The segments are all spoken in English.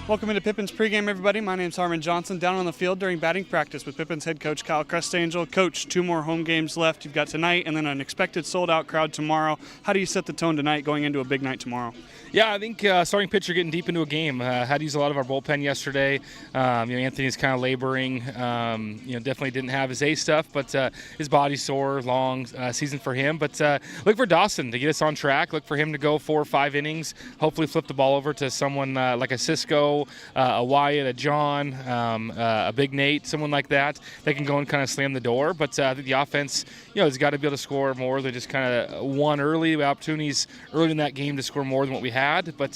Welcome into Pippins pregame, everybody. My name's Harmon Johnson. Down on the field during batting practice with Pippins head coach Kyle Crestangel. Coach, 2 more home games left. You've got tonight and then an expected sold-out crowd tomorrow. How do you set the tone tonight going into a big night tomorrow? Yeah, I think starting pitcher getting deep into a game. Had to use a lot of our bullpen yesterday. Anthony's kind of laboring. Definitely didn't have his A stuff, but his body's sore. Long season for him. But look for Dawson to get us on track. Look for him to go 4 or 5 innings. Hopefully flip the ball over to someone like a Cisco, a Wyatt, a John, a Big Nate, someone like that can go and kind of slam the door. But I think the offense, has got to be able to score more than just kind of won early. We have opportunities early in that game to score more than what we had. But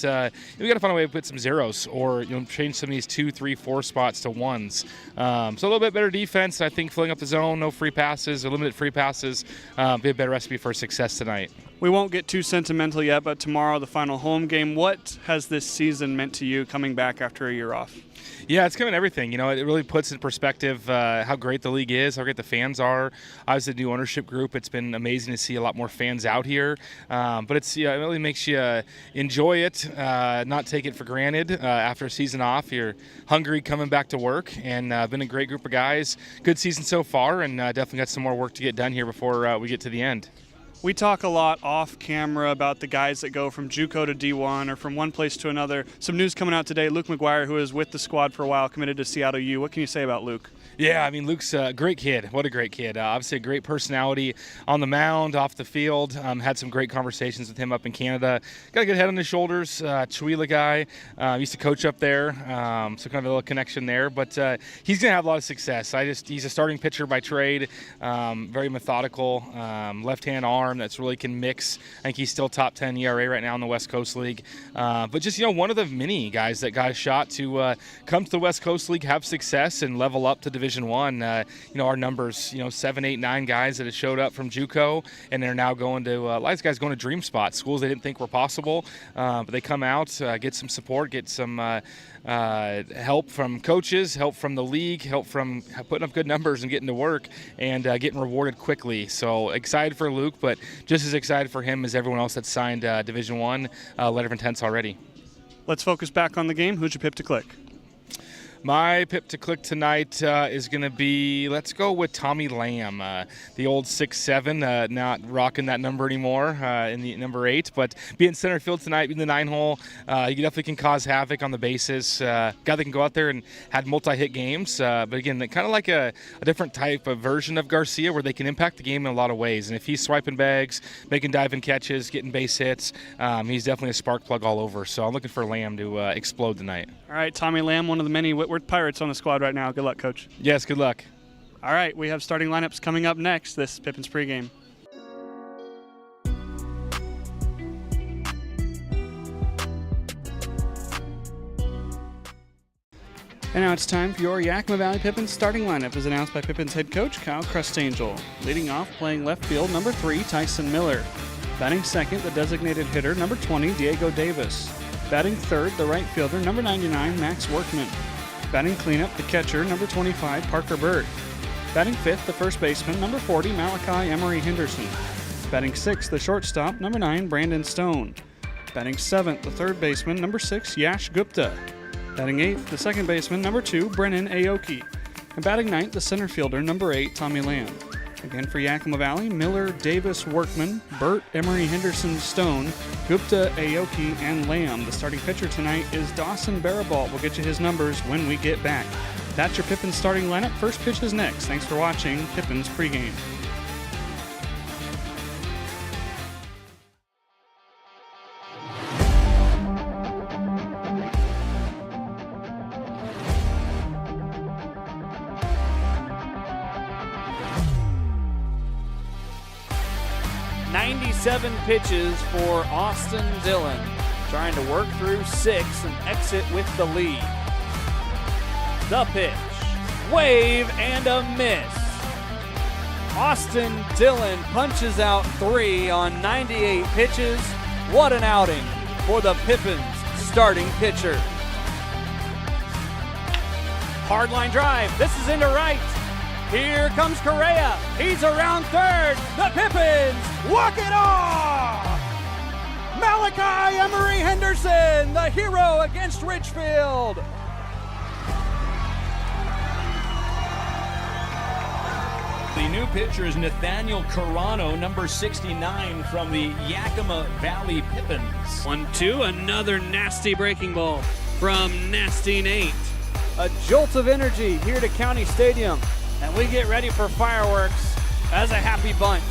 we got to find a way to put some zeros or change some of these 2, 3, 4 spots to ones. So a little bit better defense. I think filling up the zone, no free passes or limited free passes, be a better recipe for success tonight. We won't get too sentimental yet, but tomorrow, the final home game. What has this season meant to you coming back after a year off? Yeah, it's given everything. It really puts in perspective how great the league is, how great the fans are. Obviously, the new ownership group, it's been amazing to see a lot more fans out here. But it really makes you enjoy it, not take it for granted. After a season off, you're hungry coming back to work, and been a great group of guys. Good season so far, and definitely got some more work to get done here before we get to the end. We talk a lot off camera about the guys that go from JUCO to D1 or from one place to another. Some news coming out today, Luke McGuire, who is with the squad for a while, committed to Seattle U. What can you say about Luke? Yeah, Luke's a great kid. What a great kid. Obviously a great personality on the mound, off the field. Had some great conversations with him up in Canada. Got a good head on his shoulders. Chihuahua guy. Used to coach up there, so kind of a little connection there. But he's going to have a lot of success. He's a starting pitcher by trade, very methodical, left-hand arm that's really can mix. I think he's still top 10 ERA right now in the West Coast League. But just, one of the many guys that got a shot to come to the West Coast League, have success, and level up to Division One. Our numbers, 7, 8, 9 guys that have showed up from JUCO, and they're now going to, a lot of guys going to dream spots, schools they didn't think were possible. But they come out, get some support, get some help from coaches, help from the league, help from putting up good numbers and getting to work and getting rewarded quickly. So excited for Luke, but just as excited for him as everyone else that's signed Division One letter of intents already. Let's focus back on the game. Who'd you pick to click? My pip to click tonight is going to be, let's go with Tommy Lamb, the old 6'7", not rocking that number anymore in the number 8, but being center field tonight in the 9-hole, you definitely can cause havoc on the bases. Guy that can go out there and had multi-hit games, but again, kind of like a different type of version of Garcia where they can impact the game in a lot of ways. And if he's swiping bags, making diving catches, getting base hits, he's definitely a spark plug all over. So I'm looking for Lamb to explode tonight. All right, Tommy Lamb, one of the many Whitworth Pirates on the squad right now. Good luck, Coach. Yes, good luck. All right, we have starting lineups coming up next. This is Pippins pregame. And now it's time for your Yakima Valley Pippins starting lineup as announced by Pippins head coach Kyle Crestangel. Leading off, playing left field, number 3, Tyson Miller. Batting second, the designated hitter, number 20, Diego Davis. Batting third, the right fielder, number 99, Max Workman. Batting cleanup, the catcher, number 25, Parker Bird. Batting fifth, the first baseman, number 40, Malachi Emery Henderson. Batting sixth, the shortstop, number 9, Brandon Stone. Batting seventh, the third baseman, number 6, Yash Gupta. Batting eighth, the second baseman, number 2, Brennan Aoki. And batting ninth, the center fielder, number 8, Tommy Lamb. Again for Yakima Valley, Miller, Davis, Workman, Burt, Emery, Henderson, Stone, Gupta, Aoki, and Lamb. The starting pitcher tonight is Dawson Barabalt. We'll get you his numbers when we get back. That's your Pippins starting lineup. First pitch is next. Thanks for watching Pippins pregame. Seven pitches for Austin Dillon, trying to work through 6 and exit with the lead. The pitch, wave and a miss. Austin Dillon punches out 3 on 98 pitches. What an outing for the Pippins starting pitcher. Hard line drive, this is into right. Here comes Correa. He's around third. The Pippins walk it off. Malachi Emery Henderson, the hero against Richfield. The new pitcher is Nathaniel Carano, number 69 from the Yakima Valley Pippins. 1-2, another nasty breaking ball from Nasty Nate. A jolt of energy here to County Stadium, and we get ready for fireworks as a happy bunch.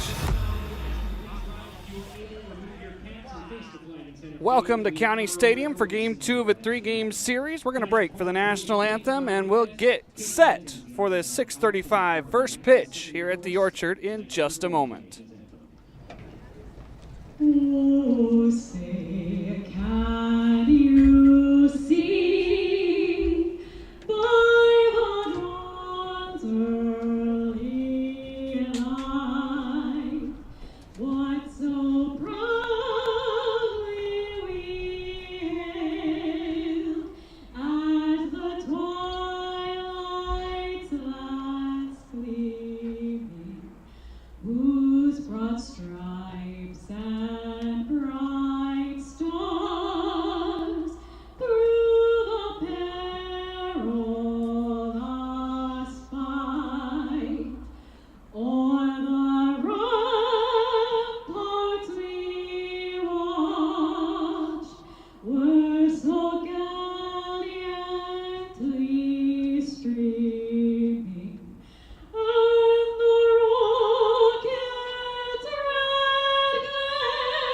Welcome to County Stadium for Game 2 of a 3-game series. We're going to break for the national anthem, and we'll get set for the 6:35 first pitch here at the Orchard in just a moment. Oh, say, can you see by the dawn's early light what so proudly we hailed at the twilight's last gleaming, whose broad stripes and bright stars through the perilous fight o'er the ramparts we watched were so gallantly streaming, and the rocket's red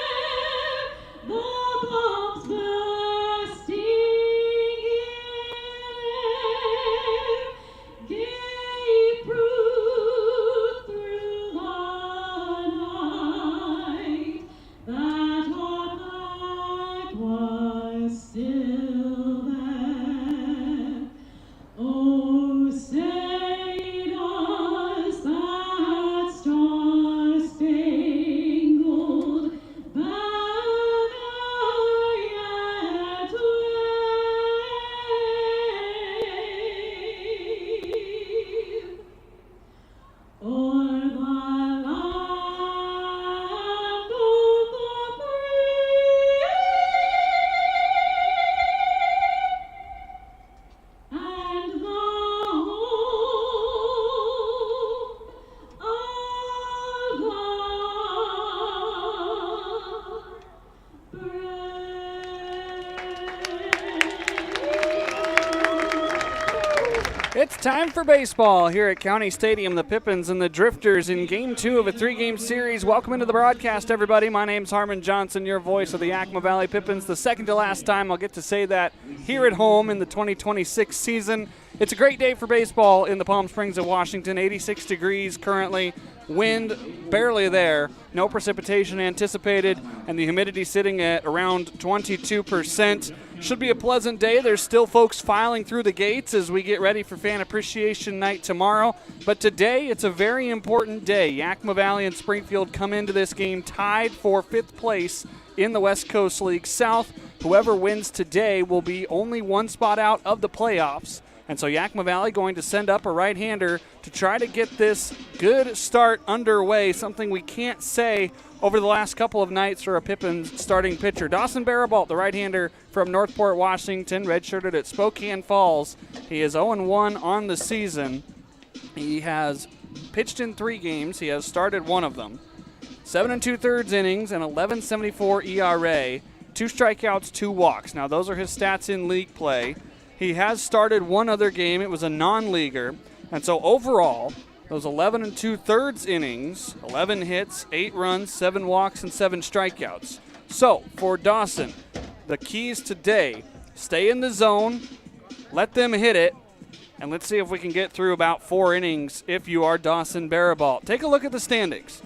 glare, the bombs bursting in air, gave proof through the night that our flag was still there. Oh, say does that star-spangled banner yet wave o'er the land of the free and the home of the brave. It's time for baseball here at County Stadium. The Pippins and the Drifters in Game 2 of a 3-game series. Welcome into the broadcast, everybody. My name's Harmon Johnson, your voice of the Yakima Valley Pippins. The second to last time I'll get to say that here at home in the 2026 season. It's a great day for baseball in the Palm Springs of Washington. 86 degrees currently. Wind barely there. No precipitation anticipated. And the humidity sitting at around 22%. Should be a pleasant day. There's still folks filing through the gates as we get ready for Fan Appreciation Night tomorrow. But today, it's a very important day. Yakima Valley and Springfield come into this game tied for 5th place in the West Coast League South. Whoever wins today will be only one spot out of the playoffs. And so Yakima Valley going to send up a right-hander to try to get this good start underway, something we can't say over the last couple of nights for a Pippins starting pitcher. Dawson Barabalt, the right-hander from Northport, Washington, redshirted at Spokane Falls. He is 0-1 on the season. He has pitched in 3 games. He has started one of them. 7 2/3 innings and 11.74 ERA, 2 strikeouts, 2 walks. Now those are his stats in league play. He has started one other game. It was a non-leaguer. And so overall, those 11 2/3 innings, 11 hits, 8 runs, 7 walks, and 7 strikeouts. So for Dawson, the keys today, stay in the zone, let them hit it, and let's see if we can get through about 4 innings if you are Dawson Barabalt. Take a look at the standings.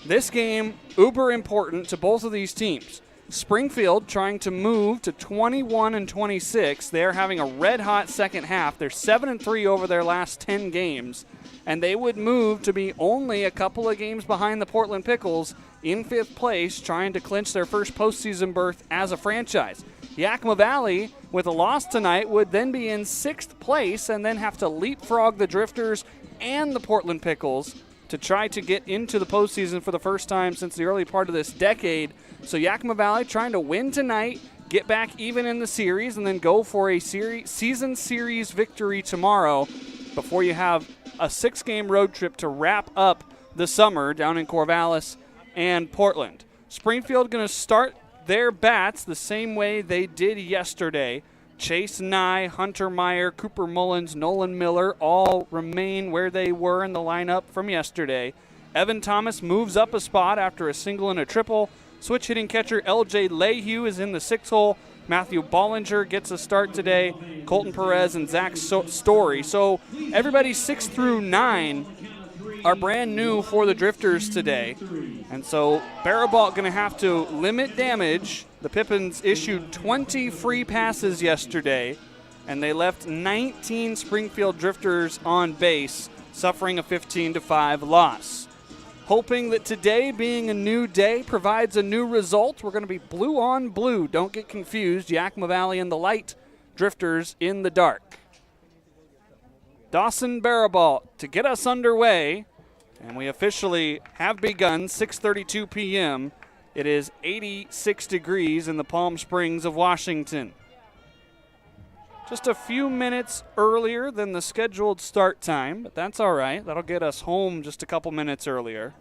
This game, uber important to both of these teams. Springfield trying to move to 21-26. They're having a red-hot second half. They're 7-3 over their last 10 games, and they would move to be only a couple of games behind the Portland Pickles in 5th place, trying to clinch their first postseason berth as a franchise. Yakima Valley, with a loss tonight, would then be in 6th place and then have to leapfrog the Drifters and the Portland Pickles to try to get into the postseason for the first time since the early part of this decade. So Yakima Valley trying to win tonight, get back even in the series, and then go for a season series victory tomorrow before you have a 6-game road trip to wrap up the summer down in Corvallis and Portland. Springfield going to start their bats the same way they did yesterday. Chase Nye, Hunter Meyer, Cooper Mullins, Nolan Miller all remain where they were in the lineup from yesterday. Evan Thomas moves up a spot after a single and a triple. Switch hitting catcher L.J. Lehue is in the 6th hole. Matthew Bollinger gets a start today. Colton Perez and Zach Story. So everybody 6 through 9 are brand new for the Drifters today. And so Barabalt going to have to limit damage. The Pippins issued 20 free passes yesterday, and they left 19 Springfield Drifters on base, suffering a 15-5 loss. Hoping that today, being a new day, provides a new result. We're going to be blue on blue. Don't get confused. Yakima Valley in the light, Drifters in the dark. Dawson Barabalt to get us underway. And we officially have begun, 6:32 p.m. It is 86 degrees in the Palm Springs of Washington. Just a few minutes earlier than the scheduled start time, but that's all right. That'll get us home just a couple minutes earlier.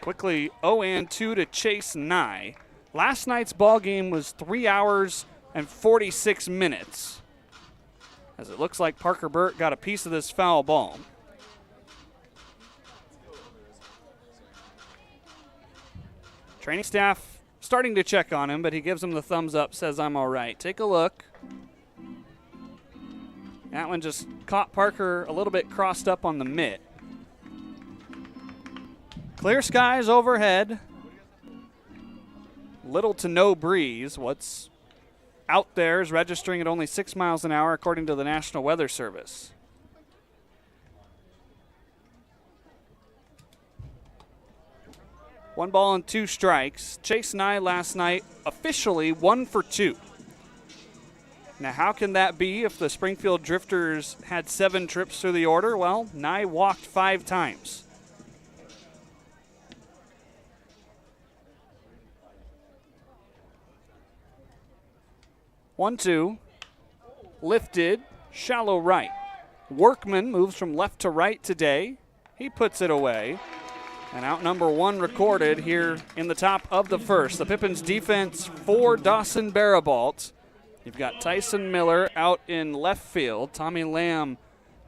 Quickly, 0-2 to Chase Nye. Last night's ball game was 3 hours and 46 minutes, as it looks like Parker Burt got a piece of this foul ball. Training staff starting to check on him, but he gives him the thumbs up, says, I'm all right. Take a look. That one just caught Parker a little bit crossed up on the mitt. Clear skies overhead. Little to no breeze. What's out there is registering at only 6 miles an hour, according to the National Weather Service. One ball and 2 strikes. Chase Nye last night officially 1 for 2. Now, how can that be if the Springfield Drifters had 7 trips through the order? Well, Nye walked 5 times. One, 2. Lifted. Shallow right. Workman moves from left to right today. He puts it away. And out number 1 recorded here in the top of the first. The Pippins defense for Dawson Barabalt. You've got Tyson Miller out in left field, Tommy Lamb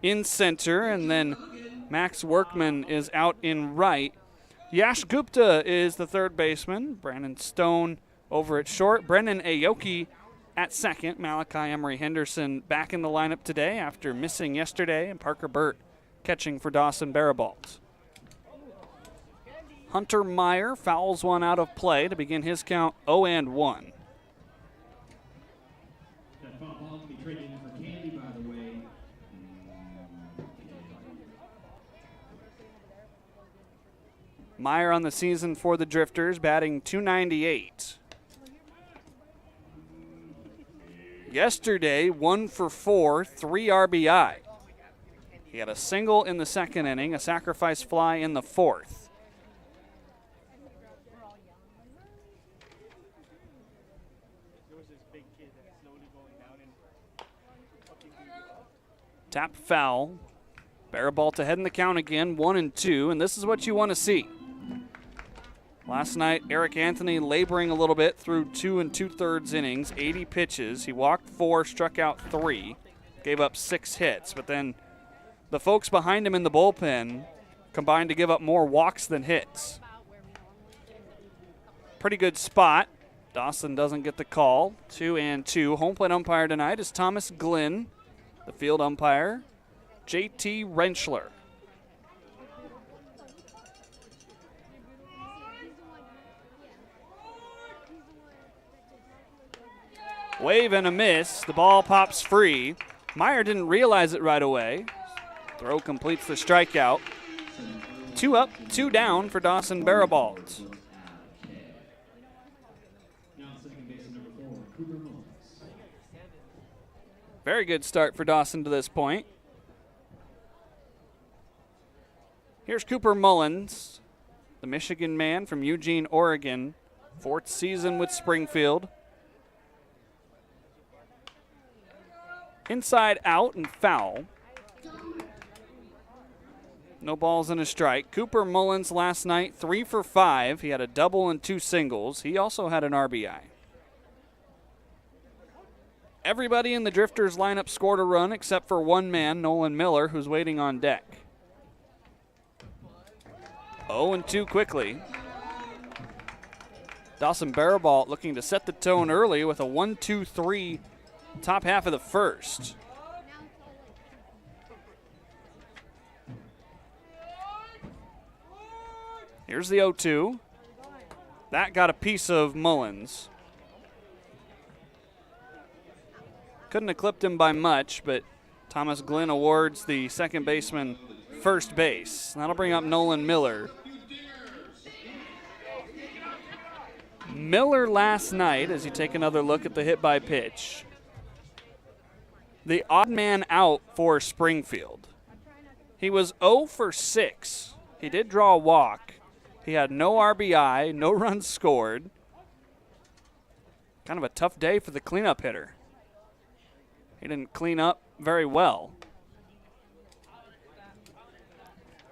in center, and then Max Workman is out in right. Yash Gupta is the third baseman. Brandon Stone over at short. Brennan Aoki at second. Malachi Emery Henderson back in the lineup today after missing yesterday, and Parker Burt catching for Dawson Barabalt. Hunter Meyer fouls one out of play to begin his count 0-1. That foul ball can be traded in for candy, by the way. Meyer on the season for the Drifters, batting .298. Yesterday, 1 for 4, 3 RBI. He had a single in the second inning, a sacrifice fly in the fourth. Tap foul. Barabalt ahead in the count again, 1-2, and this is what you want to see. Last night, Eric Anthony laboring a little bit through 2 2/3 innings, 80 pitches. He walked 4, struck out 3, gave up 6 hits, but then the folks behind him in the bullpen combined to give up more walks than hits. Pretty good spot. Dawson doesn't get the call. 2-2. Home plate umpire tonight is Thomas Glynn. The field umpire, J.T. Rentschler. Wave and a miss. The ball pops free. Meyer didn't realize it right away. Throw completes the strikeout. 2 up, 2 down for Dawson Barabalt. Very good start for Dawson to this point. Here's Cooper Mullins, the Michigan man from Eugene, Oregon, 4th season with Springfield. Inside out and foul. No balls and a strike. Cooper Mullins last night, 3 for 5. He had a double and 2 singles. He also had an RBI. Everybody in the Drifters lineup scored a run except for one man, Nolan Miller, who's waiting on deck. 0-2 quickly. Dawson Barabalt looking to set the tone early with a 1-2-3 top half of the first. Here's the 0-2. That got a piece of Mullins. Couldn't have clipped him by much, but Thomas Glenn awards the second baseman first base. That'll bring up Nolan Miller. Miller last night, as you take another look at the hit by pitch, the odd man out for Springfield. He was 0 for 6. He did draw a walk. He had no RBI, no runs scored. Kind of a tough day for the cleanup hitter. He didn't clean up very well.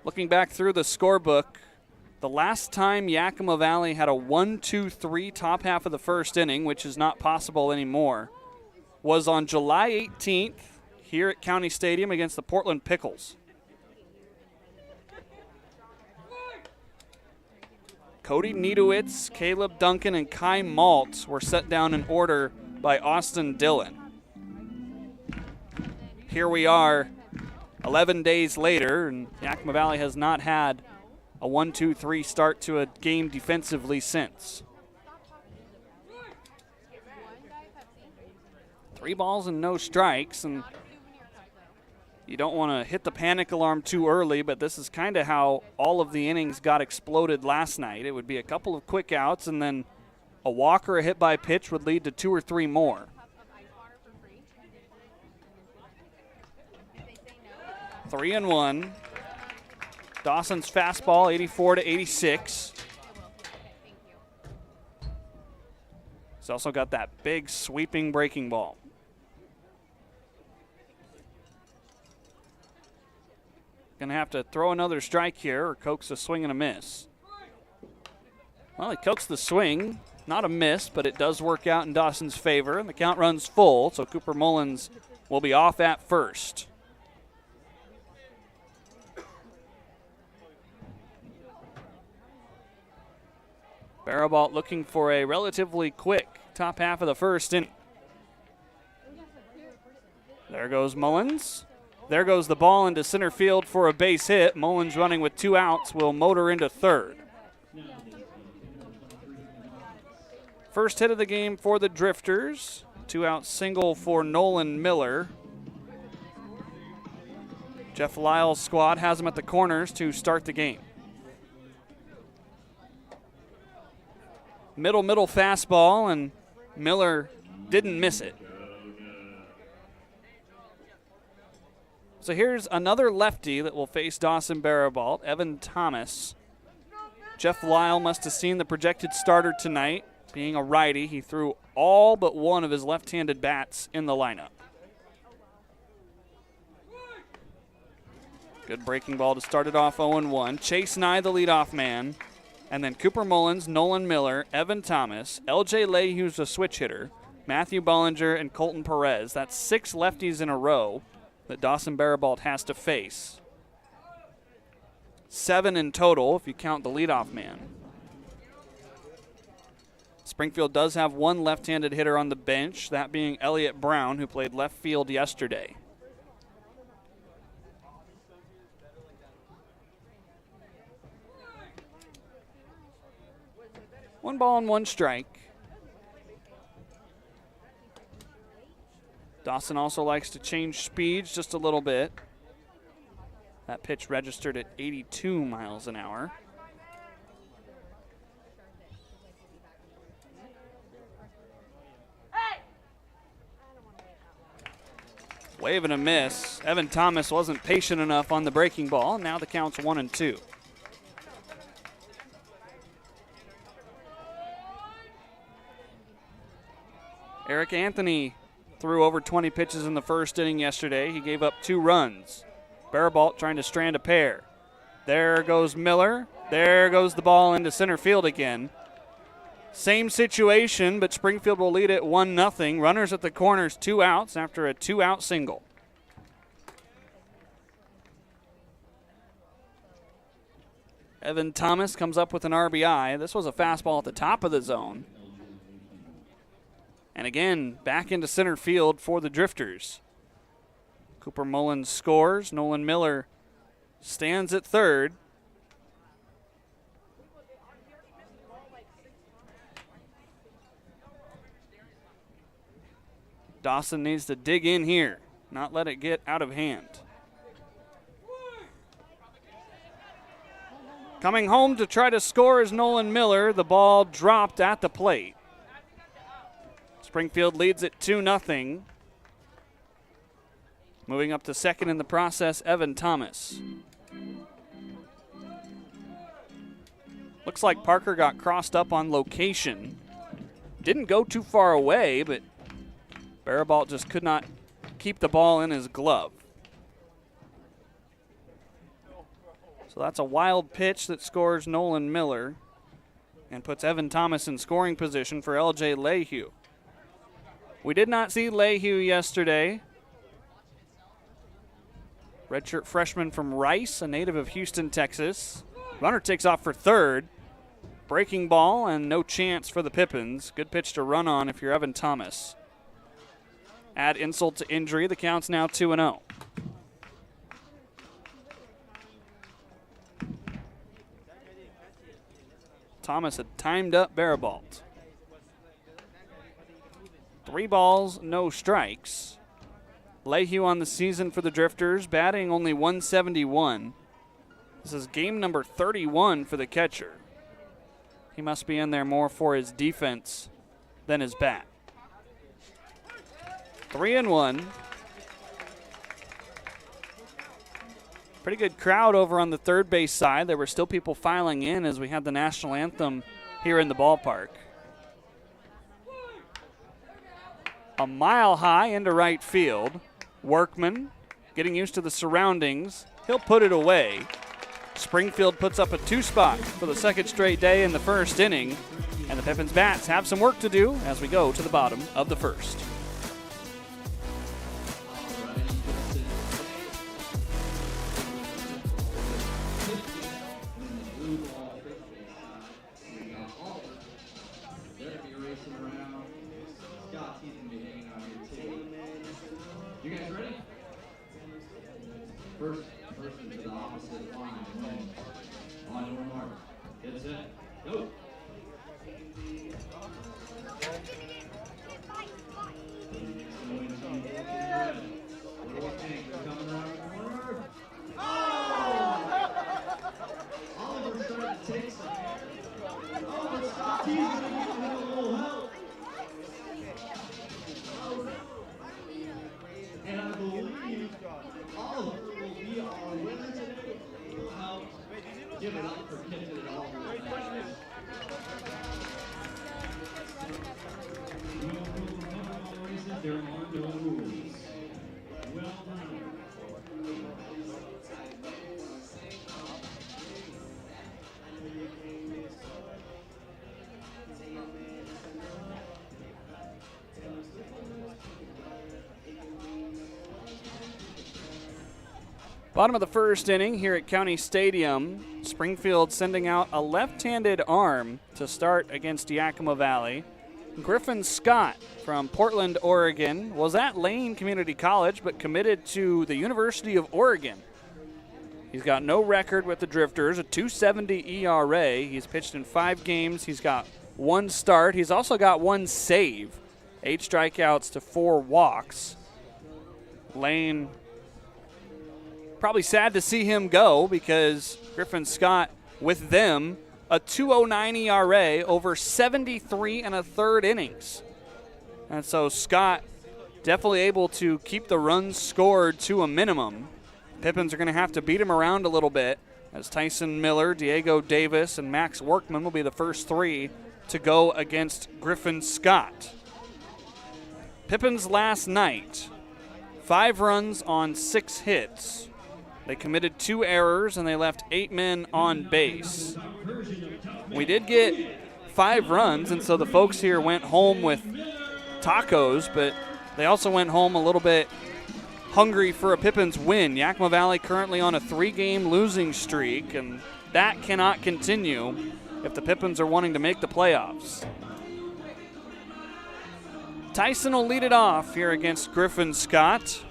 Looking back through the scorebook, the last time Yakima Valley had a 1-2-3 top half of the first inning, which is not possible anymore, was on July 18th here at County Stadium against the Portland Pickles. Cody Niedowitz, Caleb Duncan, and Kai Maltz were set down in order by Austin Dillon. Here we are 11 days later, and Yakima Valley has not had a 1-2-3 start to a game defensively since. 3 balls and no strikes, and you don't want to hit the panic alarm too early, but this is kind of how all of the innings got exploded last night. It would be a couple of quick outs, and then a walk or a hit by pitch would lead to 2 or 3 more. 3-1. Dawson's fastball, 84-86. He's also got that big sweeping breaking ball. Gonna have to throw another strike here or coax a swing and a miss. Well, he coaxed the swing, not a miss, but it does work out in Dawson's favor, and the count runs full, so Cooper Mullins will be off at first. Barabalt looking for a relatively quick top half of the first inning. There goes Mullins. There goes the ball into center field for a base hit. Mullins running with 2 outs will motor into third. First hit of the game for the Drifters. 2-out single for Nolan Miller. Jeff Lyle's squad has him at the corners to start the game. Middle fastball, and Miller didn't miss it. So here's another lefty that will face Dawson Barabalt, Evan Thomas. Jeff Lyle must have seen the projected starter tonight. Being a righty, he threw all but one of his left-handed bats in the lineup. Good breaking ball to start it off 0-1. Chase Nye, the leadoff man. And then Cooper Mullins, Nolan Miller, Evan Thomas, L.J. Lay, who's a switch hitter, Matthew Bollinger, and Colton Perez. That's 6 lefties in a row that Dawson Barabalt has to face. 7 in total if you count the leadoff man. Springfield does have one left-handed hitter on the bench, that being Elliott Brown, who played left field yesterday. One ball and 1 strike. Dawson also likes to change speeds just a little bit. That pitch registered at 82 miles an hour. Wave and a miss. Evan Thomas wasn't patient enough on the breaking ball. Now the count's 1-2. Eric Anthony threw over 20 pitches in the first inning yesterday. He gave up 2 runs. Barabalt trying to strand a pair. There goes Miller. There goes the ball into center field again. Same situation, but Springfield will lead it 1-0. Runners at the corners, 2 outs after a 2-out single. Evan Thomas comes up with an RBI. This was a fastball at the top of the zone. And again, back into center field for the Drifters. Cooper Mullins scores. Nolan Miller stands at third. Dawson needs to dig in here, not let it get out of hand. Coming home to try to score is Nolan Miller. The ball dropped at the plate. Springfield leads it 2-0. Moving up to second in the process, Evan Thomas. Looks like Parker got crossed up on location. Didn't go too far away, but Barabalt just could not keep the ball in his glove. So that's a wild pitch that scores Nolan Miller and puts Evan Thomas in scoring position for LJ Lehue. We did not see Lehue yesterday. Redshirt freshman from Rice, a native of Houston, Texas. Runner takes off for third. Breaking ball and no chance for the Pippins. Good pitch to run on if you're Evan Thomas. Add insult to injury, the count's now 2-0. Thomas had timed up Barabalt. 3 balls, no strikes. Lehue on the season for the Drifters, batting only .171. This is game number 31 for the catcher. He must be in there more for his defense than his bat. 3-1. Pretty good crowd over on the third base side. There were still people filing in as we had the national anthem here in the ballpark. A mile high into right field. Workman getting used to the surroundings. He'll put it away. Springfield puts up a 2-spot for the second straight day in the first inning. And the Pippins bats have some work to do as we go to the bottom of the first. You guys ready? First person to the opposite line. On your mark. Get set. Go. What do we think? They're coming around the corner. Oh! Oliver's starting to take some. Oh, but Scotty's going to give him a little help. And I believe Oliver will be our winner today. We'll help give it up for Kitten and Oliver. There are no rules. Well done. Bottom of the first inning here at County Stadium. Springfield sending out a left-handed arm to start against Yakima Valley. Griffin Scott from Portland, Oregon, was at Lane Community College but committed to the University of Oregon. He's got no record with the Drifters, a .270 ERA. He's pitched in 5 games. He's got 1 start. He's also got 1 save, 8 strikeouts to 4 walks. Lane, probably sad to see him go because Griffin Scott with them, a .209 ERA over 73 1/3 innings. And so Scott definitely able to keep the runs scored to a minimum. Pippins are going to have to beat him around a little bit, as Tyson Miller, Diego Davis, and Max Workman will be the first three to go against Griffin Scott. Pippins last night, 5 runs on 6 hits. They committed 2 errors and they left 8 men on base. We did get 5 runs, and so the folks here went home with tacos, but they also went home a little bit hungry for a Pippins win. Yakima Valley currently on a 3-game losing streak, and that cannot continue if the Pippins are wanting to make the playoffs. Tyson will lead it off here against Griffin Scott.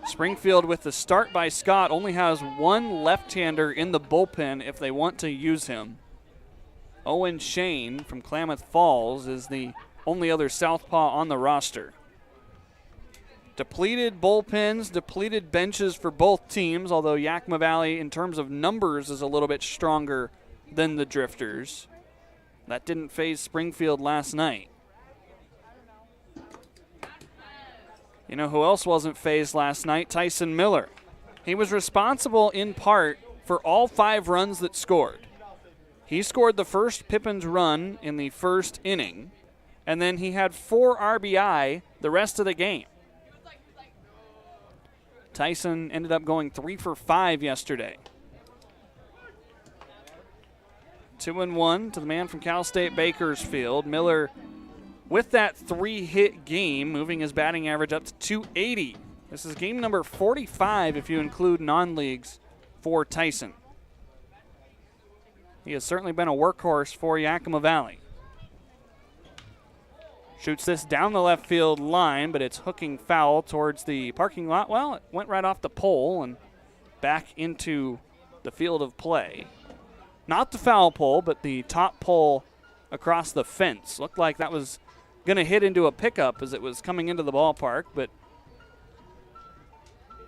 Springfield, with the start by Scott, only has 1 left-hander in the bullpen if they want to use him. Owen Shane from Klamath Falls is the only other southpaw on the roster. Depleted bullpens, depleted benches for both teams, although Yakima Valley, in terms of numbers, is a little bit stronger than the Drifters. That didn't faze Springfield last night. You know who else wasn't fazed last night? Tyson Miller. He was responsible in part for all 5 runs that scored. He scored the first Pippins run in the first inning, and then he had 4 RBI the rest of the game. Tyson ended up going 3 for 5 yesterday. 2-1 to the man from Cal State Bakersfield. Miller, with that 3-hit game, moving his batting average up to 280. This is game number 45 if you include non-leagues for Tyson. He has certainly been a workhorse for Yakima Valley. Shoots this down the left field line, but it's hooking foul towards the parking lot. Well, it went right off the pole and back into the field of play. Not the foul pole, but the top pole across the fence. Looked like that was going to hit into a pickup as it was coming into the ballpark, but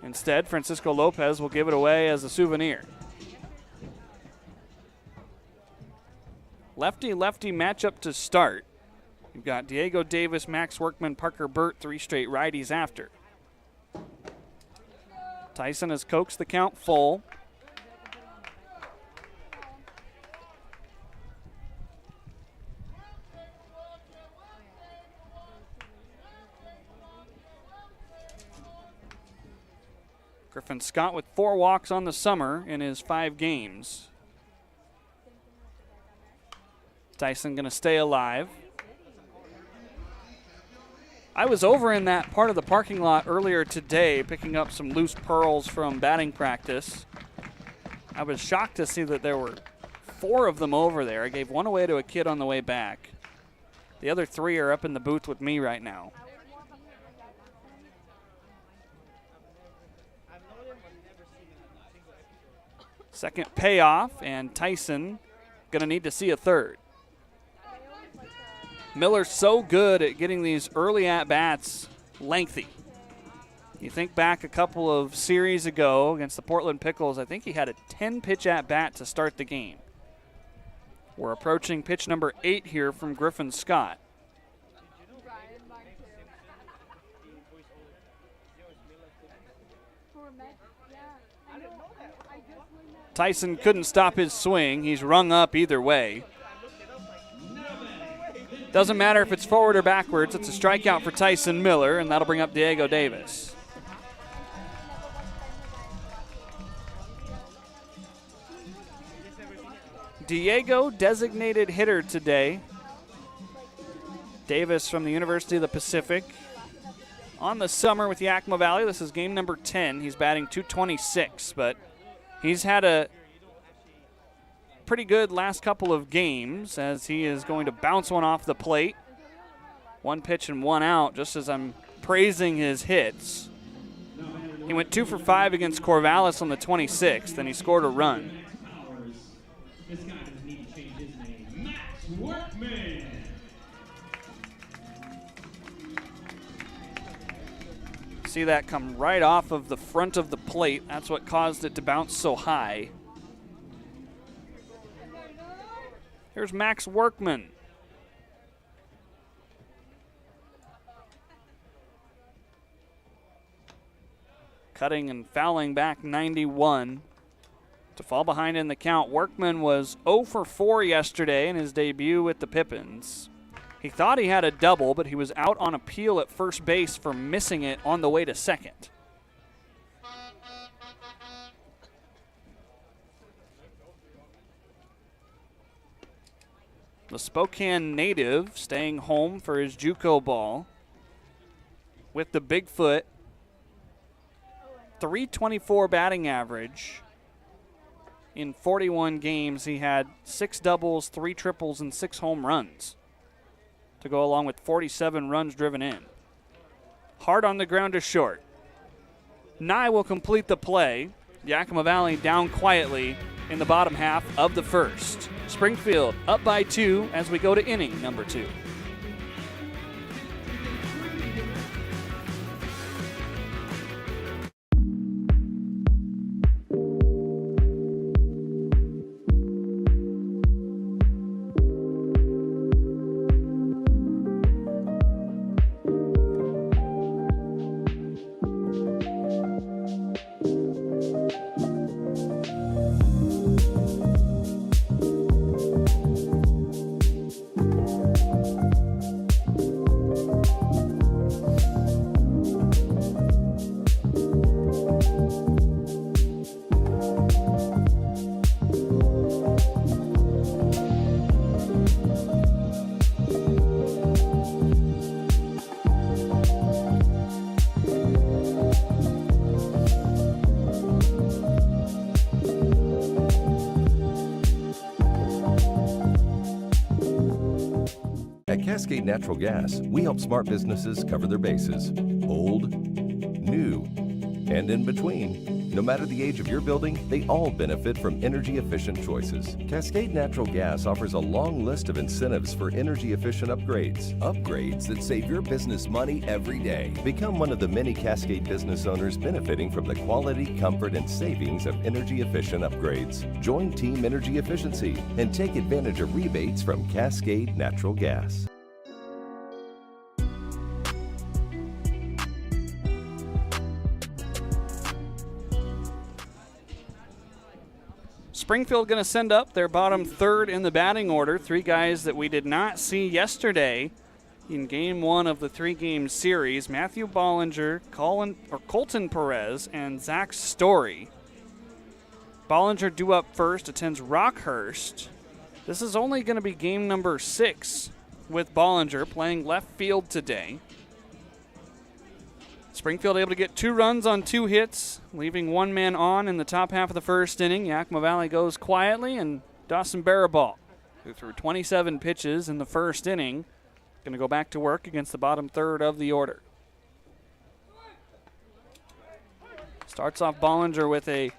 instead, Francisco Lopez will give it away as a souvenir. Lefty-lefty matchup to start. You've got Diego Davis, Max Workman, Parker Burt, 3 straight righties after. Tyson has coaxed the count full. Griffin Scott with 4 walks on the summer in his 5 games. Tyson going to stay alive. I was over in that part of the parking lot earlier today picking up some loose pearls from batting practice. I was shocked to see that there were 4 of them over there. I gave 1 away to a kid on the way back. The other 3 are up in the booth with me right now. Second payoff, and Tyson going to need to see a third. Miller's so good at getting these early at-bats lengthy. You think back a couple of series ago against the Portland Pickles, I think he had a 10-pitch at-bat to start the game. We're approaching pitch number 8 here from Griffin Scott. Tyson couldn't stop his swing. He's rung up either way. Doesn't matter if it's forward or backwards. It's a strikeout for Tyson Miller, and that'll bring up Diego Davis. Diego, designated hitter today. Davis from the University of the Pacific. On the summer with Yakima Valley, this is game number 10. He's batting .226, but he's had a pretty good last couple of games as he is going to bounce one off the plate. 1 pitch and 1 out, just as I'm praising his hits. He went 2 for 5 against Corvallis on the 26th, and he scored a run. This guy doesn't need to change his name. Max Workman. See that come right off of the front of the plate. That's what caused it to bounce so high. Here's Max Workman. cutting and fouling back 91 to fall behind in the count. Workman was 0 for 4 yesterday in his debut with the Pippins. He thought he had a double, but he was out on appeal at first base for missing it on the way to second. The Spokane native staying home for his JUCO ball with the Bigfoot. 324 batting average. In 41 games, he had 6 doubles, 3 triples, and 6 home runs to go along with 47 runs driven in. Hard on the ground to short. Nye will complete the play. Yakima Valley down quietly in the bottom half of the first. Springfield up by 2 as we go to inning number 2. At Cascade Natural Gas, we help smart businesses cover their bases, old, new, and in between. No matter the age of your building, they all benefit from energy-efficient choices. Cascade Natural Gas offers a long list of incentives for energy-efficient upgrades. Upgrades that save your business money every day. Become one of the many Cascade business owners benefiting from the quality, comfort, and savings of energy-efficient upgrades. Join Team Energy Efficiency and take advantage of rebates from Cascade Natural Gas. Springfield going to send up their bottom third in the batting order. 3 guys that we did not see yesterday in game 1 of the 3-game series. Matthew Bollinger, Colton Perez, and Zach Story. Bollinger due up first, attends Rockhurst. This is only going to be game number 6 with Bollinger playing left field today. Springfield able to get 2 runs on 2 hits, leaving 1 man on in the top half of the first inning. Yakima Valley goes quietly, and Dawson Barabal, who threw 27 pitches in the first inning, going to go back to work against the bottom third of the order. Starts off Bollinger with a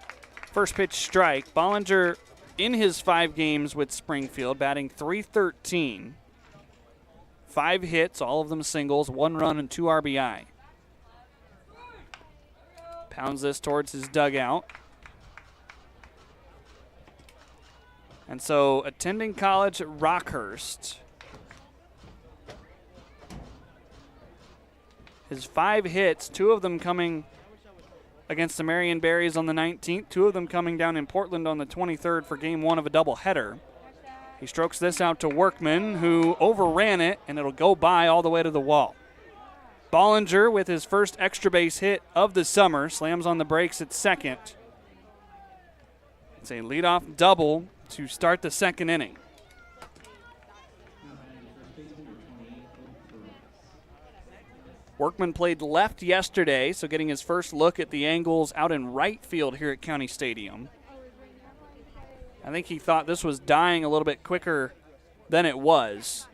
first pitch strike. Bollinger in his 5 games with Springfield, batting .313. 5 hits, all of them singles, 1 run and 2 RBI. Pounds this towards his dugout. And so attending college at Rockhurst. His 5 hits, 2 of them coming against the Marion Berries on the 19th, 2 of them coming down in Portland on the 23rd for game 1 of a doubleheader. He strokes this out to Workman, who overran it, and it'll go by all the way to the wall. Bollinger with his first extra base hit of the summer, slams on the brakes at second. It's a leadoff double to start the second inning. Workman played left yesterday, so getting his first look at the angles out in right field here at County Stadium. I think he thought this was dying a little bit quicker than it was.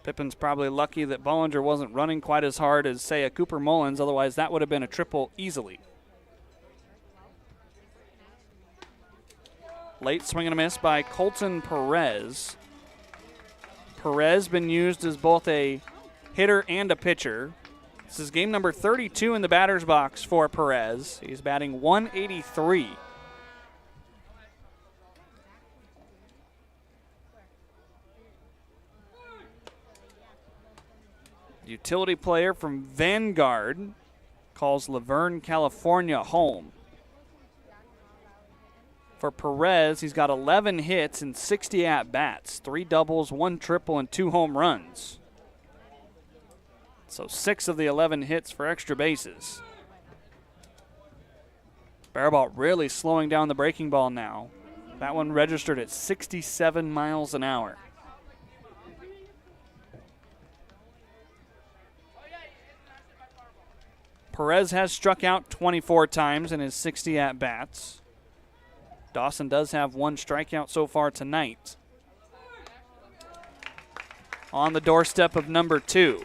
Pippins probably lucky that Bollinger wasn't running quite as hard as, say, a Cooper Mullins. Otherwise, that would have been a triple easily. Late swing and a miss by Colton Perez. Perez been used as both a hitter and a pitcher. This is game number 32 in the batter's box for Perez. He's batting .183. Utility player from Vanguard calls Laverne, California home. For Perez, he's got 11 hits and 60 at-bats, 3 doubles, 1 triple, and 2 home runs. So 6 of the 11 hits for extra bases. Barabalt really slowing down the breaking ball now. That one registered at 67 miles an hour. Perez has struck out 24 times in his 60 at-bats. Dawson does have 1 strikeout so far tonight. On the doorstep of number 2.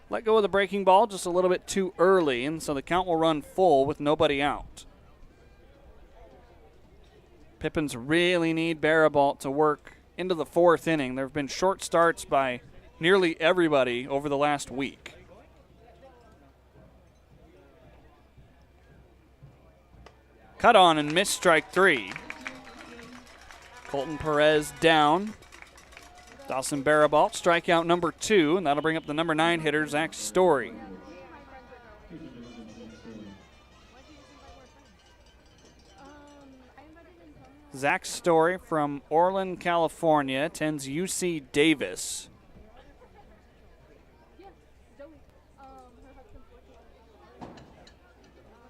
Let go of the breaking ball just a little bit too early, and so the count will run full with nobody out. Pippins really need Barabalt to work into the 4th inning. There have been short starts by nearly everybody over the last week. Cut on and missed strike 3. Colton Perez down. Dawson Barabalt, strikeout number 2, and that'll bring up the number 9 hitter, Zach Story. Zach Story from Orland, California, attends UC Davis.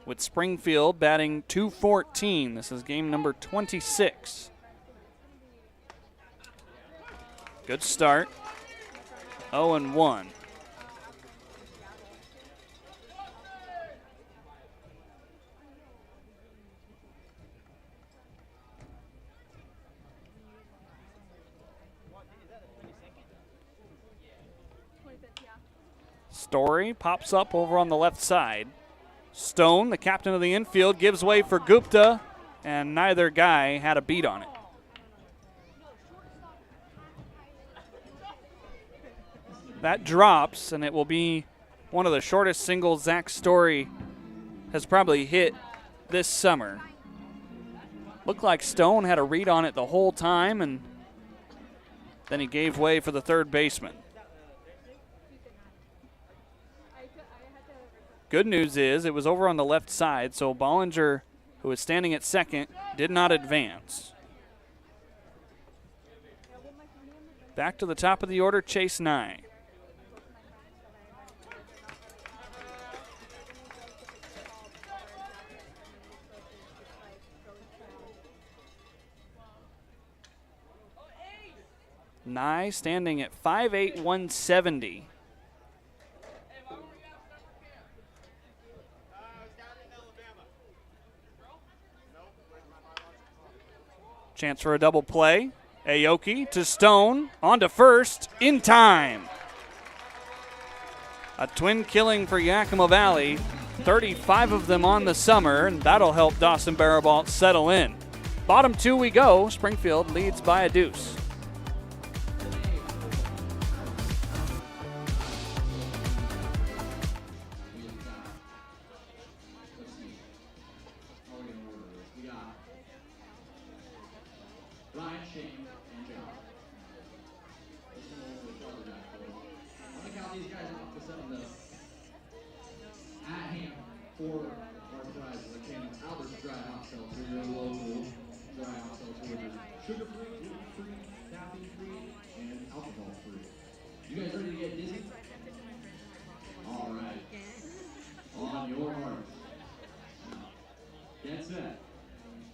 With Springfield batting .214. This is game number 26. Good start. 0-1. Story pops up over on the left side. Stone, the captain of the infield, gives way for Gupta, and neither guy had a beat on it. That drops, and it will be one of the shortest singles Zach Story has probably hit this summer. Looked like Stone had a read on it the whole time, and then he gave way for the third baseman. Good news is it was over on the left side, so Bollinger, who was standing at second, did not advance. Back to the top of the order, Chase Nye. Nye standing at 5'8", 170. Chance for a double play. Aoki to Stone, on to first, in time. A twin killing for Yakima Valley, 35 of them on the summer, and that'll help Dawson Barabalt settle in. Bottom 2 we go. Springfield leads by a deuce.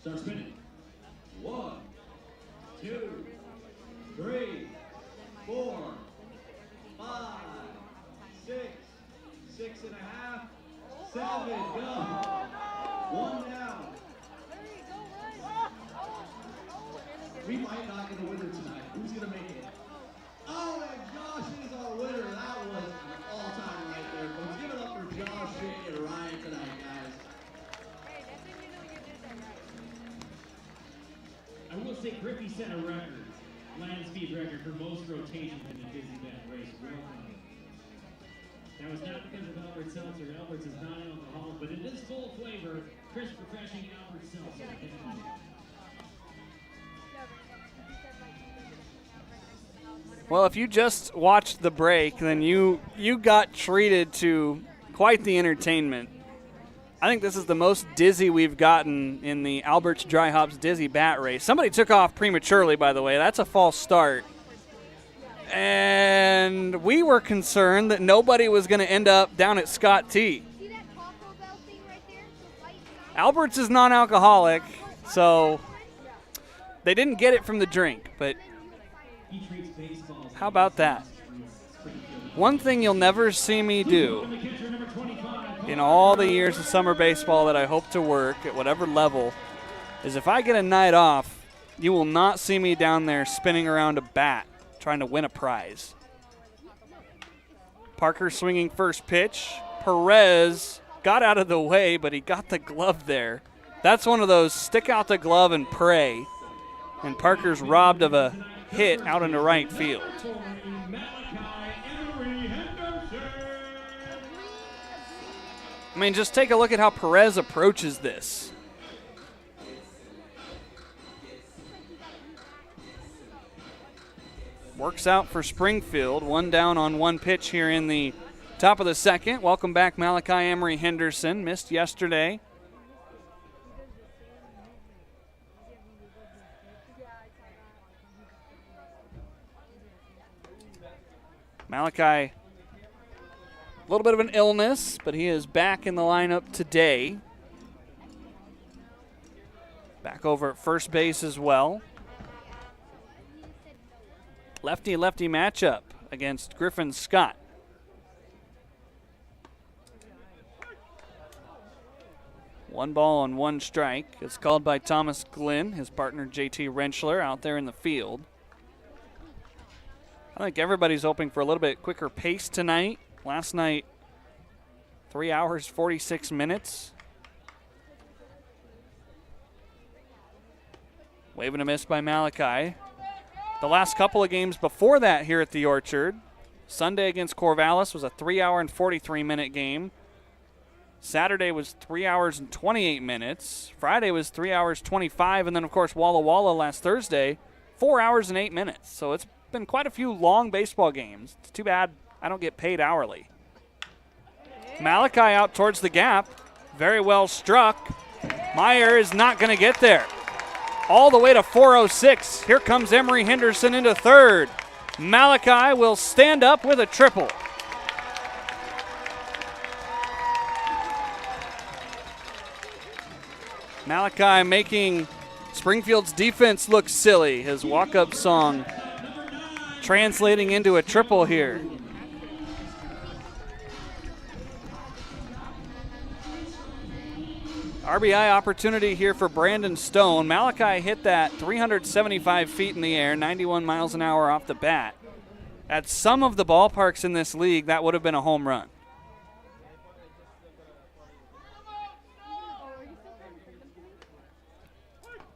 Start spinning. 1, 2, 3, 4, 5, 6, 6.5, 7, go. 1 down. We might not get a winner tonight. Who's gonna make it? Oh my gosh, it is our winner. That was an all-time right there, folks. Give it up for Josh, Shane, and Ryan tonight, guys. I will say Griffey set a record. land speed record for most rotations in a Disney bat race. Well done. That was not because of Albert Seltzer. Albert's is not alcoholic, but it is full flavor. Crisp, refreshing Albert Seltzer. Well, if you just watched the break, then you got treated to quite the entertainment. I think this is the most dizzy we've gotten in the Albert's Dry Hops Dizzy Bat Race. Somebody took off prematurely, by the way. That's a false start. And we were concerned that nobody was going to end up down at Scott T. Albert's is non-alcoholic, so they didn't get it from the drink, but how about that? One thing you'll never see me do in all the years of summer baseball that I hope to work at whatever level is if I get a night off, you will not see me down there spinning around a bat trying to win a prize. Parker swinging first pitch. Perez got out of the way, but he got the glove there. That's one of those stick out the glove and pray. And Parker's robbed of a hit out into right field. I mean, just take a look at how Perez approaches this. Works out for Springfield. One down on one pitch here in the top of the second. Welcome back, Malachi Emery Henderson. Missed yesterday. Malachi, a little bit of an illness, but he is back in the lineup today. Back over at first base as well. Lefty-lefty matchup against Griffin Scott. One ball and one strike. It's called by Thomas Glynn, his partner JT Rentschler out there in the field. I think everybody's hoping for a little bit quicker pace tonight. Last night, 3 hours, 46 minutes. Wave and a miss by Malachi. The last couple of games before that here at the Orchard, Sunday against Corvallis was a 3 hour and 43 minute game. Saturday was 3 hours and 28 minutes. Friday was 3 hours 25, and then of course Walla Walla last Thursday, 4 hours and 8 minutes. So it's been quite a few long baseball games. It's too bad I don't get paid hourly. Malachi out towards the gap. Very well struck. Meyer is not going to get there. All the way to 406. Here comes Emery Henderson into third. Malachi will stand up with a triple. Malachi making Springfield's defense look silly. His walk-up song translating into a triple here. RBI opportunity here for Brandon Stone. Malachi hit that 375 feet in the air, 91 miles an hour off the bat. At some of the ballparks in this league, that would have been a home run.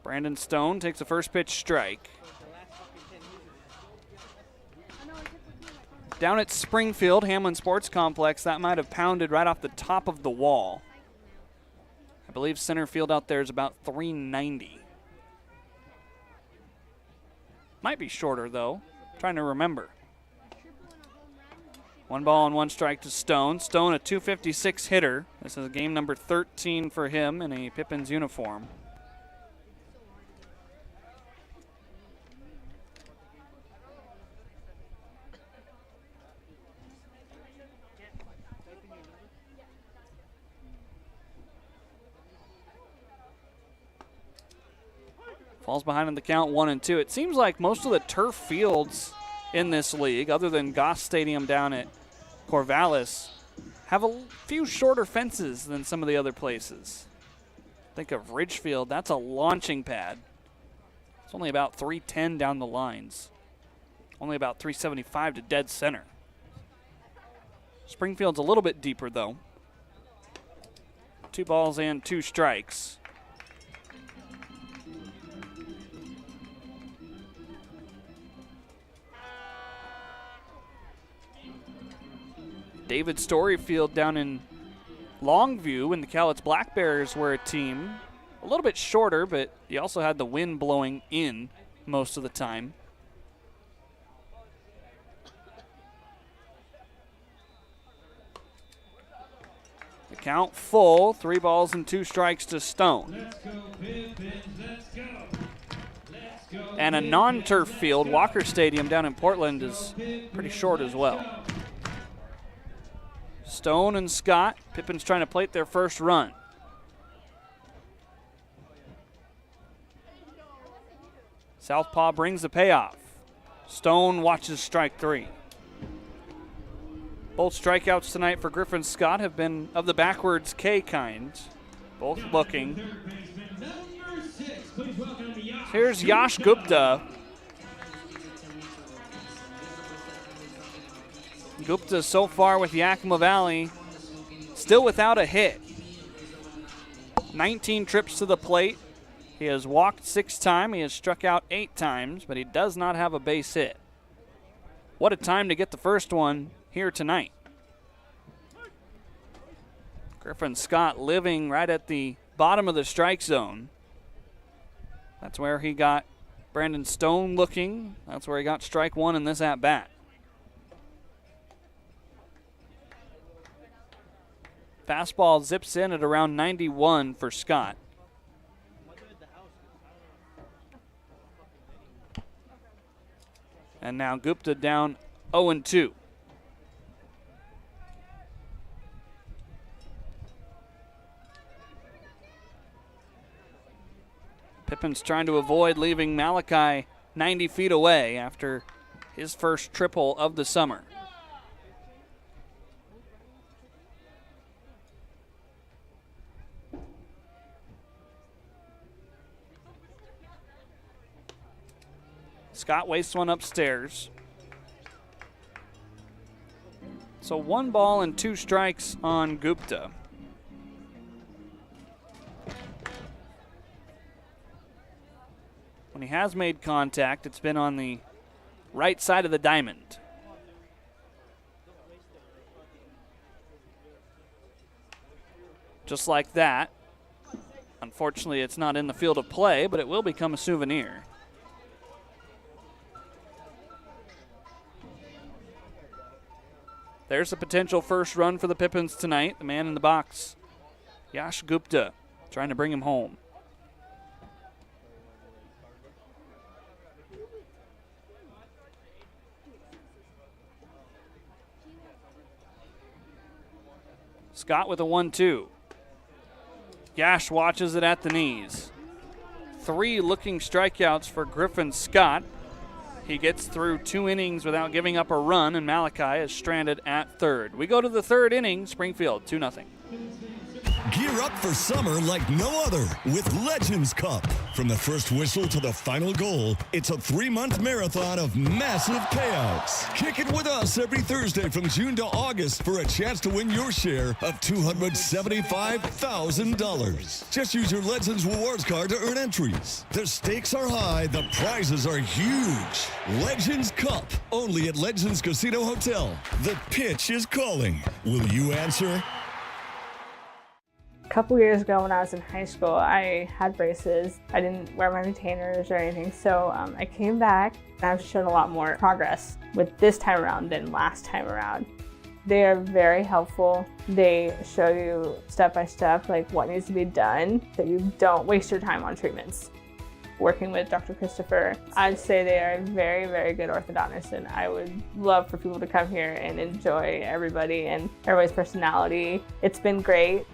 Brandon Stone takes a first pitch strike. Down at Springfield, Hamlin Sports Complex, that might have pounded right off the top of the wall. I believe center field out there is about 390. Might be shorter, though. Trying to remember. One ball and one strike to Stone. Stone, a 256 hitter. This is game number 13 for him in a Pippins uniform. Falls behind in the count 1-2. It seems like most of the turf fields in this league, other than Goss Stadium down at Corvallis, have a few shorter fences than some of the other places. Think of Ridgefield. That's a launching pad. It's only about 310 down the lines. Only about 375 to dead center. Springfield's a little bit deeper, though. 2 balls and 2 strikes. David Storyfield down in Longview when the Cowlitz Black Bears were a team. A little bit shorter, but you also had the wind blowing in most of the time. The count full, 3 balls and 2 strikes to Stone. Let's go, Pippins, let's go. Let's go. And a non-turf field, Walker Stadium down in Portland, is pretty short as well. Stone and Scott, Pippins trying to plate their first run. Southpaw brings the payoff. Stone watches strike 3. Both strikeouts tonight for Griffin Scott have been of the backwards K kind. Both looking. Here's Yash Gupta. Gupta so far with Yakima Valley still without a hit. 19 trips to the plate. He has walked 6 times. He has struck out 8 times, but he does not have a base hit. What a time to get the first one here tonight. Griffin Scott living right at the bottom of the strike zone. That's where he got Brandon Stone looking. That's where he got strike 1 in this at-bat. Fastball zips in at around 91 for Scott. And now Gupta down 0-2. Pippins trying to avoid leaving Malachi 90 feet away after his first triple of the summer. Scott wastes one upstairs. So 1 ball and 2 strikes on Gupta. When he has made contact, it's been on the right side of the diamond. Just like that. Unfortunately, it's not in the field of play, but it will become a souvenir. There's a potential first run for the Pippins tonight. The man in the box, Yash Gupta, trying to bring him home. Scott with a 1-2. Yash watches it at the knees. 3 looking strikeouts for Griffin Scott. He gets through 2 innings without giving up a run, and Malachi is stranded at third. We go to the 3rd inning, Springfield 2-0. Gear up for summer like no other with Legends Cup. From the first whistle to the final goal, it's a 3-month marathon of massive payouts. Kick it with us every Thursday from June to August for a chance to win your share of $275,000. Just use your Legends Rewards card to earn entries. The stakes are high, the prizes are huge. Legends Cup, only at Legends Casino Hotel. The pitch is calling. Will you answer? A couple years ago when I was in high school, I had braces. I didn't wear my retainers or anything, so I came back and I've shown a lot more progress with this time around than last time around. They are very helpful. They show you step by step like what needs to be done so you don't waste your time on treatments. Working with Dr. Christopher, I'd say they are very, very good orthodontists, and I would love for people to come here and enjoy everybody and everybody's personality. It's been great.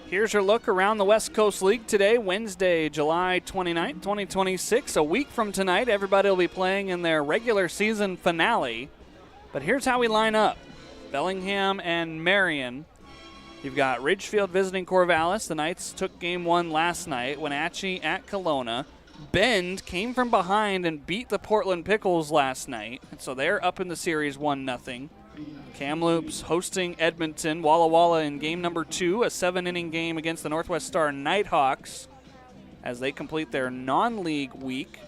Here's your look around the West Coast League today, Wednesday, July 29th, 2026. A week from tonight, everybody will be playing in their regular season finale. But here's how we line up. Bellingham and Marion. You've got Ridgefield visiting Corvallis. The Knights took game 1 last night. Wenatchee at Kelowna. Bend came from behind and beat the Portland Pickles last night. And so they're up in the series 1-0. Kamloops hosting Edmonton. Walla Walla in game number 2, a 7-inning game against the Northwest Star Nighthawks as they complete their non-league week.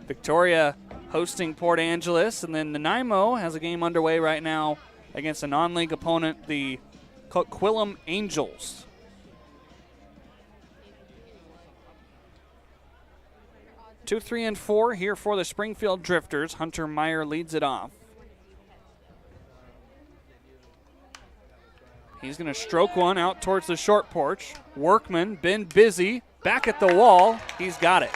Victoria hosting Port Angeles, and then Nanaimo has a game underway right now against a non-league opponent, the Coquitlam Angels. Two, 3, and 4 here for the Springfield Drifters. Hunter Meyer leads it off. He's going to stroke one out towards the short porch. Workman, been busy, back at the wall. He's got it.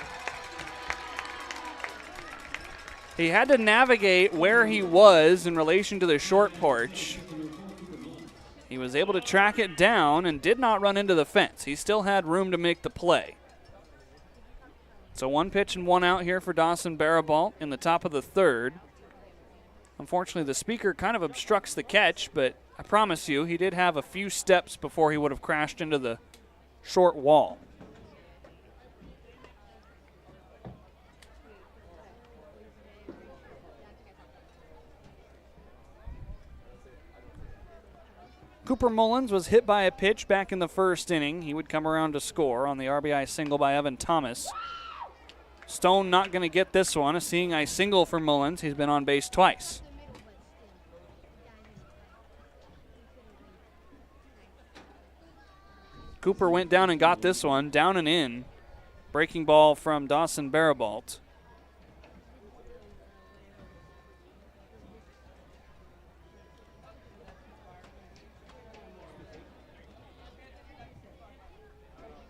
He had to navigate where he was in relation to the short porch. He was able to track it down and did not run into the fence. He still had room to make the play. So 1 pitch and 1 out here for Dawson Barabalt in the top of the 3rd. Unfortunately, the speaker kind of obstructs the catch, but I promise you, he did have a few steps before he would have crashed into the short wall. Cooper Mullins was hit by a pitch back in the 1st inning. He would come around to score on the RBI single by Evan Thomas. Stone not going to get this one. A seeing eye single for Mullins. He's been on base twice. Cooper went down and got this one, down and in. Breaking ball from Dawson Barabalt.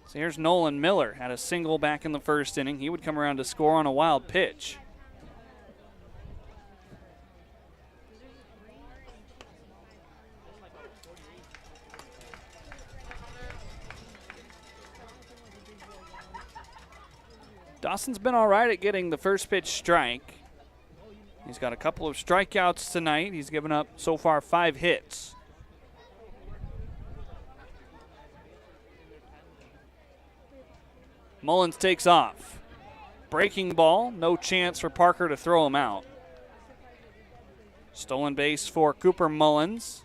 So here's Nolan Miller, had a single back in the 1st inning. He would come around to score on a wild pitch. Dawson's been all right at getting the first pitch strike. He's got a couple of strikeouts tonight. He's given up so far 5 hits. Mullins takes off. Breaking ball, no chance for Parker to throw him out. Stolen base for Cooper Mullins.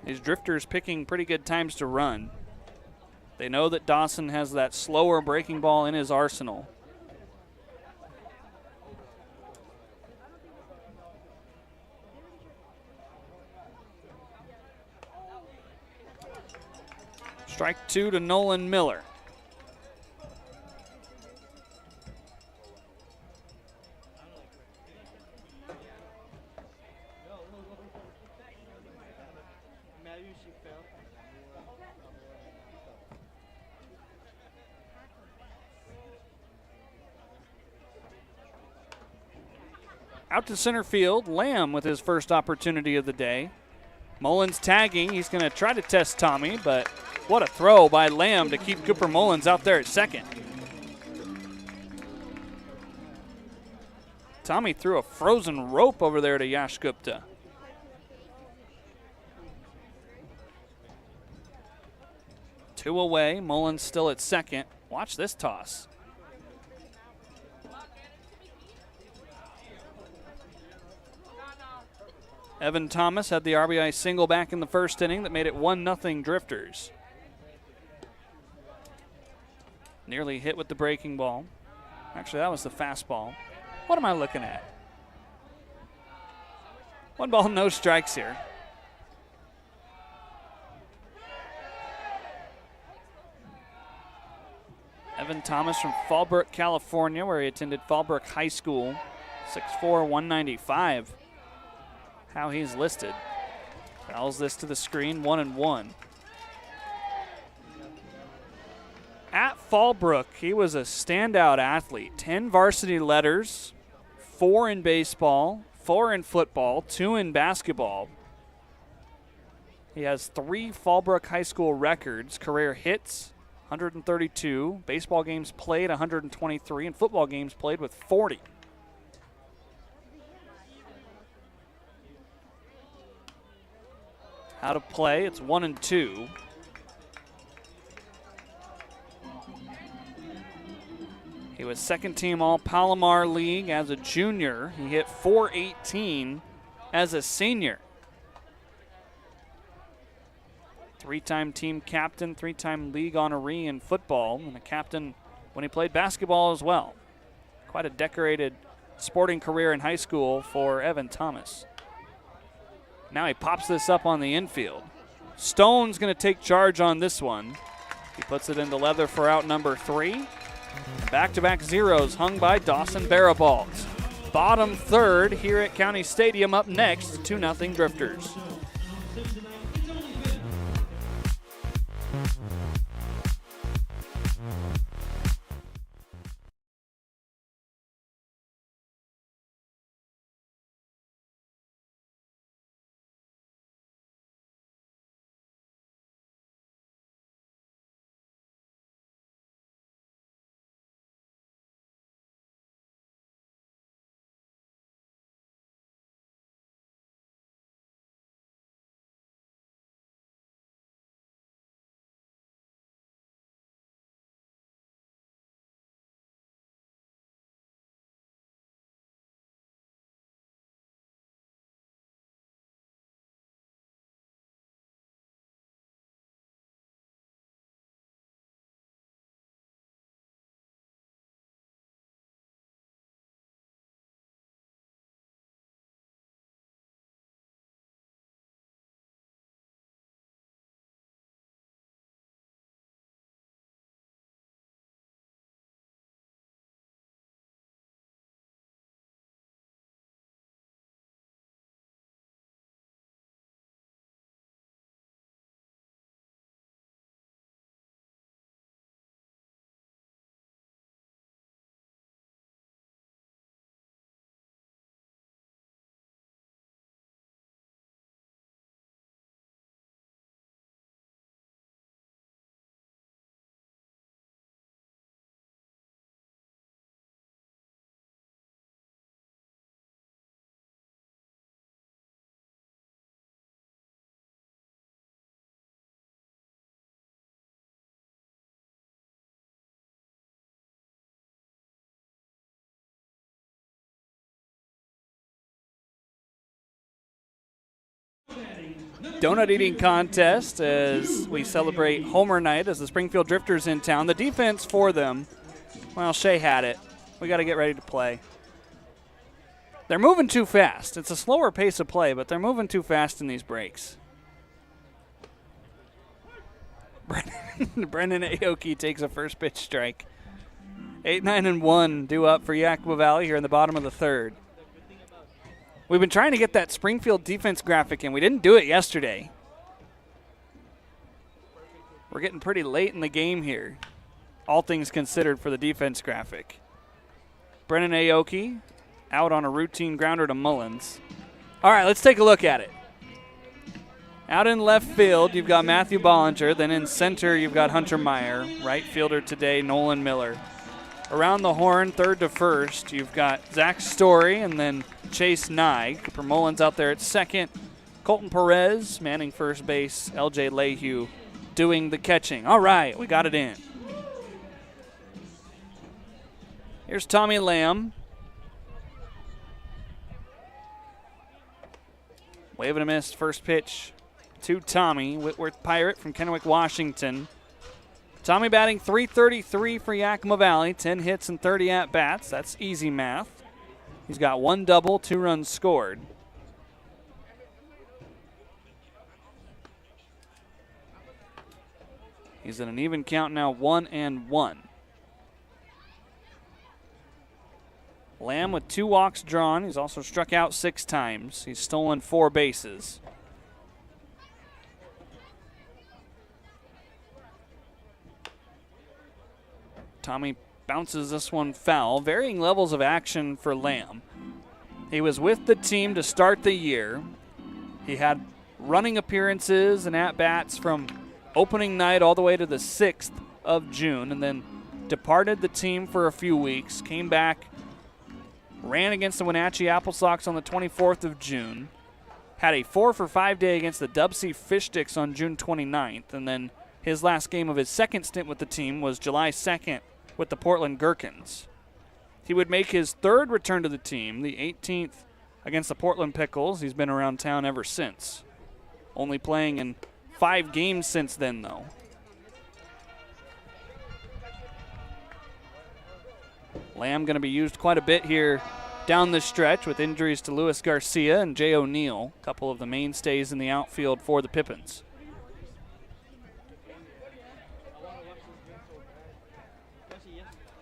These Drifters picking pretty good times to run. They know that Dawson has that slower breaking ball in his arsenal. Strike 2 to Nolan Miller. Out to center field, Lamb with his first opportunity of the day. Mullins tagging. He's going to try to test Tommy, but what a throw by Lamb to keep Cooper Mullins out there at second. Tommy threw a frozen rope over there to Yash Gupta. Two away, Mullins still at second. Watch this toss. Evan Thomas had the RBI single back in the 1st inning that made it 1-0 Drifters. Nearly hit with the breaking ball. Actually, that was the fastball. What am I looking at? 1 ball, no strikes here. Evan Thomas from Fallbrook, California, where he attended Fallbrook High School. 6'4", 195. How he's listed. Fouls this to the screen, 1-1. At Fallbrook, he was a standout athlete. 10 varsity letters, 4 in baseball, 4 in football, 2 in basketball. He has 3 Fallbrook High School records, career hits, 132, baseball games played, 123, and football games played with 40. Out of play, it's 1-2. He was second team All Palomar League as a junior. He hit .418 as a senior. Three-time team captain, three-time league honoree in football, and a captain when he played basketball as well. Quite a decorated sporting career in high school for Evan Thomas. Now he pops this up on the infield. Stone's going to take charge on this one. He puts it into leather for out number 3. Back-to-back zeros hung by Dawson Barabalt. Bottom third here at County Stadium. Up next, 2-0 Drifters. Donut eating contest as we celebrate Homer Night as the Springfield Drifters in town. The defense for them, well, Shea had it. We got to get ready to play. They're moving too fast. It's a slower pace of play, but they're moving too fast in these breaks. Brendan Aoki takes a first pitch strike. 8-9-1 due up for Yakima Valley here in the bottom of the third. We've been trying to get that Springfield defense graphic in. We didn't do it yesterday. We're getting pretty late in the game here, all things considered, for the defense graphic. Brennan Aoki out on a routine grounder to Mullins. All right, let's take a look at it. Out in left field, you've got Matthew Bollinger. Then in center, you've got Hunter Meyer. Right fielder today, Nolan Miller. Around the horn, third to first, you've got Zach Story and then Chase Nye. Cooper Mullins out there at second. Colton Perez manning first base. LJ Lehue doing the catching. All right, we got it in. Here's Tommy Lamb. Wave and a miss, first pitch to Tommy. Whitworth Pirate from Kennewick, Washington. Tommy batting .333 for Yakima Valley, 10 hits and 30 at-bats. That's easy math. He's got 1 double, 2 runs scored. He's at an even count now, 1-1. Lamb with 2 walks drawn. He's also struck out 6 times. He's stolen 4 bases. Tommy bounces this one foul. Varying levels of action for Lamb. He was with the team to start the year. He had running appearances and at-bats from opening night all the way to the 6th of June, and then departed the team for a few weeks, came back, ran against the Wenatchee Apple Sox on the 24th of June, had a 4-for-5 day against the Dub C Fish Sticks on June 29th, and then his last game of his second stint with the team was July 2nd with the Portland Gherkins. He would make his third return to the team, the 18th against the Portland Pickles. He's been around town ever since. Only playing in 5 games since then, though. Lamb going to be used quite a bit here down the stretch with injuries to Luis Garcia and Jay O'Neill, a couple of the mainstays in the outfield for the Pippins.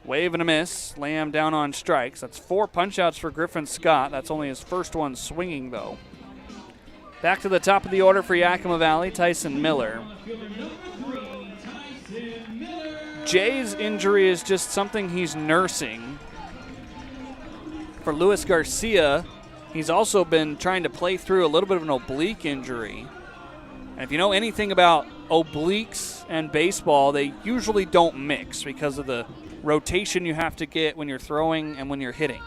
Wave and a miss. Lamb down on strikes. That's 4 punch-outs for Griffin Scott. That's only his first one swinging, though. Back to the top of the order for Yakima Valley, Tyson Miller. Jay's injury is just something he's nursing. For Luis Garcia, he's also been trying to play through a little bit of an oblique injury. And if you know anything about obliques and baseball, they usually don't mix because of the rotation you have to get when you're throwing and when you're hitting.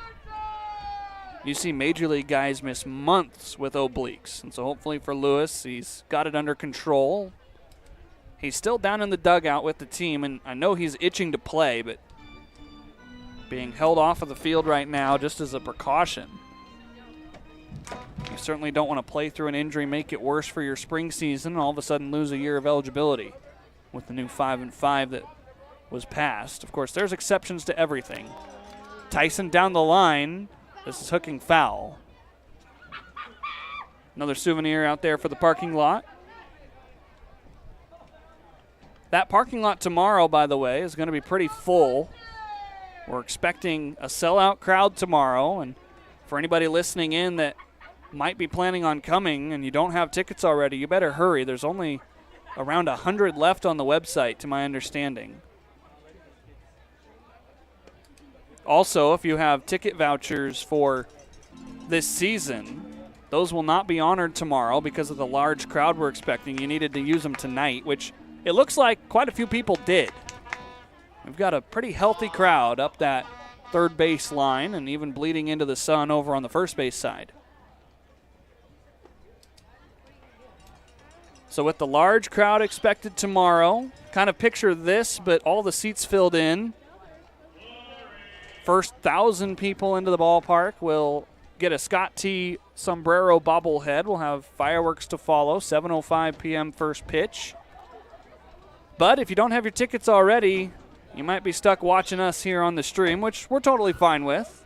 You see Major League guys miss months with obliques. And so hopefully for Lewis, he's got it under control. He's still down in the dugout with the team, and I know he's itching to play, but being held off of the field right now just as a precaution. You certainly don't want to play through an injury, make it worse for your spring season, and all of a sudden lose a year of eligibility with the new 5-5 that was passed. Of course, there's exceptions to everything. Tyson down the line. This is hooking foul. Another souvenir out there for the parking lot. That parking lot tomorrow, by the way, is going to be pretty full. We're expecting a sellout crowd tomorrow, and for anybody listening in that might be planning on coming and you don't have tickets already, you better hurry. There's only around 100 left on the website, to my understanding. Also, if you have ticket vouchers for this season, those will not be honored tomorrow because of the large crowd we're expecting. You needed to use them tonight, which it looks like quite a few people did. We've got a pretty healthy crowd up that third base line and even bleeding into the sun over on the first base side. So with the large crowd expected tomorrow, kind of picture this, but all the seats filled in. First 1,000 people into the ballpark will get a Scott T. sombrero bobblehead. We'll have fireworks to follow, 7:05 p.m. first pitch. But if you don't have your tickets already, you might be stuck watching us here on the stream, which we're totally fine with.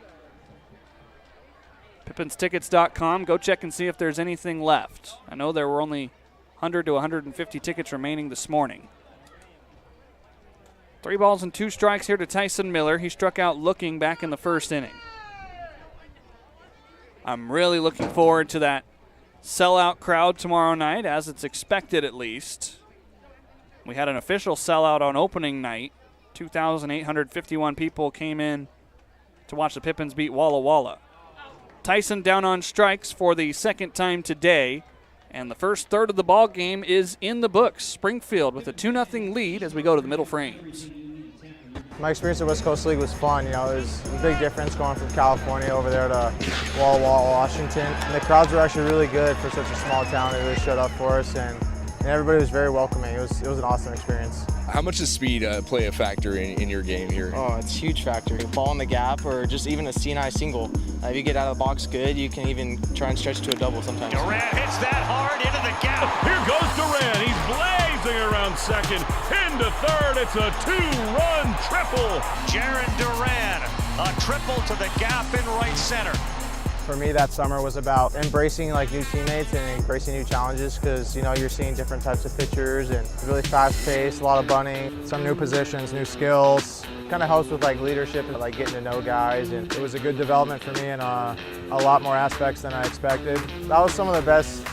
Pippinstickets.com. Go check and see if there's anything left. I know there were only 100 to 150 tickets remaining this morning. 3 balls and 2 strikes here to Tyson Miller. He struck out looking back in the first inning. I'm really looking forward to that sellout crowd tomorrow night, as it's expected at least. We had an official sellout on opening night. 2,851 people came in to watch the Pippins beat Walla Walla. Tyson down on strikes for the second time today, and the first third of the ball game is in the books. Springfield with a 2-0 lead as we go to the middle frames. My experience at West Coast League was fun. You know, there's a big difference going from California over there to Walla Walla, Washington. And the crowds were actually really good for such a small town. They really showed up for us, and everybody was very welcoming. It was an awesome experience. How much does speed play a factor in your game here? Oh, it's a huge factor. Ball in the gap or just even a C&I single. If you get out of the box good, you can even try and stretch to a double sometimes. Durant hits that hard into the gap. Here goes Durant. He's blazing around second. Into third. It's a 2-run triple. Jaron Durant, a triple to the gap in right center. For me, that summer was about embracing like new teammates and embracing new challenges, because you know you're seeing different types of pitchers and it's really fast-paced, a lot of bunting, some new positions, new skills. Kind of helps with like leadership and like getting to know guys, and it was a good development for me in a lot more aspects than I expected. That was some of the best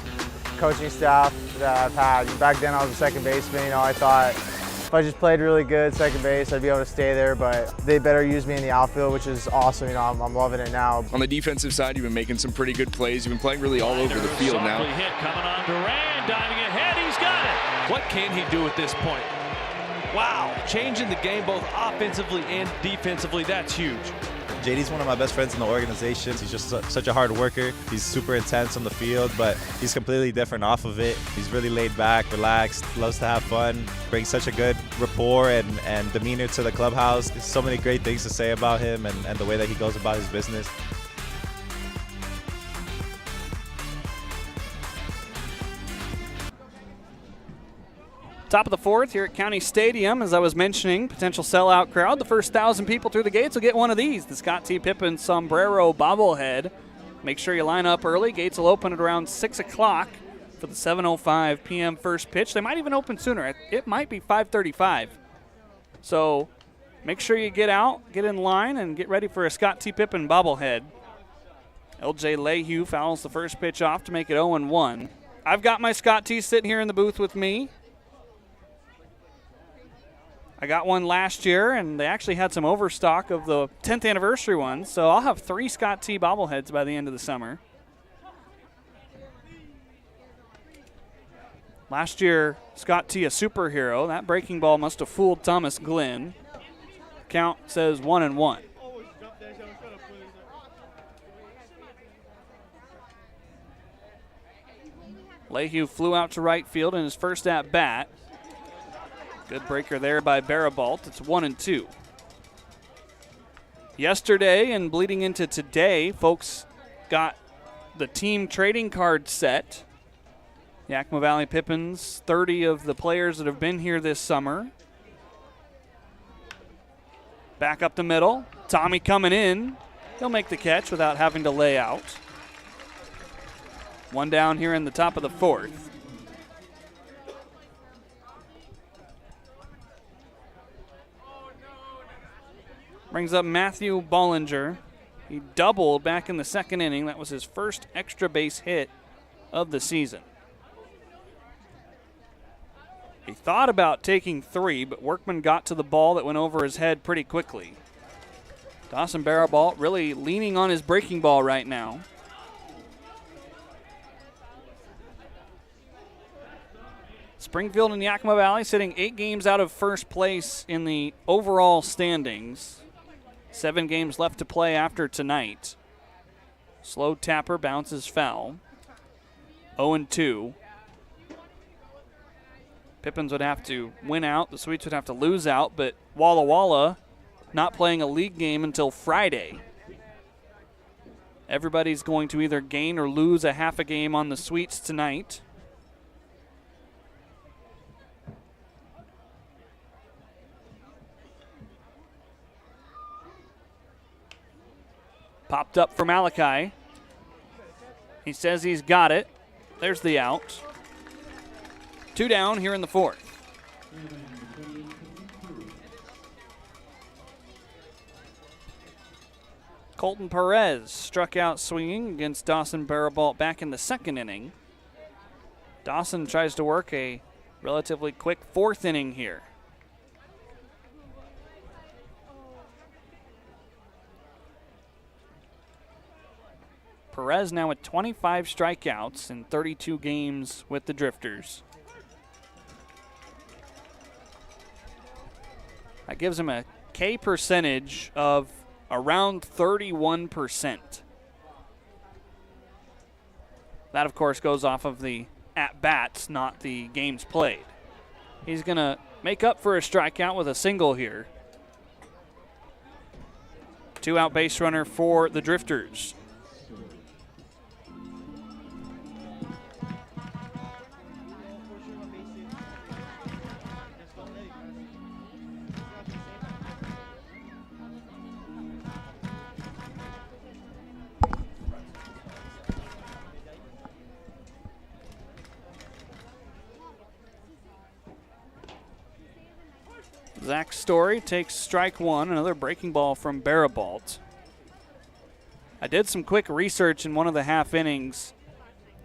coaching staff that I've had. Back then I was a second baseman. You know, I thought if I just played really good second base, I'd be able to stay there, but they better use me in the outfield, which is awesome. You know, I'm loving it now. On the defensive side, you've been making some pretty good plays. You've been playing really all over the field now. Hit coming on Durant, diving ahead, he's got it. What can he do at this point? Wow, changing the game both offensively and defensively, that's huge. JD's one of my best friends in the organization. He's just such a hard worker. He's super intense on the field, but he's completely different off of it. He's really laid back, relaxed, loves to have fun, brings such a good rapport and demeanor to the clubhouse. There's so many great things to say about him and the way that he goes about his business. Top of the fourth here at County Stadium. As I was mentioning, potential sellout crowd. The first 1,000 people through the gates will get one of these, the Scott T. Pippins Sombrero bobblehead. Make sure you line up early. Gates will open at around 6 o'clock for the 7:05 p.m. first pitch. They might even open sooner. It might be 5:35. So make sure you get out, get in line, and get ready for a Scott T. Pippin bobblehead. LJ Lehue fouls the first pitch off to make it 0-1. I've got my Scott T. sitting here in the booth with me. I got one last year, and they actually had some overstock of the 10th anniversary ones, so I'll have 3 Scott T. bobbleheads by the end of the summer. Last year, Scott T. a superhero. That breaking ball must have fooled Thomas Glenn. Count says 1-1. Lehue flew out to right field in his first at-bat. Good breaker there by Barabalt. It's 1-2. Yesterday and bleeding into today, folks got the team trading card set. Yakima Valley Pippins, 30 of the players that have been here this summer. Back up the middle. Tommy coming in. He'll make the catch without having to lay out. One down here in the top of the fourth. Brings up Matthew Bollinger. He doubled back in the second inning. That was his first extra base hit of the season. He thought about taking 3, but Workman got to the ball that went over his head pretty quickly. Dawson Barabalt really leaning on his breaking ball right now. Springfield and Yakima Valley sitting 8 games out of first place in the overall standings. 7 games left to play after tonight. Slow tapper bounces foul. 0-2. Pippins would have to win out. The Sweets would have to lose out, but Walla Walla not playing a league game until Friday. Everybody's going to either gain or lose a half a game on the Sweets tonight. Popped up for Malachi. He says he's got it. There's the out. 2 down here in the fourth. Colton Perez struck out swinging against Dawson Barabalt back in the second inning. Dawson tries to work a relatively quick fourth inning here. Perez now with 25 strikeouts in 32 games with the Drifters. That gives him a K percentage of around 31%. That, of course, goes off of the at-bats, not the games played. He's going to make up for a strikeout with a single here. 2-out base runner for the Drifters. Zach Story takes strike one, another breaking ball from Barabalt. I did some quick research in one of the half innings,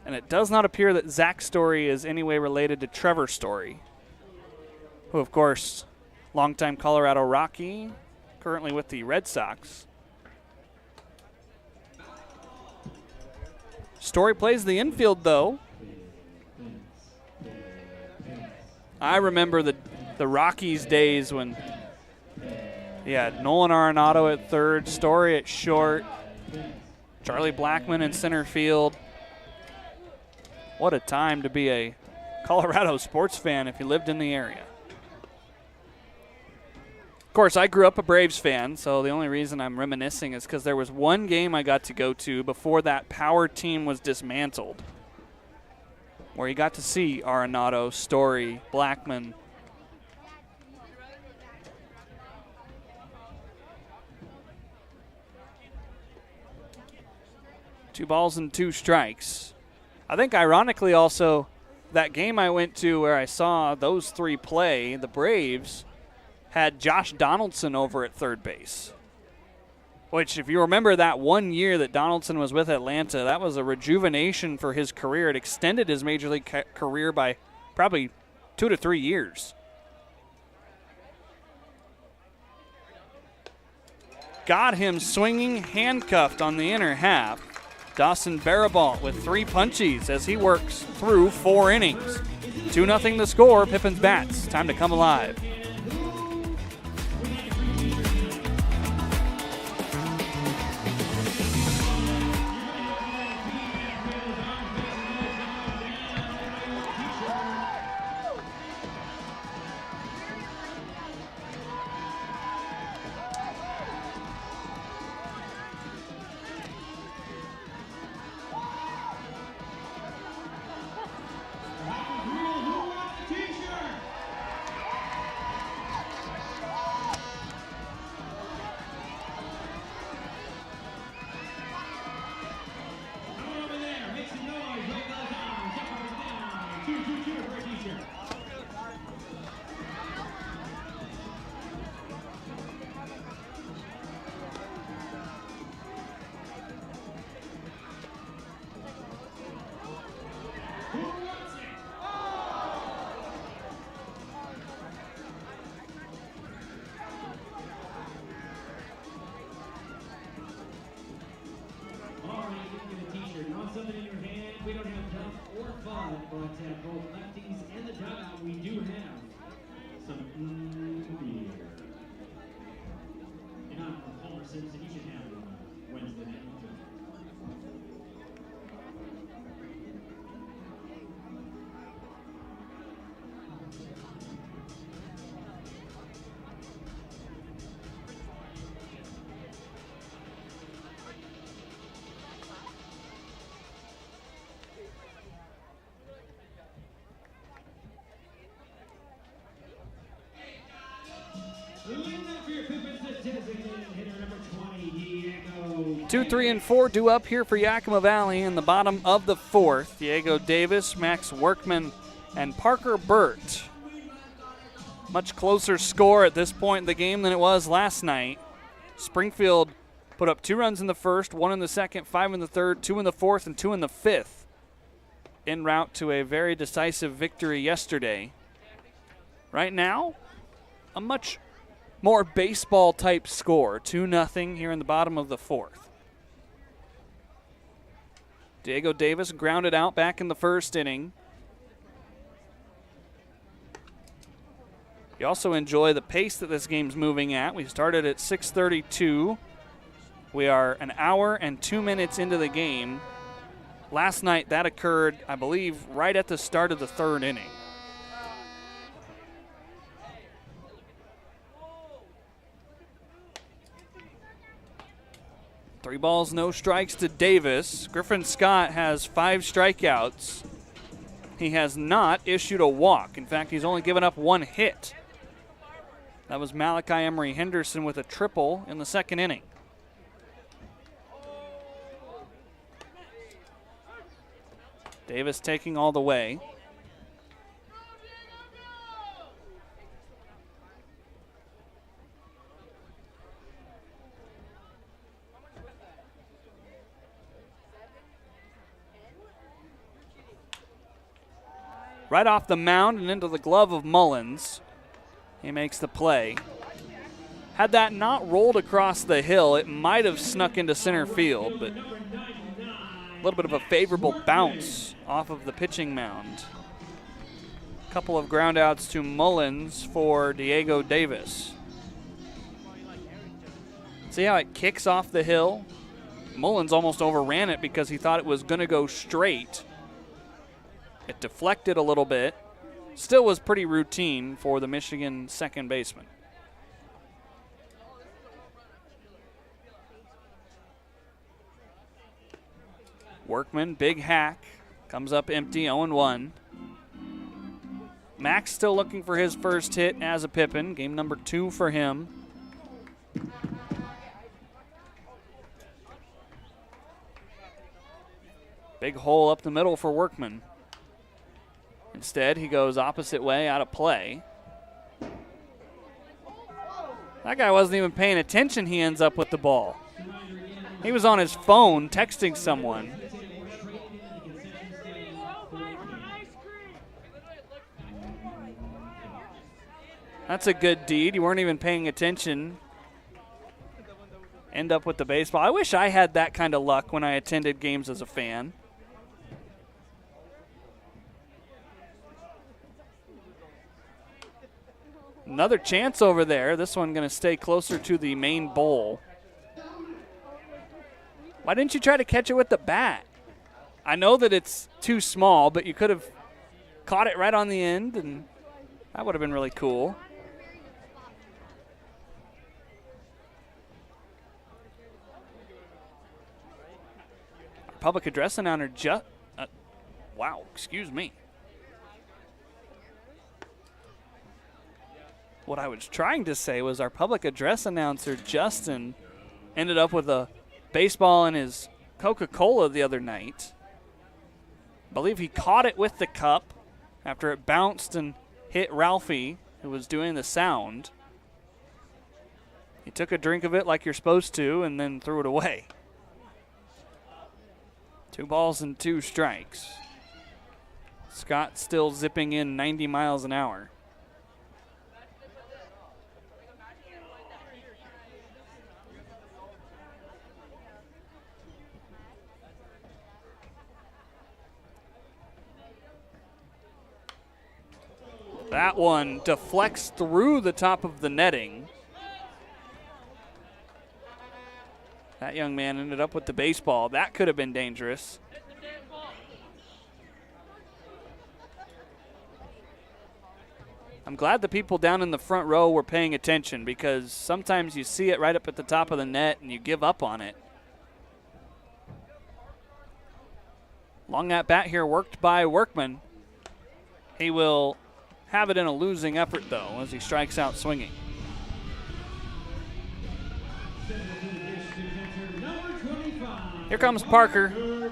and it does not appear that Zach Story is any way related to Trevor Story, who, of course, longtime Colorado Rocky, currently with the Red Sox. Story plays the infield, though. I remember the Rockies days when Yeah, Nolan Arenado at third, Story at short, Charlie Blackman in center field. What a time to be a Colorado sports fan if you lived in the area. Of course, I grew up a Braves fan, so the only reason I'm reminiscing is because there was one game I got to go to before that power team was dismantled, where you got to see Arenado, Story, Blackman. Two balls and 2 strikes. I think ironically also, that game I went to where I saw those 3 play, the Braves had Josh Donaldson over at third base. Which, if you remember that one year that Donaldson was with Atlanta, that was a rejuvenation for his career. It extended his major league career by probably 2 to 3 years. Got him swinging, handcuffed on the inner half. Dawson Barabalt with 3 punchies as he works through 4 innings. 2-0 the score. Pippins bats. Time to come alive. Both lefties and the dugout, we do have some beer. And I'm from Homer Simpson. You should have it on Wednesday night. Two, 3, and 4 due up here for Yakima Valley in the bottom of the 4th. Diego Davis, Max Workman, and Parker Burt. Much closer score at this point in the game than it was last night. Springfield put up 2 runs in the first, 1 in the second, 5 in the third, 2 in the fourth, and 2 in the fifth. En route to a very decisive victory yesterday. Right now, a much more baseball-type score, 2-0 here in the bottom of the 4th. Diego Davis grounded out back in the first inning. You also enjoy the pace that this game's moving at. We started at 6:32. We are an hour and 2 minutes into the game. Last night that occurred, I believe, right at the start of the 3rd inning. Three balls, no strikes to Davis. Griffin Scott has 5 strikeouts. He has not issued a walk. In fact, he's only given up 1 hit. That was Malachi Emery Henderson with a triple in the 2nd inning. Davis taking all the way. Right off the mound and into the glove of Mullins. He makes the play. Had that not rolled across the hill, it might have snuck into center field, but a little bit of a favorable bounce off of the pitching mound. Couple of groundouts to Mullins for Diego Davis. See how it kicks off the hill? Mullins almost overran it because he thought it was going to go straight. It deflected a little bit. Still was pretty routine for the Michigan second baseman. Workman, big hack, comes up empty, 0-1. Max still looking for his first hit as a Pippin. Game number 2 for him. Big hole up the middle for Workman. Instead, he goes opposite way, out of play. That guy wasn't even paying attention. He ends up with the ball. He was on his phone texting someone. That's a good deed. You weren't even paying attention. End up with the baseball. I wish I had that kind of luck when I attended games as a fan. Another chance over there. This one going to stay closer to the main bowl. Why didn't you try to catch it with the bat? I know that it's too small, but you could have caught it right on the end, and that would have been really cool. Our public address announcer wow, excuse me. What I was trying to say was our public address announcer, Justin, ended up with a baseball in his Coca-Cola the other night. I believe he caught it with the cup after it bounced and hit Ralphie, who was doing the sound. He took a drink of it like you're supposed to and then threw it away. 2 balls and 2 strikes. Scott still zipping in 90 miles an hour. That one deflects through the top of the netting. That young man ended up with the baseball. That could have been dangerous. I'm glad the people down in the front row were paying attention, because sometimes you see it right up at the top of the net and you give up on it. Long at bat here, worked by Workman. He will have it in a losing effort, though, as he strikes out swinging. Here comes Parker.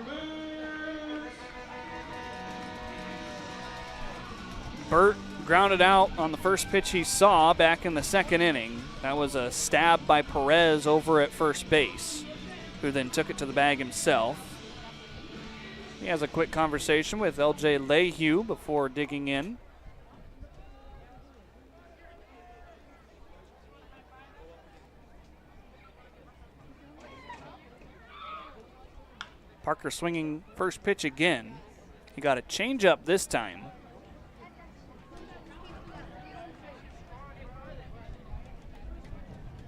Burt grounded out on the first pitch he saw back in the second inning. That was a stab by Perez over at first base, who then took it to the bag himself. He has a quick conversation with L.J. Lehue before digging in. Parker swinging first pitch again. He got a changeup this time.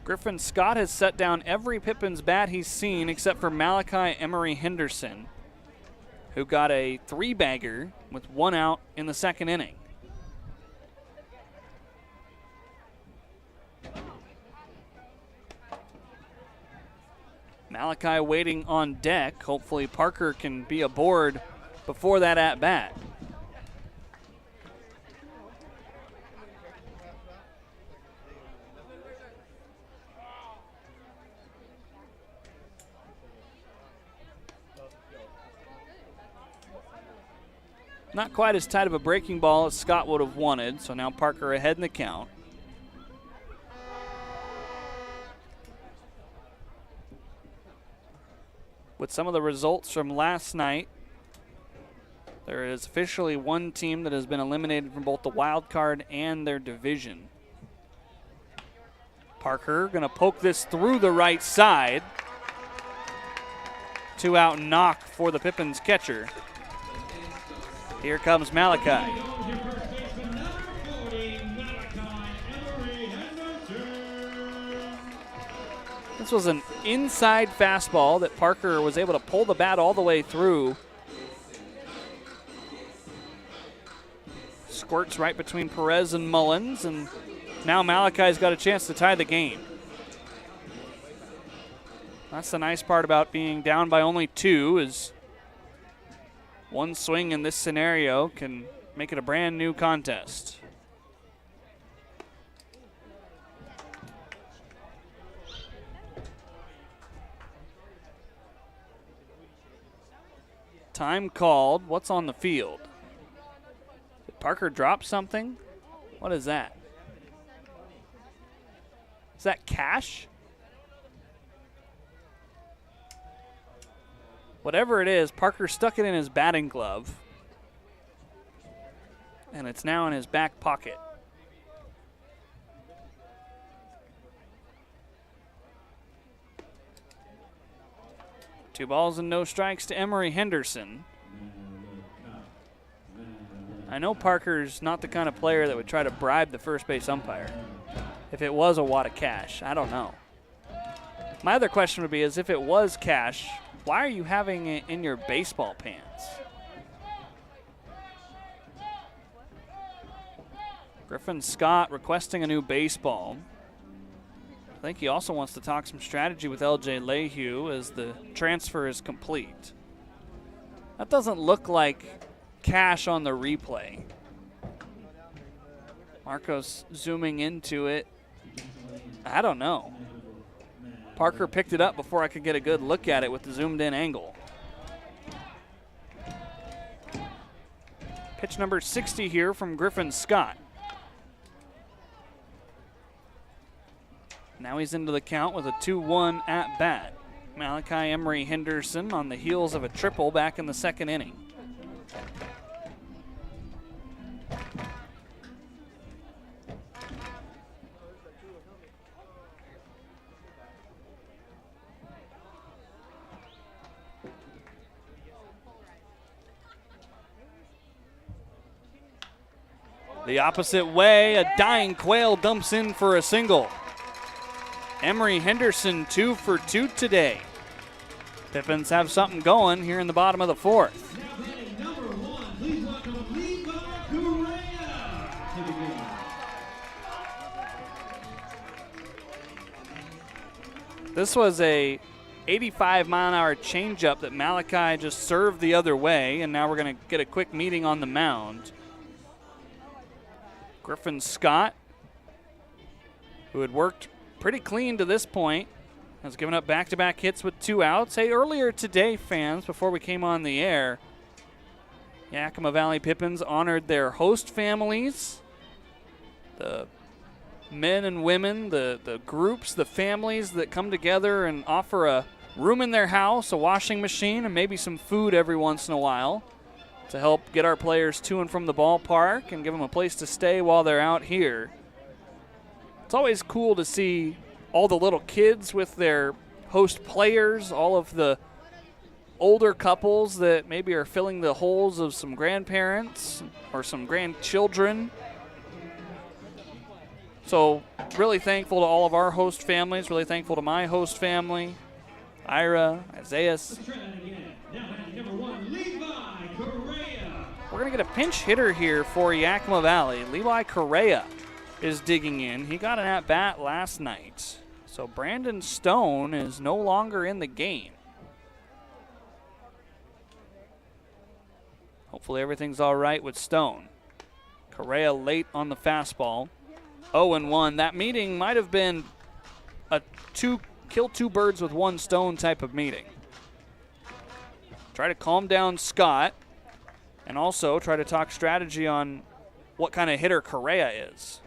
Griffin Scott has set down every Pippins bat he's seen except for Malachi Emery Henderson, who got a 3-bagger with 1 out in the second inning. Malachi waiting on deck. Hopefully Parker can be aboard before that at-bat. Not quite as tight of a breaking ball as Scott would have wanted, so now Parker ahead in the count. With some of the results from last night, there is officially one team that has been eliminated from both the wild card and their division. Parker going to poke this through the right side. 2-out knock for the Pippins catcher. Here comes Malachi. This was an inside fastball that Parker was able to pull the bat all the way through. Squirts right between Perez and Mullins, and now Malachi's got a chance to tie the game. That's the nice part about being down by only 2 is one swing in this scenario can make it a brand new contest. Time called. What's on the field? Did Parker drop something? What is that? Is that cash? Whatever it is, Parker stuck it in his batting glove, and it's now in his back pocket. Two balls and no strikes to Emery Henderson. I know Parker's not the kind of player that would try to bribe the first base umpire. If it was a wad of cash, I don't know. My other question would be is if it was cash, why are you having it in your baseball pants? Griffin Scott requesting a new baseball. I think he also wants to talk some strategy with LJ Lehue as the transfer is complete. That doesn't look like cash on the replay. Marcos zooming into it. I don't know. Parker picked it up before I could get a good look at it with the zoomed in angle. Pitch number 60 here from Griffin Scott. Now he's into the count with a 2-1 at bat. Malachi Emery Henderson on the heels of a triple back in the second inning. The opposite way, a dying Quail dumps in for a single. Emery Henderson 2 for 2 today. Pippins have something going here in the bottom of the fourth. This was a 85-mile-an-hour changeup that Malachi just served the other way, and now we're going to get a quick meeting on the mound. Griffin Scott, who had worked pretty clean to this point, has given up back-to-back hits with 2 outs. Hey, earlier today, fans, before we came on the air, Yakima Valley Pippins honored their host families, the men and women, the groups, the families that come together and offer a room in their house, a washing machine, and maybe some food every once in a while to help get our players to and from the ballpark and give them a place to stay while they're out here. It's always cool to see all the little kids with their host players, all of the older couples that maybe are filling the holes of some grandparents or some grandchildren. So really thankful to all of our host families, really thankful to my host family, Ira, Isaiah. We're going to get a pinch hitter here for Yakima Valley. Levi Correa is digging in. He got an at-bat last night. So Brandon Stone is no longer in the game. Hopefully everything's all right with Stone. Correa late on the fastball. 0-1. That meeting might have been a kill 2 birds with 1 stone type of meeting. Try to calm down Scott and also try to talk strategy on what kind of hitter Correa is.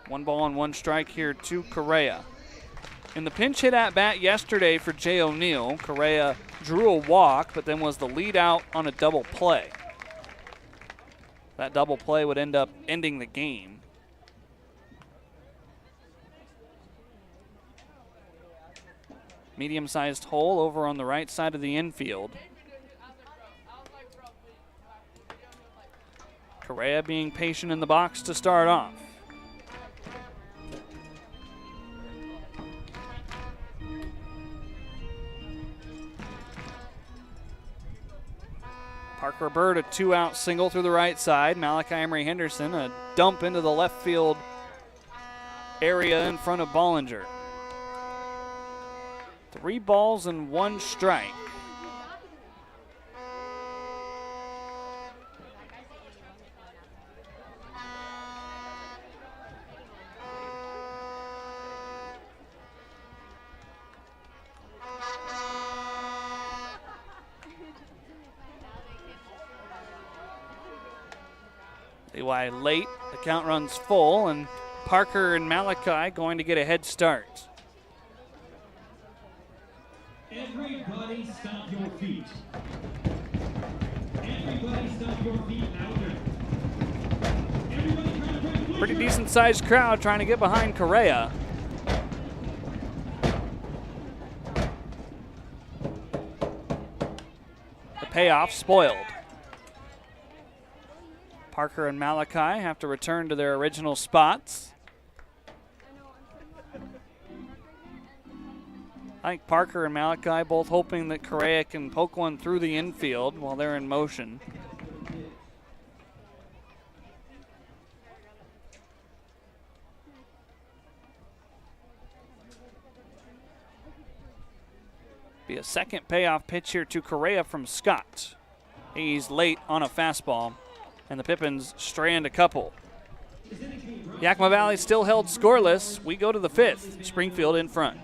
One ball and 1 strike here to Correa. In the pinch hit at bat yesterday for Jay O'Neill, Correa drew a walk, but then was the lead out on a double play. That double play would end up ending the game. Medium-sized hole over on the right side of the infield. Correa Correa being patient in the box to start off. Parker Bird, a 2-out single through the right side. Malachi Emery Henderson, a dump into the left field area in front of Bollinger. 3 balls and 1 strike. Levi late, the count runs full, and Parker and Malachi going to get a head start. Everybody stop your feet. Everybody stop your feet louder. Everybody try to break. Pretty decent sized crowd trying to get behind Correa. The payoff spoiled. Parker and Malachi have to return to their original spots. I think Parker and Malachi both hoping that Correa can poke one through the infield while they're in motion. Be a second payoff pitch here to Correa from Scott. He's late on a fastball, and the Pippins strand a couple. Yakima Valley still held scoreless. We go to the 5th. Springfield in front.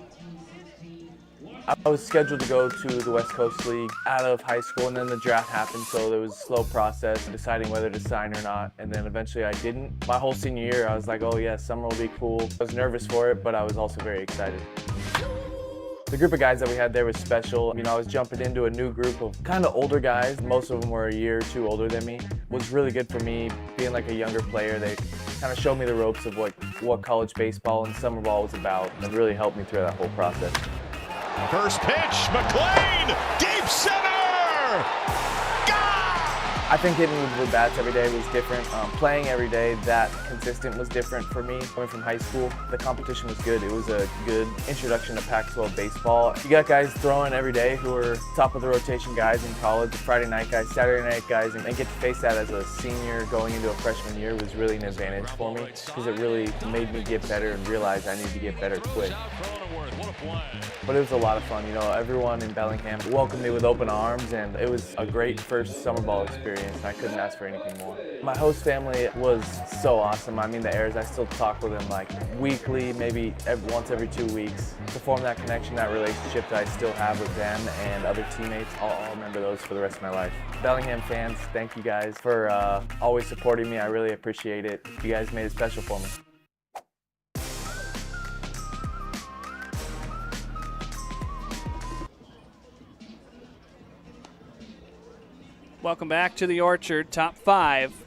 I was scheduled to go to the West Coast League out of high school, and then the draft happened, so there was a slow process deciding whether to sign or not, and then eventually I didn't. My whole senior year, I was like, oh yeah, summer will be cool. I was nervous for it, but I was also very excited. The group of guys that we had there was special. You know, I was jumping into a new group of kind of older guys. Most of them were a year or two older than me. It was really good for me being like a younger player. They kind of showed me the ropes of what college baseball and summer ball was about, and really helped me through that whole process. First pitch, McLean, deep center! I think hitting with bats every day was different. Playing every day that consistent was different for me. Coming from high school, the competition was good. It was a good introduction to Pac-12 baseball. You got guys throwing every day who are top of the rotation guys in college, Friday night guys, Saturday night guys, and get to face that as a senior going into a freshman year was really an advantage for me because it really made me get better and realize I need to get better quick. But it was a lot of fun. You know, everyone in Bellingham welcomed me with open arms, and it was a great first summer ball experience. I couldn't ask for anything more. My host family was so awesome. I mean, the Ayers, I still talk with them like weekly, maybe once every 2 weeks. To form that connection, that relationship that I still have with them and other teammates, I'll remember those for the rest of my life. Bellingham fans, thank you guys for always supporting me. I really appreciate it. You guys made it special for me. Welcome back to the Orchard, top 5.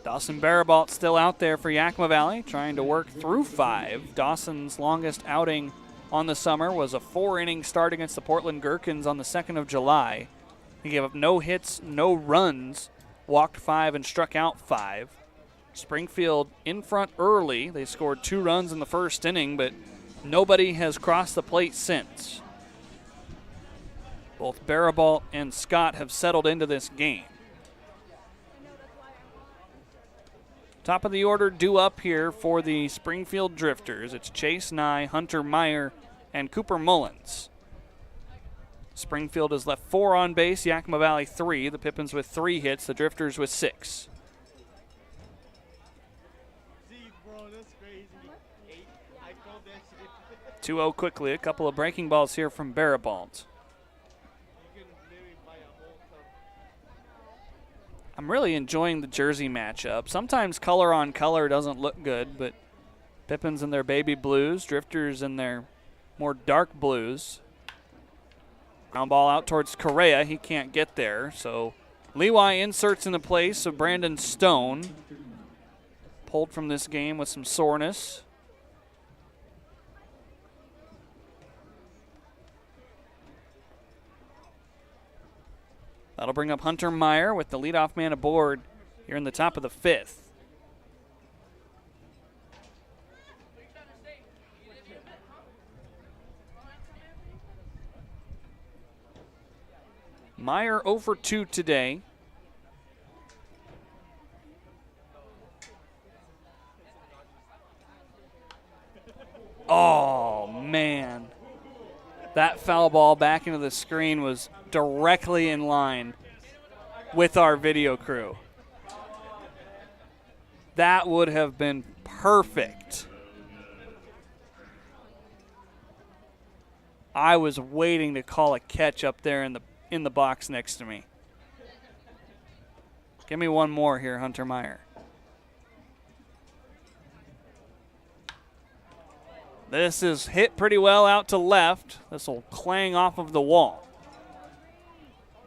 Dawson Barabalt still out there for Yakima Valley, trying to work through 5. Dawson's longest outing on the summer was a 4-inning start against the Portland Gherkins on the 2nd of July. He gave up no hits, no runs, walked 5 and struck out 5. Springfield in front early. They scored 2 runs in the first inning, but nobody has crossed the plate since. Both Barabalt and Scott have settled into this game. Top of the order due up here for the Springfield Drifters. It's Chase Nye, Hunter Meyer, and Cooper Mullins. Springfield has left 4 on base, Yakima Valley 3. The Pippins with 3 hits, the Drifters with 6. 2-0 quickly. A couple of breaking balls here from Barabalt. I'm really enjoying the jersey matchup. Sometimes color on color doesn't look good, but Pippins in their baby blues, Drifters in their more dark blues. Ground ball out towards Correa. He can't get there, so Levi inserts in the place of Brandon Stone. Pulled from this game with some soreness. That'll bring up Hunter Meyer with the leadoff man aboard here in the top of the 5th. Meyer 0 for 2 today. Oh, man. That foul ball back into the screen was directly in line with our video crew. That would have been perfect. I was waiting to call a catch up there in the box next to me. Give me one more here, Hunter Meyer. This is hit pretty well out to left. This will clang off of the wall.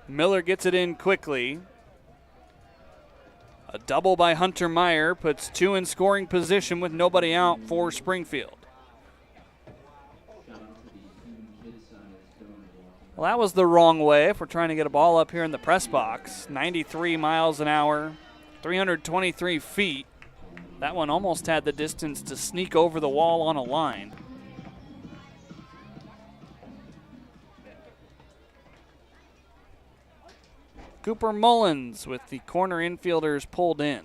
Miller gets it in quickly. A double by Hunter Meyer puts 2 in scoring position with nobody out for Springfield. Well, that was the wrong way if we're trying to get a ball up here in the press box. 93 miles an hour, 323 feet. That one almost had the distance to sneak over the wall on a line. Cooper Mullins with the corner infielders pulled in.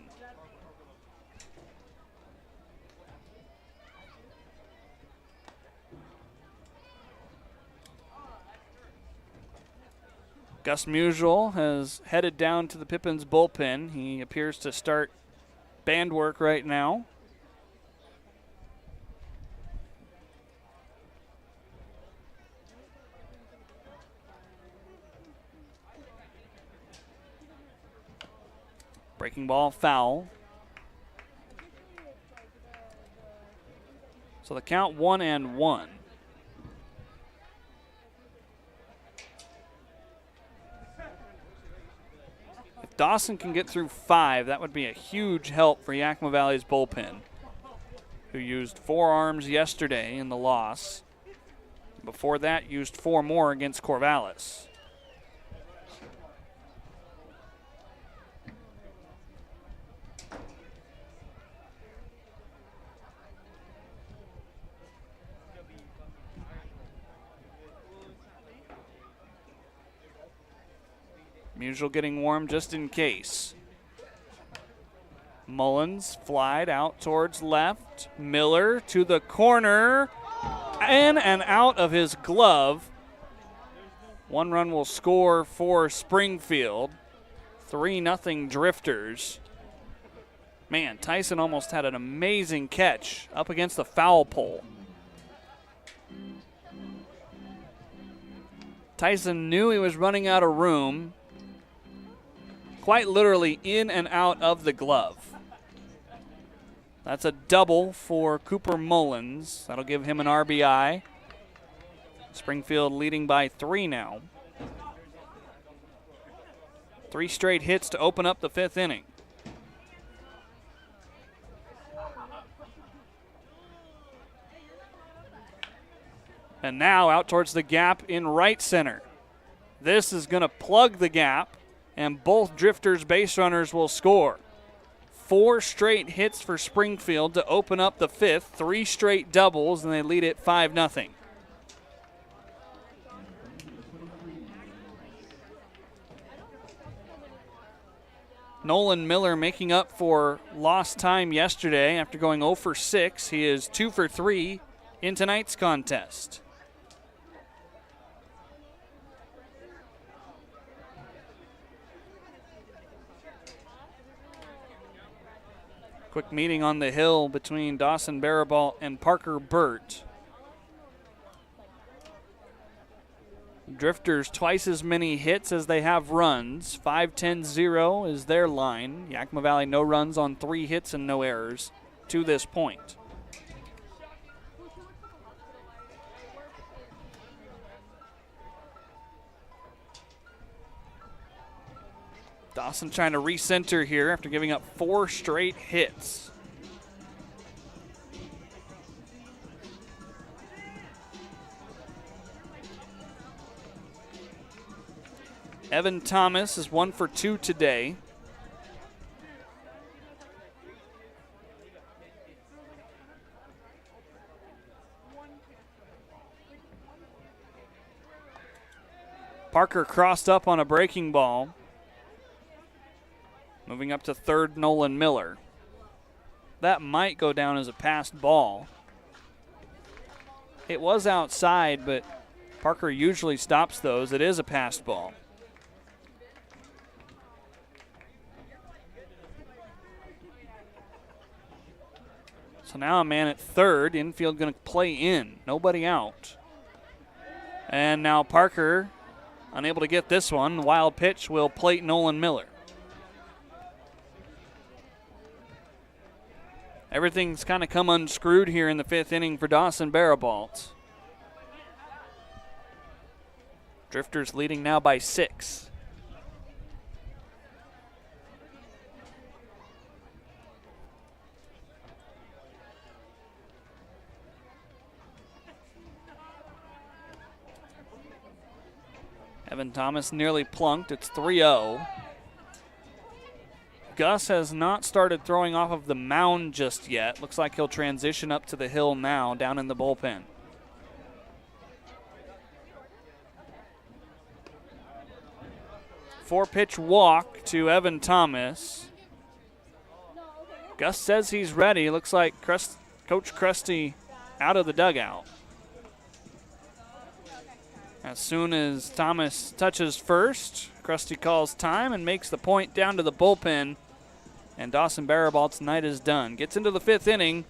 Gus Musial has headed down to the Pippins bullpen. He appears to start band work right now. Breaking ball foul. So the count 1-1. Dawson can get through 5. That would be a huge help for Yakima Valley's bullpen, who used 4 arms yesterday in the loss. Before that, used 4 more against Corvallis. Musial getting warm just in case. Mullins flied out towards left. Miller to the corner. In and out of his glove. 1 run will score for Springfield. 3-0 Drifters. Man, Tyson almost had an amazing catch up against the foul pole. Tyson knew he was running out of room. Quite literally in and out of the glove. That's a double for Cooper Mullins. That'll give him an RBI. Springfield leading by 3 now. 3 straight hits to open up the 5th inning. And now out towards the gap in right center. This is going to plug the gap, and both Drifters base runners will score. 4 straight hits for Springfield to open up the 5th, 3 straight doubles, and they lead it 5-0. Nolan Miller making up for lost time yesterday after going 0 for 6. He is 2 for 3 in tonight's contest. Quick meeting on the hill between Dawson Barabalt and Parker Burt. Drifters twice as many hits as they have runs. 5-10-0 is their line. Yakima Valley no runs on 3 hits and no errors to this point. Dawson trying to recenter here after giving up 4 straight hits. Evan Thomas is 1 for 2 today. Parker crossed up on a breaking ball. Moving up to third, Nolan Miller. That might go down as a passed ball. It was outside, but Parker usually stops those. It is a passed ball. So now a man at third. Infield going to play in. Nobody out. And now Parker unable to get this one. Wild pitch will plate Nolan Miller. Everything's kind of come unscrewed here in the fifth inning for Dawson Barabalt. Drifters leading now by 6. Evan Thomas nearly plunked. It's 3-0. Gus has not started throwing off of the mound just yet. Looks like he'll transition up to the hill now, down in the bullpen. Four-pitch walk to Evan Thomas. Gus says he's ready. Looks like Coach Krusty out of the dugout. As soon as Thomas touches first, Krusty calls time and makes the point down to the bullpen. And Dawson Barabalt's night is done. Gets into the fifth inning,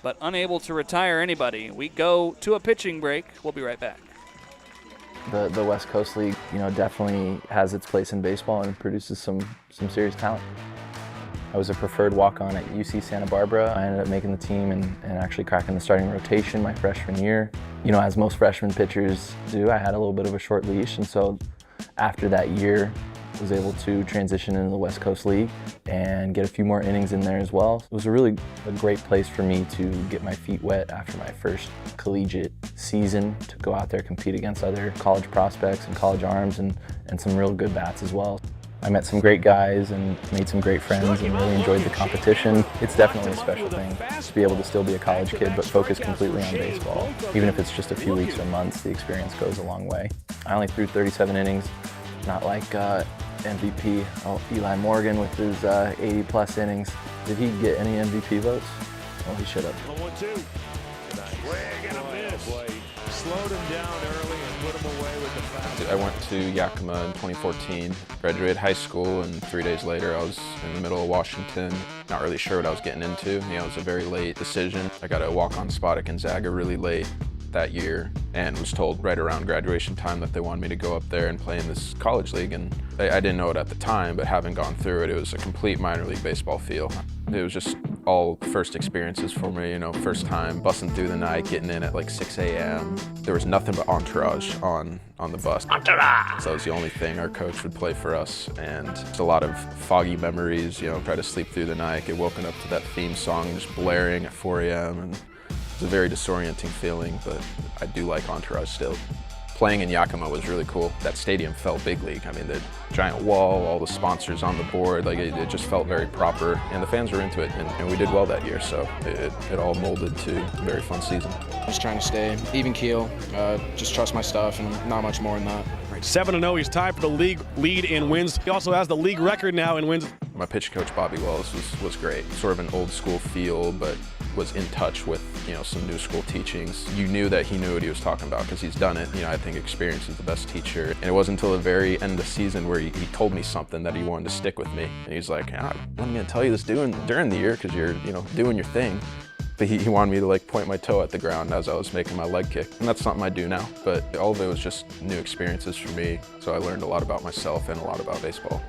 but unable to retire anybody. We go to a pitching break. We'll be right back. The West Coast League, definitely has its place in baseball and produces some serious talent. I was a preferred walk-on at UC Santa Barbara. I ended up making the team and actually cracking the starting rotation my freshman year. As most freshman pitchers do, I had a little bit of a short leash, and so after that year, was able to transition into the West Coast League and get a few more innings in there as well. It was a great place for me to get my feet wet after my first collegiate season, to go out there, compete against other college prospects and college arms and some real good bats as well. I met some great guys and made some great friends and really enjoyed the competition. It's definitely a special thing to be able to still be a college kid but focus completely on baseball. Even if it's just a few weeks or months, the experience goes a long way. I only threw 37 innings, not like MVP Eli Morgan with his 80-plus innings. Did he get any MVP votes? Well, he should have. 1-2. Swing and a miss. Slowed him down early and put him away with the foul. I went to Yakima in 2014, graduated high school, and 3 days later I was in the middle of Washington. Not really sure what I was getting into. It was a very late decision. I got a walk-on spot at Gonzaga really late that year and was told right around graduation time that they wanted me to go up there and play in this college league, and I didn't know it at the time, but having gone through it, it was a complete minor league baseball feel. It was just all first experiences for me, first time busting through the night, getting in at like 6 a.m. There was nothing but entourage on the bus. Entourage! So that was the only thing our coach would play for us, and it's a lot of foggy memories, try to sleep through the night, get woken up to that theme song just blaring at 4 a.m. and it's a very disorienting feeling, but I do like entourage still. Playing in Yakima was really cool. That stadium felt big league. The giant wall, all the sponsors on the board, it just felt very proper, and the fans were into it, and we did well that year, so it all molded to a very fun season. Just trying to stay even keel, just trust my stuff, and not much more than that. 7-0, he's tied for the league lead in wins. He also has the league record now in wins. My pitching coach, Bobby Wells, was great. Sort of an old school feel, but was in touch with some new school teachings. You knew that he knew what he was talking about because he's done it. I think experience is the best teacher. And it wasn't until the very end of the season where he told me something that he wanted to stick with me. And he's like, I'm going to tell you this during the year because you're doing your thing. But he wanted me to point my toe at the ground as I was making my leg kick. And that's something I do now. But all of it was just new experiences for me. So I learned a lot about myself and a lot about baseball.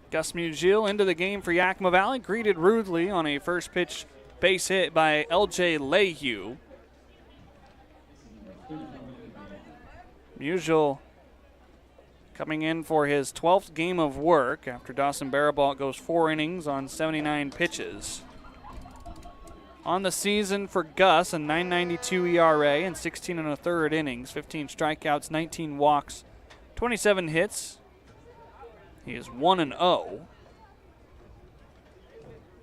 Gus Mugiel into the game for Yakima Valley, greeted rudely on a first pitch base hit by L.J. Lehue. Mugiel coming in for his 12th game of work after Dawson Barabalt goes 4 innings on 79 pitches. On the season for Gus, a .992 ERA and 16 1/3 innings, 15 strikeouts, 19 walks, 27 hits. He is 1-0.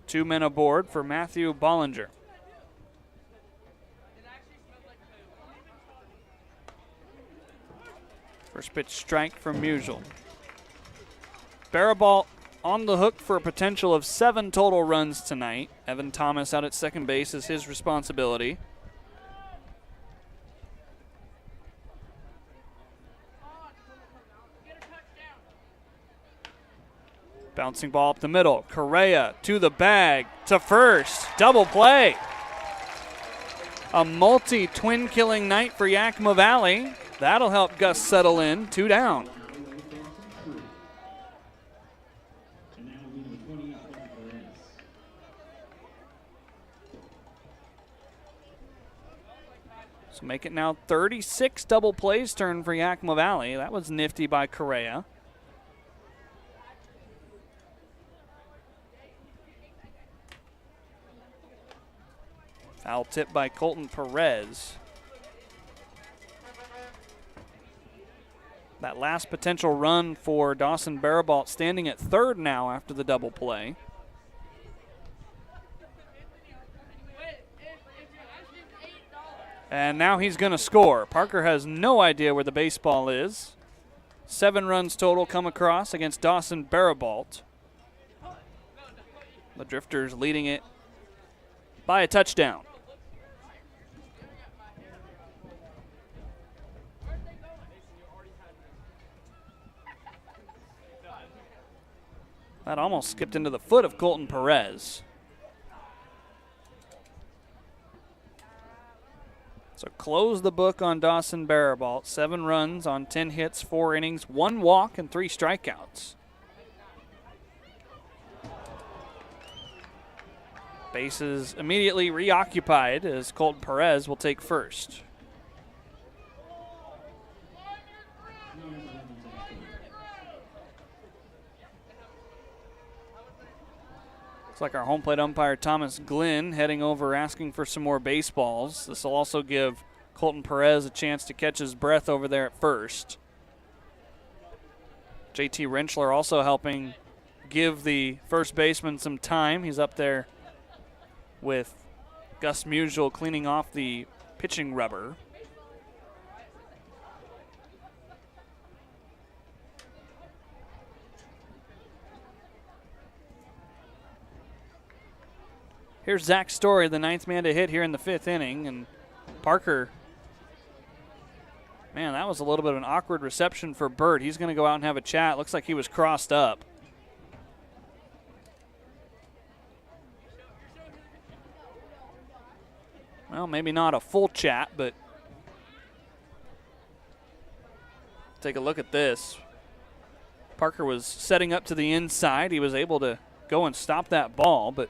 2 men aboard for Matthew Bollinger. First pitch strike from Musial. Barabalt on the hook for a potential of 7 total runs tonight. Evan Thomas out at second base is his responsibility. Bouncing ball up the middle. Correa to the bag, to first. Double play. A multi-twin killing night for Yakima Valley. That'll help Gus settle in. 2 down. So make it now 36 double plays turn for Yakima Valley. That was nifty by Correa. Foul tip by Colton Perez. That last potential run for Dawson Barabalt standing at third now after the double play. And now he's going to score. Parker has no idea where the baseball is. 7 runs total come across against Dawson Barabalt. The Drifters leading it by a touchdown. That almost skipped into the foot of Colton Perez. So close the book on Dawson Barabalt. 7 runs on 10 hits, 4 innings, 1 walk, and 3 strikeouts. Bases immediately reoccupied as Colton Perez will take first. Looks like our home plate umpire Thomas Glynn heading over asking for some more baseballs. This will also give Colton Perez a chance to catch his breath over there at first. JT Rentschler also helping give the first baseman some time. He's up there with Gus Musial cleaning off the pitching rubber. Here's Zach Story, the 9th man to hit here in the 5th inning. And Parker, man, that was a little bit of an awkward reception for Burt. He's going to go out and have a chat. Looks like he was crossed up. Well, maybe not a full chat, but take a look at this. Parker was setting up to the inside. He was able to go and stop that ball, but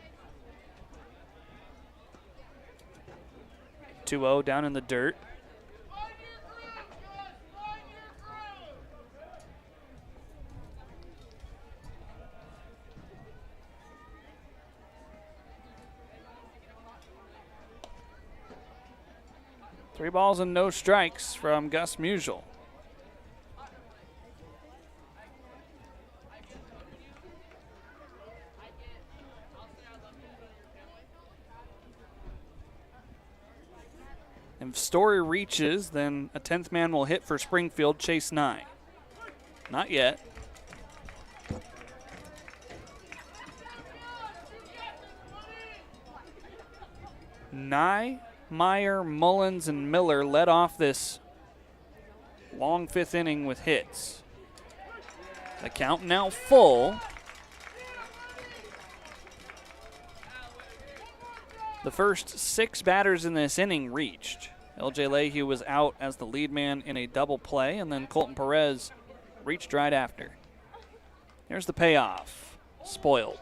2-0 down in the dirt. Three balls and no strikes from Gus Musial. If Story reaches, then a 10th man will hit for Springfield, Chase Nye. Not yet. Nye, Meyer, Mullins, and Miller led off this long 5th inning with hits. The count now full. The first 6 batters in this inning reached. LJ Leahy was out as the lead man in a double play, and then Colton Perez reached right after. Here's the payoff. Spoiled.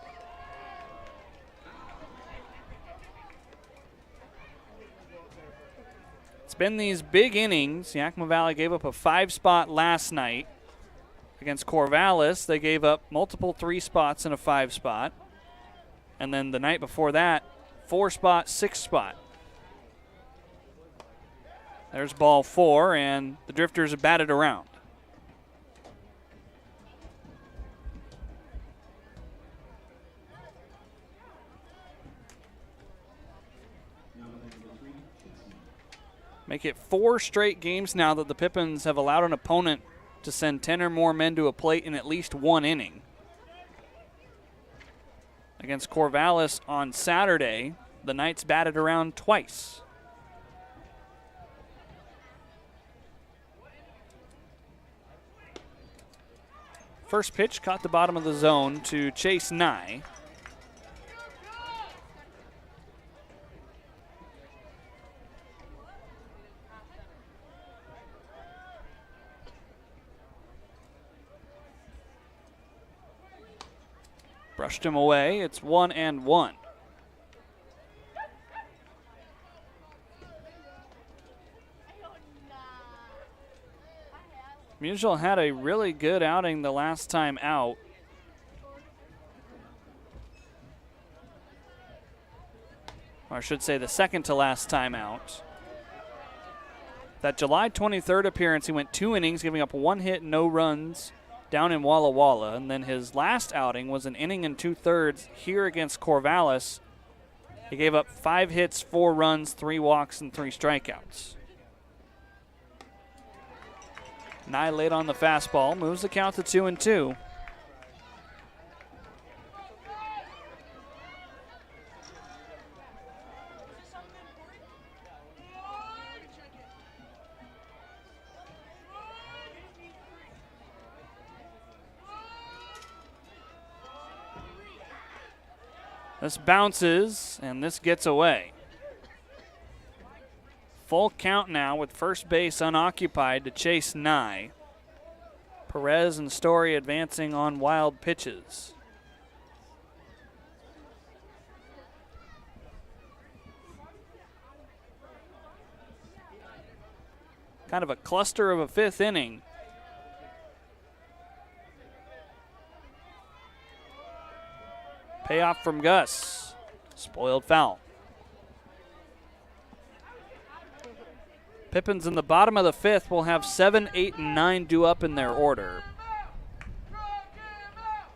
It's been these big innings. Yakima Valley gave up a 5-spot last night against Corvallis. They gave up multiple 3 spots and a 5-spot. And then the night before that, 4-spot, 6-spot. There's ball 4, and the Drifters have batted around. Make it 4 straight games now that the Pippins have allowed an opponent to send 10 or more men to a plate in at least one inning. Against Corvallis on Saturday, the Knights batted around twice. First pitch caught the bottom of the zone to Chase Nye. Brushed him away. It's 1-1. Musial had a really good outing the last time out. Or I should say the second to last time out. That July 23rd appearance, he went 2 innings, giving up 1 hit, no runs, down in Walla Walla. And then his last outing was an inning and 2/3 here against Corvallis. He gave up 5 hits, 4 runs, 3 walks, and 3 strikeouts. Nye late on the fastball, moves the count to 2-2. This bounces, and this gets away. Full count now with first base unoccupied to Chase Nye. Perez and Story advancing on wild pitches. Kind of a cluster of a 5th inning. Payoff from Gus. Spoiled foul. Pippins in the bottom of the 5th will have 7, 8, and 9 due up in their order.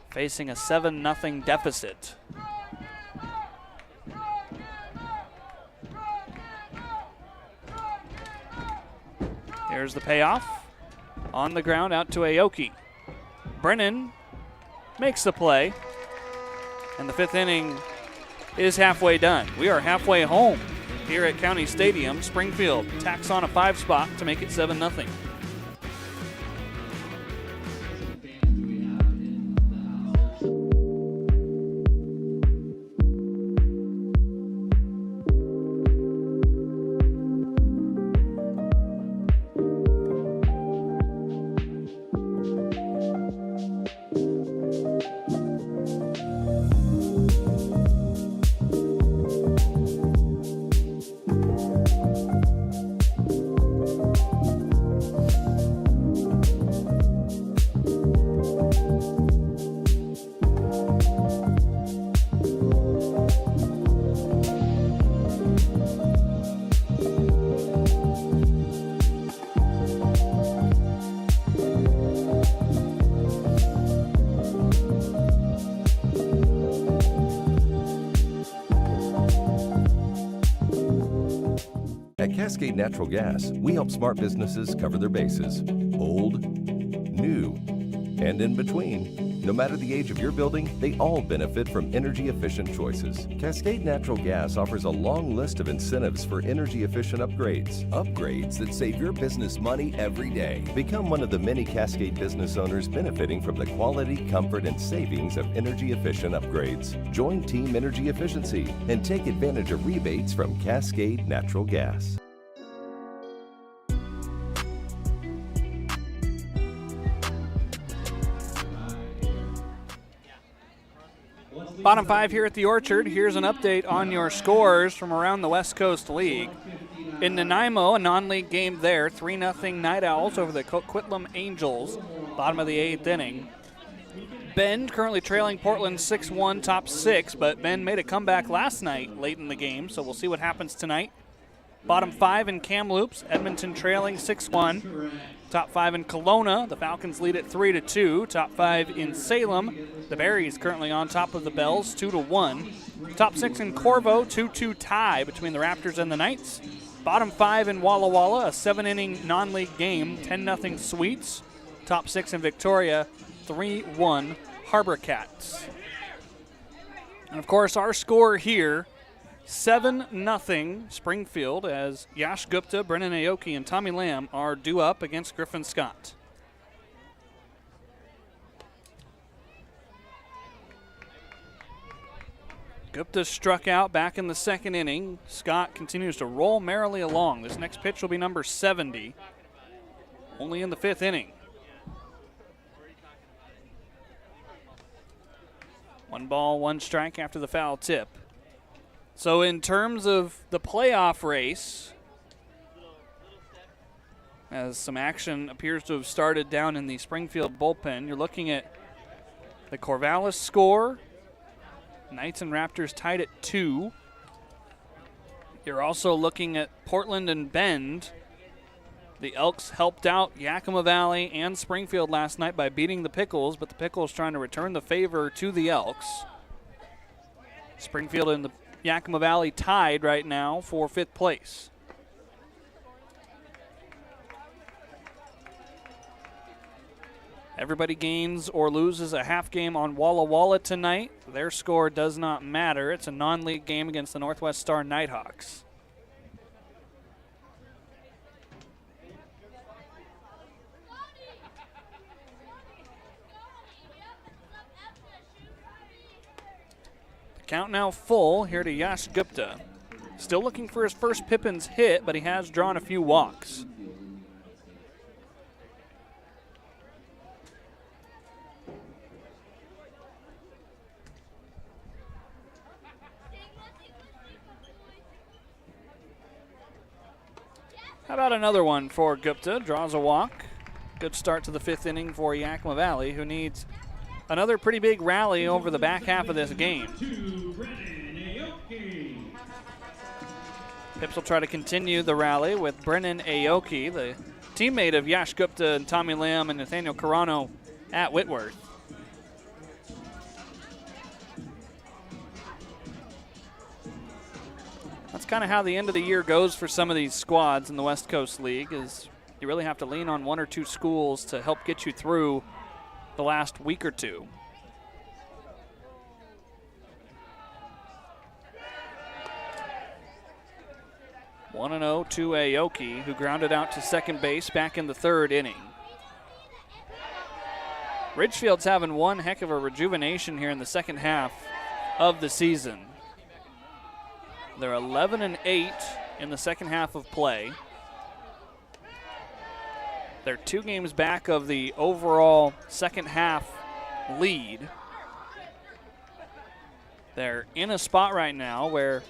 Facing a 7-0 deficit. Here's the payoff. On the ground out to Aoki. Brennan makes the play. And the 5th inning is halfway done. We are halfway home here at County Stadium. Springfield tacks on a 5 spot to make it 7-0. At Cascade Natural Gas, we help smart businesses cover their bases. Old, new, and in between. No matter the age of your building, they all benefit from energy-efficient choices. Cascade Natural Gas offers a long list of incentives for energy-efficient upgrades. Upgrades that save your business money every day. Become one of the many Cascade business owners benefiting from the quality, comfort, and savings of energy-efficient upgrades. Join Team Energy Efficiency and take advantage of rebates from Cascade Natural Gas. Bottom 5 here at the Orchard. Here's an update on your scores from around the West Coast League. In Nanaimo, a non-league game there, 3-0 Night Owls over the Coquitlam Angels, bottom of the 8th inning. Bend currently trailing Portland 6-1, top 6, but Bend made a comeback last night late in the game, so we'll see what happens tonight. Bottom 5 in Kamloops, Edmonton trailing 6-1. Top 5 in Kelowna, the Falcons lead at 3-2. Top 5 in Salem, the Berries currently on top of the Bells, 2-1. Top 6 in Corvo, 2-2 tie between the Raptors and the Knights. Bottom 5 in Walla Walla, a 7-inning non-league game, 10-0 Sweets. top 6 in Victoria, 3-1 Harbor Cats. And of course, our score here, 7-0 Springfield, as Yash Gupta, Brennan Aoki, and Tommy Lamb are due up against Griffin Scott. Gupta struck out back in the second inning. Scott continues to roll merrily along. This next pitch will be number 70, only in the 5th inning. 1 ball, 1 strike after the foul tip. So in terms of the playoff race, as some action appears to have started down in the Springfield bullpen, you're looking at the Corvallis score. Knights and Raptors tied at 2. You're also looking at Portland and Bend. The Elks helped out Yakima Valley and Springfield last night by beating the Pickles, but the Pickles trying to return the favor to the Elks. Springfield and the Yakima Valley tied right now for 5th place. Everybody gains or loses a half game on Walla Walla tonight. Their score does not matter. It's a non-league game against the Northwest Star Nighthawks. The count now full here to Yash Gupta. Still looking for his first Pippins hit, but he has drawn a few walks. How about another one for Gupta? Draws a walk. Good start to the 5th inning for Yakima Valley, who needs another pretty big rally over the back half of this game. Pipps will try to continue the rally with Brennan Aoki, the teammate of Yash Gupta and Tommy Lamb and Nathaniel Carano at Whitworth. That's kind of how the end of the year goes for some of these squads in the West Coast League, is you really have to lean on 1 or 2 schools to help get you through the last week or two. One and 0 to Aoki, who grounded out to second base back in the 3rd inning. Ridgefield's having one heck of a rejuvenation here in the second half of the season. They're 11-8 in the second half of play. They're 2 games back of the overall second half lead. They're in a spot right now where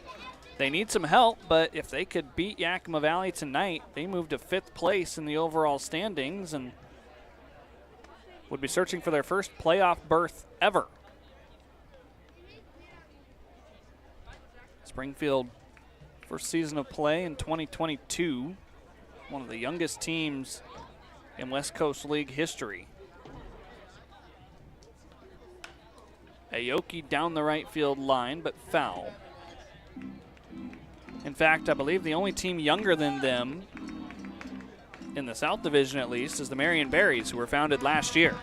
they need some help, but if they could beat Yakima Valley tonight, they move to 5th place in the overall standings and would be searching for their first playoff berth ever. Springfield, first season of play in 2022, one of the youngest teams in West Coast League history. Aoki down the right field line, but foul. In fact, I believe the only team younger than them, in the South Division at least, is the Marion Berries, who were founded last year.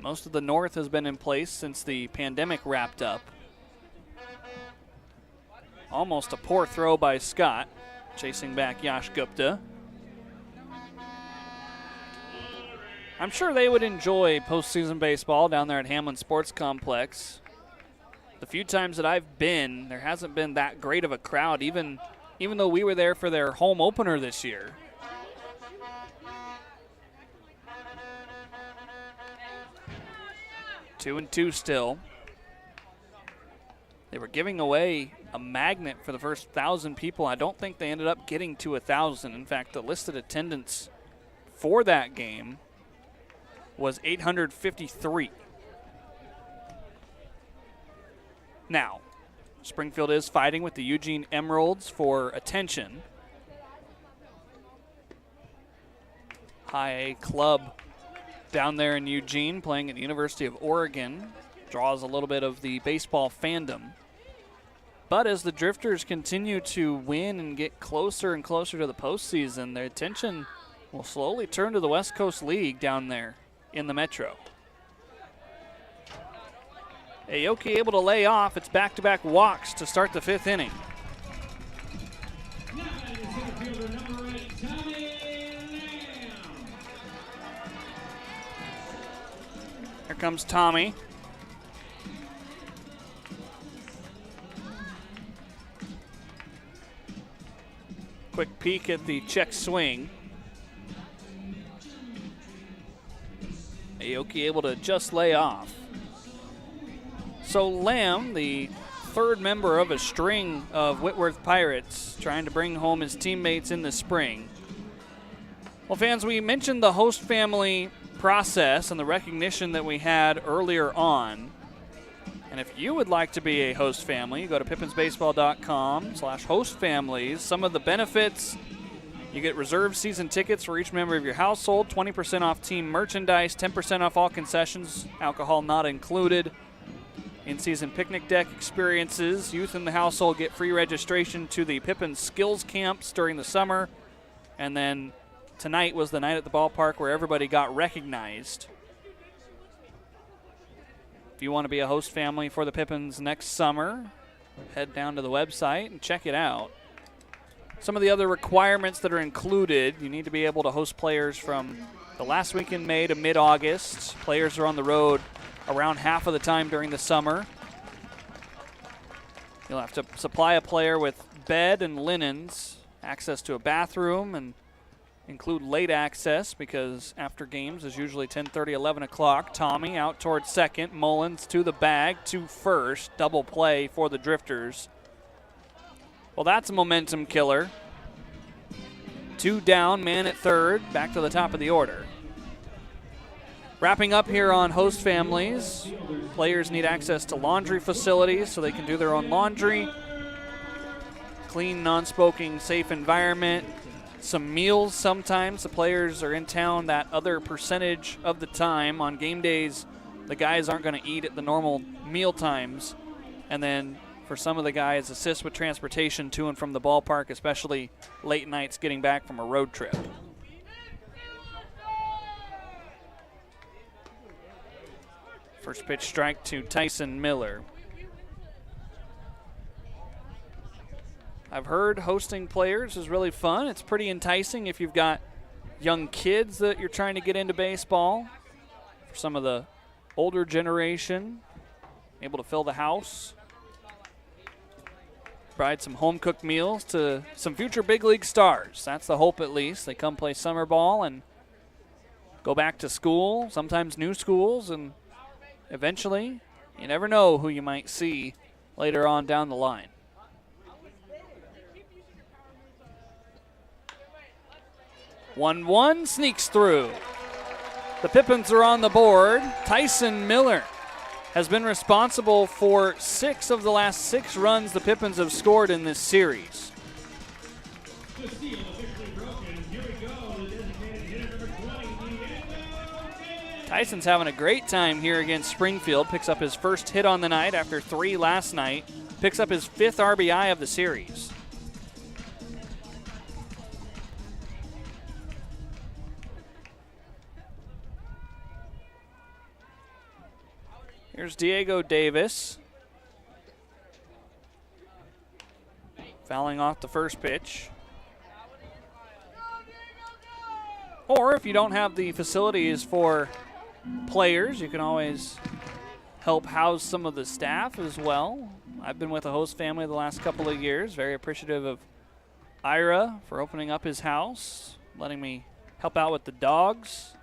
Most of the North has been in place since the pandemic wrapped up. Almost a poor throw by Scott, chasing back Yash Gupta. I'm sure they would enjoy postseason baseball down there at Hamlin Sports Complex. The few times that I've been, there hasn't been that great of a crowd, even though we were there for their home opener this year. Two and two still. They were giving away a magnet for the first 1,000 people. I don't think they ended up getting to 1,000. In fact, the listed attendance for that game was 853. Now, Springfield is fighting with the Eugene Emeralds for attention. High A club down there in Eugene, playing at the University of Oregon. Draws a little bit of the baseball fandom. But as the Drifters continue to win and get closer and closer to the postseason, their attention will slowly turn to the West Coast League down there in the Metro. Aoki able to lay off. It's back-to-back walks to start the 5th inning. Here comes Tommy. Quick peek at the check swing. Aoki able to just lay off. So Lamb, the 3rd member of a string of Whitworth Pirates, trying to bring home his teammates in the spring. Well, fans, we mentioned the host family process and the recognition that we had earlier on. And if you would like to be a host family, you go to pippinsbaseball.com/hostfamilies. Some of the benefits: you get reserved season tickets for each member of your household, 20% off team merchandise, 10% off all concessions, alcohol not included. In-season picnic deck experiences. Youth in the household get free registration to the Pippins skills camps during the summer. And then tonight was the night at the ballpark where everybody got recognized. If you want to be a host family for the Pippins next summer, head down to the website and check it out. Some of the other requirements that are included: you need to be able to host players from the last week in May to mid-August. Players are on the road around half of the time during the summer. You'll have to supply a player with bed and linens, access to a bathroom, and include late access because after games is usually 10:30, 11 o'clock. Tommy out towards second. Mullins to the bag to first. Double play for the Drifters. Well, that's a momentum killer. 2 down, man at third. Back to the top of the order. Wrapping up here on host families, players need access to laundry facilities so they can do their own laundry. Clean, non-smoking, safe environment. Some meals sometimes. The players are in town that other percentage of the time. On game days, the guys aren't going to eat at the normal meal times. And then for some of the guys, assist with transportation to and from the ballpark, especially late nights getting back from a road trip. First pitch strike to Tyson Miller. I've heard hosting players is really fun. It's pretty enticing if you've got young kids that you're trying to get into baseball. For some of the older generation, able to fill the house. Provide some home-cooked meals to some future big league stars. That's the hope, at least. They come play summer ball and go back to school, sometimes new schools, and eventually, you never know who you might see later on down the line. One sneaks through. The Pippins are on the board. Tyson Miller has been responsible for 6 of the last 6 runs the Pippins have scored in this series. Tyson's having a great time here against Springfield. Picks up his first hit on the night after 3 last night. Picks up his 5th RBI of the series. Here's Diego Davis. Fouling off the first pitch. Or if you don't have the facilities for players, you can always help house some of the staff as well. I've been with a host family the last couple of years. Very appreciative of Ira for opening up his house, letting me help out with the dogs.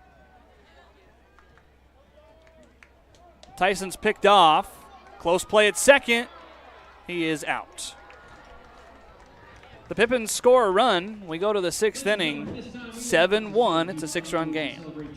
Tyson's picked off. Close play at second. He is out. The Pippins score a run. We go to the 6th inning. 7-1. It's a 6-run game.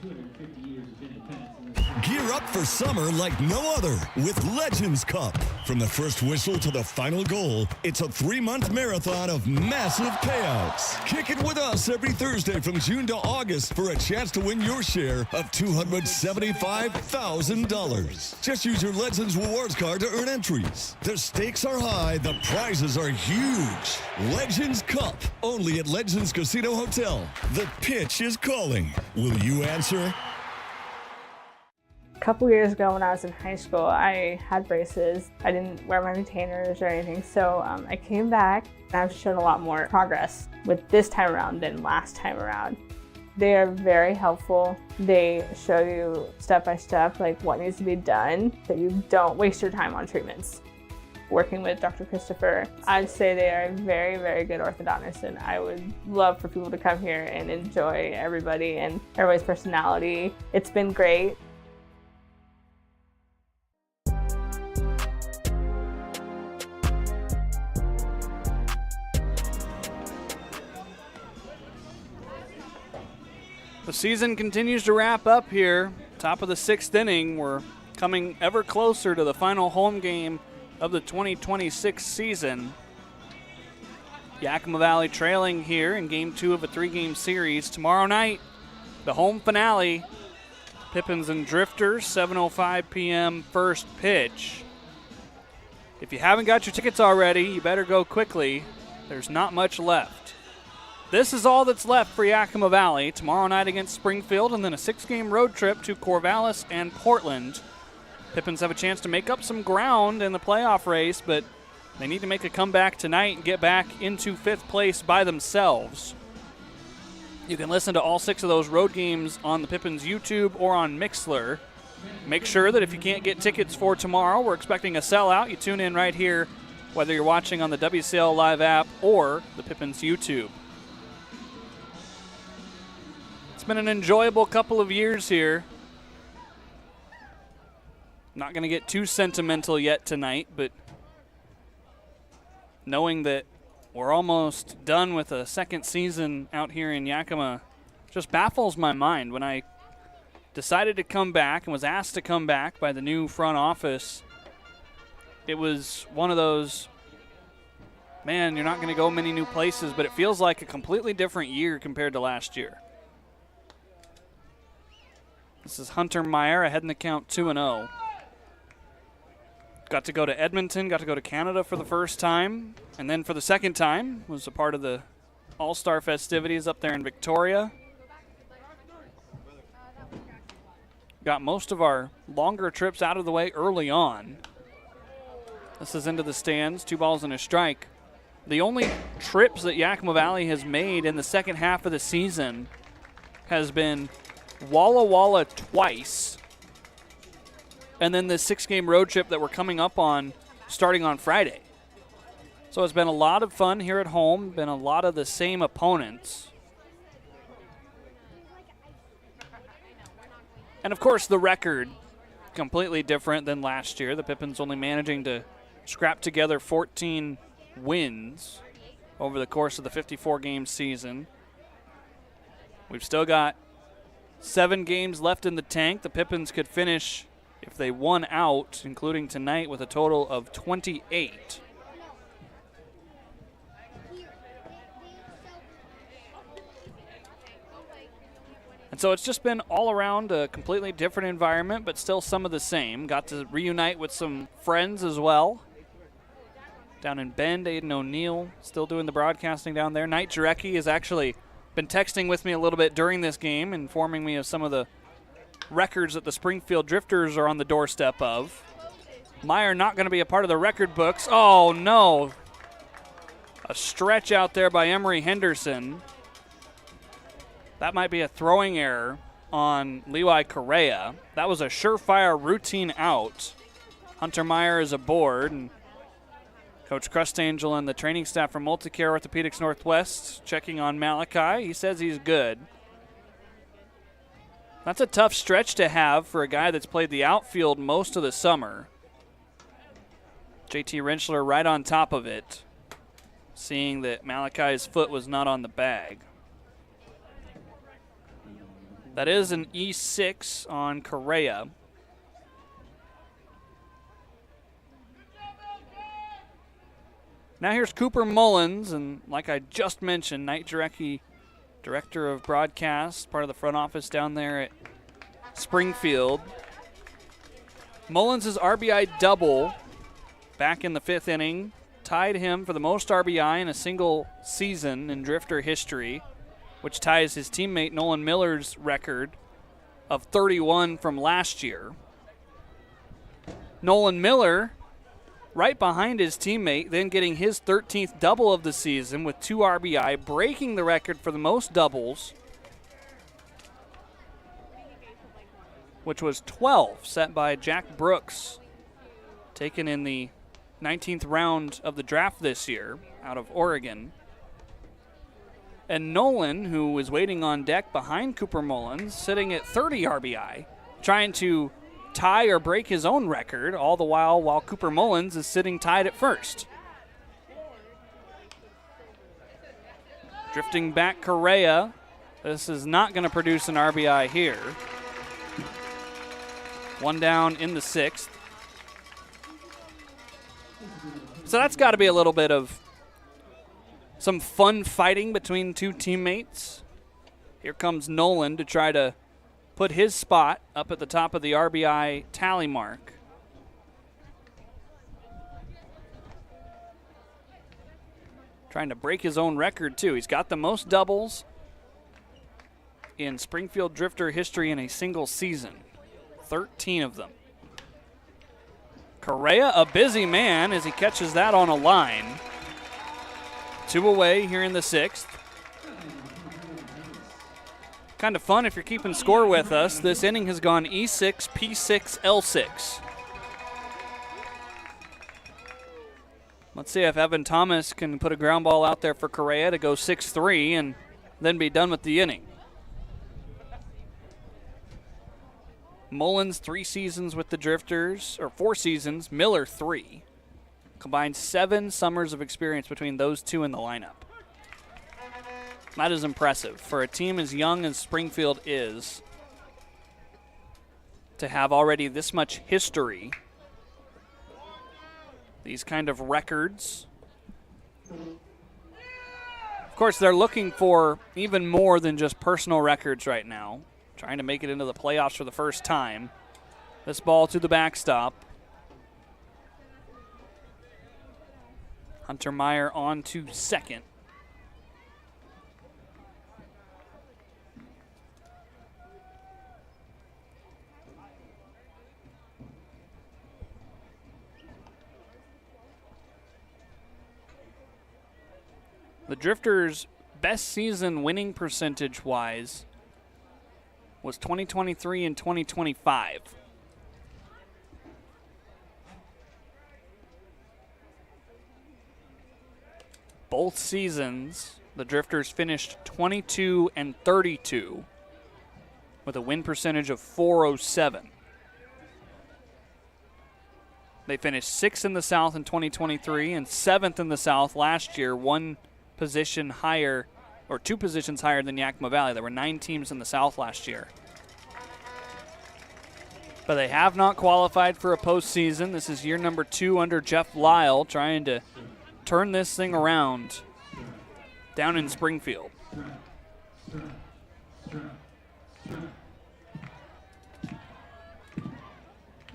Gear up for summer like no other with Legends Cup. From the first whistle to the final goal, it's a 3-month marathon of massive payouts. Kick it with us every Thursday from June to August for a chance to win your share of $275,000. Just use your Legends Rewards card to earn entries. The stakes are high, the prizes are huge. Legends Cup, only at Legends Casino Hotel. The pitch is calling. Will you answer? A couple years ago when I was in high school, I had braces. I didn't wear my retainers or anything, so I came back and I've shown a lot more progress with this time around than last time around. They are very helpful. They show you step by step like what needs to be done so you don't waste your time on treatments. Working with Dr. Christopher, I'd say they are very, very good orthodontists, and I would love for people to come here and enjoy everybody and everybody's personality. It's been great. The season continues to wrap up here. Top of the 6th inning. We're coming ever closer to the final home game of the 2026 season. Yakima Valley trailing here in Game 2 of a 3-game series. Tomorrow night, the home finale. Pippins and Drifters, 7:05 p.m. first pitch. If you haven't got your tickets already, you better go quickly. There's not much left. This is all that's left for Yakima Valley. Tomorrow night against Springfield, and then a 6-game road trip to Corvallis and Portland. Pippins have a chance to make up some ground in the playoff race, but they need to make a comeback tonight and get back into 5th place by themselves. You can listen to all 6 of those road games on the Pippins YouTube or on Mixlr. Make sure that if you can't get tickets for tomorrow, we're expecting a sellout. You tune in right here, whether you're watching on the WCL Live app or the Pippins YouTube. It's been an enjoyable couple of years here. Not going to get too sentimental yet tonight, but knowing that we're almost done with a second season out here in Yakima just baffles my mind. When I decided to come back and was asked to come back by the new front office, it was one of those, man, you're not going to go many new places, but it feels like a completely different year compared to last year. This is Hunter Meyer ahead in the count 2-0. Got to go to Edmonton, got to go to Canada for the first time, and then for the second time was a part of the All-Star festivities up there in Victoria. Got most of our longer trips out of the way early on. This is into the stands, 2 balls and a strike. The only trips that Yakima Valley has made in the second half of the season has been Walla Walla twice, and then this 6-game road trip that we're coming up on starting on Friday. So it's been a lot of fun here at home, been a lot of the same opponents. And of course the record, completely different than last year. The Pippins only managing to scrap together 14 wins over the course of the 54-game season. We've still got 7 games left in the tank. The Pippins could finish, if they won out, including tonight, with a total of 28. And so it's just been all around a completely different environment, but still some of the same. Got to reunite with some friends as well. Down in Bend, Aiden O'Neill still doing the broadcasting down there. Knight Jarecki has actually been texting with me a little bit during this game, informing me of some of the records that the Springfield Drifters are on the doorstep of. Meyer not going to be a part of the record books. Oh, no. A stretch out there by Emery Henderson. That might be a throwing error on Levi Correa. That was a surefire routine out. Hunter Meyer is aboard, and Coach Crustangel and the training staff from Multicare Orthopedics Northwest checking on Malachi. He says he's good. That's a tough stretch to have for a guy that's played the outfield most of the summer. JT Rentschler right on top of it, seeing that Malachi's foot was not on the bag. That is an E6 on Correa. Now here's Cooper Mullins, and like I just mentioned, Knight Jarecki, Director of Broadcast, part of the front office down there at Springfield. Mullins' RBI double back in the 5th inning tied him for the most RBI in a single season in Drifter history, which ties his teammate Nolan Miller's record of 31 from last year. Nolan Miller right behind his teammate, then getting his 13th double of the season with 2 RBI, breaking the record for the most doubles, which was 12, set by Jack Brooks, taken in the 19th round of the draft this year out of Oregon. And Nolan, who was waiting on deck behind Cooper Mullins, sitting at 30 RBI, trying to tie or break his own record, all the while Cooper Mullins is sitting tied at first. Drifting back Correa. This is not going to produce an RBI here. 1 down in the 6th. So that's got to be a little bit of some fun fighting between 2 teammates. Here comes Nolan to try to put his spot up at the top of the RBI tally mark. Trying to break his own record, too. He's got the most doubles in Springfield Drifter history in a single season. 13 of them. Correa, a busy man as he catches that on a line. 2 away here in the 6th. Kind of fun if you're keeping score with us. This inning has gone E6, P6, L6. Let's see if Evan Thomas can put a ground ball out there for Correa to go 6-3 and then be done with the inning. Mullins 3 seasons with the Drifters, or 4 seasons, Miller 3. Combined 7 summers of experience between those 2 in the lineup. That is impressive for a team as young as Springfield is to have already this much history. These kind of records. Of course, they're looking for even more than just personal records right now. Trying to make it into the playoffs for the first time. This ball to the backstop. Hunter Meyer on to second. The Drifters' best season winning percentage-wise was 2023 and 2025. Both seasons, the Drifters finished 22 and 32 with a win percentage of .407. They finished 6th in the South in 2023 and 7th in the South last year, 1 position higher, or 2 positions higher than Yakima Valley. There were 9 teams in the South last year. But they have not qualified for a postseason. This is year number 2 under Jeff Lyle, trying to turn this thing around down in Springfield.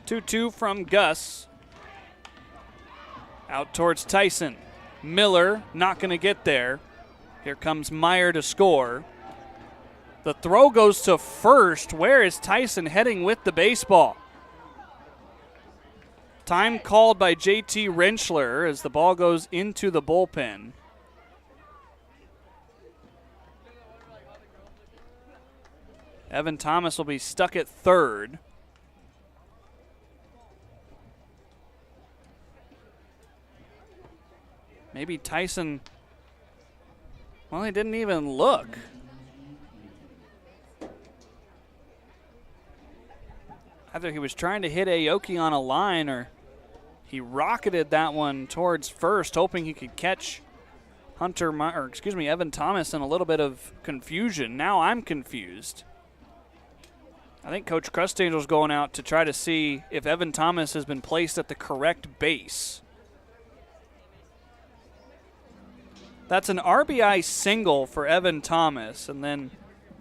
2-2 from Gus. Out towards Tyson. Miller not going to get there. Here comes Meyer to score. The throw goes to first. Where is Tyson heading with the baseball? Time called by JT Rentschler as the ball goes into the bullpen. Evan Thomas will be stuck at third. Maybe Tyson, well, he didn't even look. Either he was trying to hit Aoki on a line or he rocketed that one towards first, hoping he could catch Evan Thomas in a little bit of confusion. Now I'm confused. I think Coach Crustangel's going out to try to see if Evan Thomas has been placed at the correct base. That's an RBI single for Evan Thomas, and then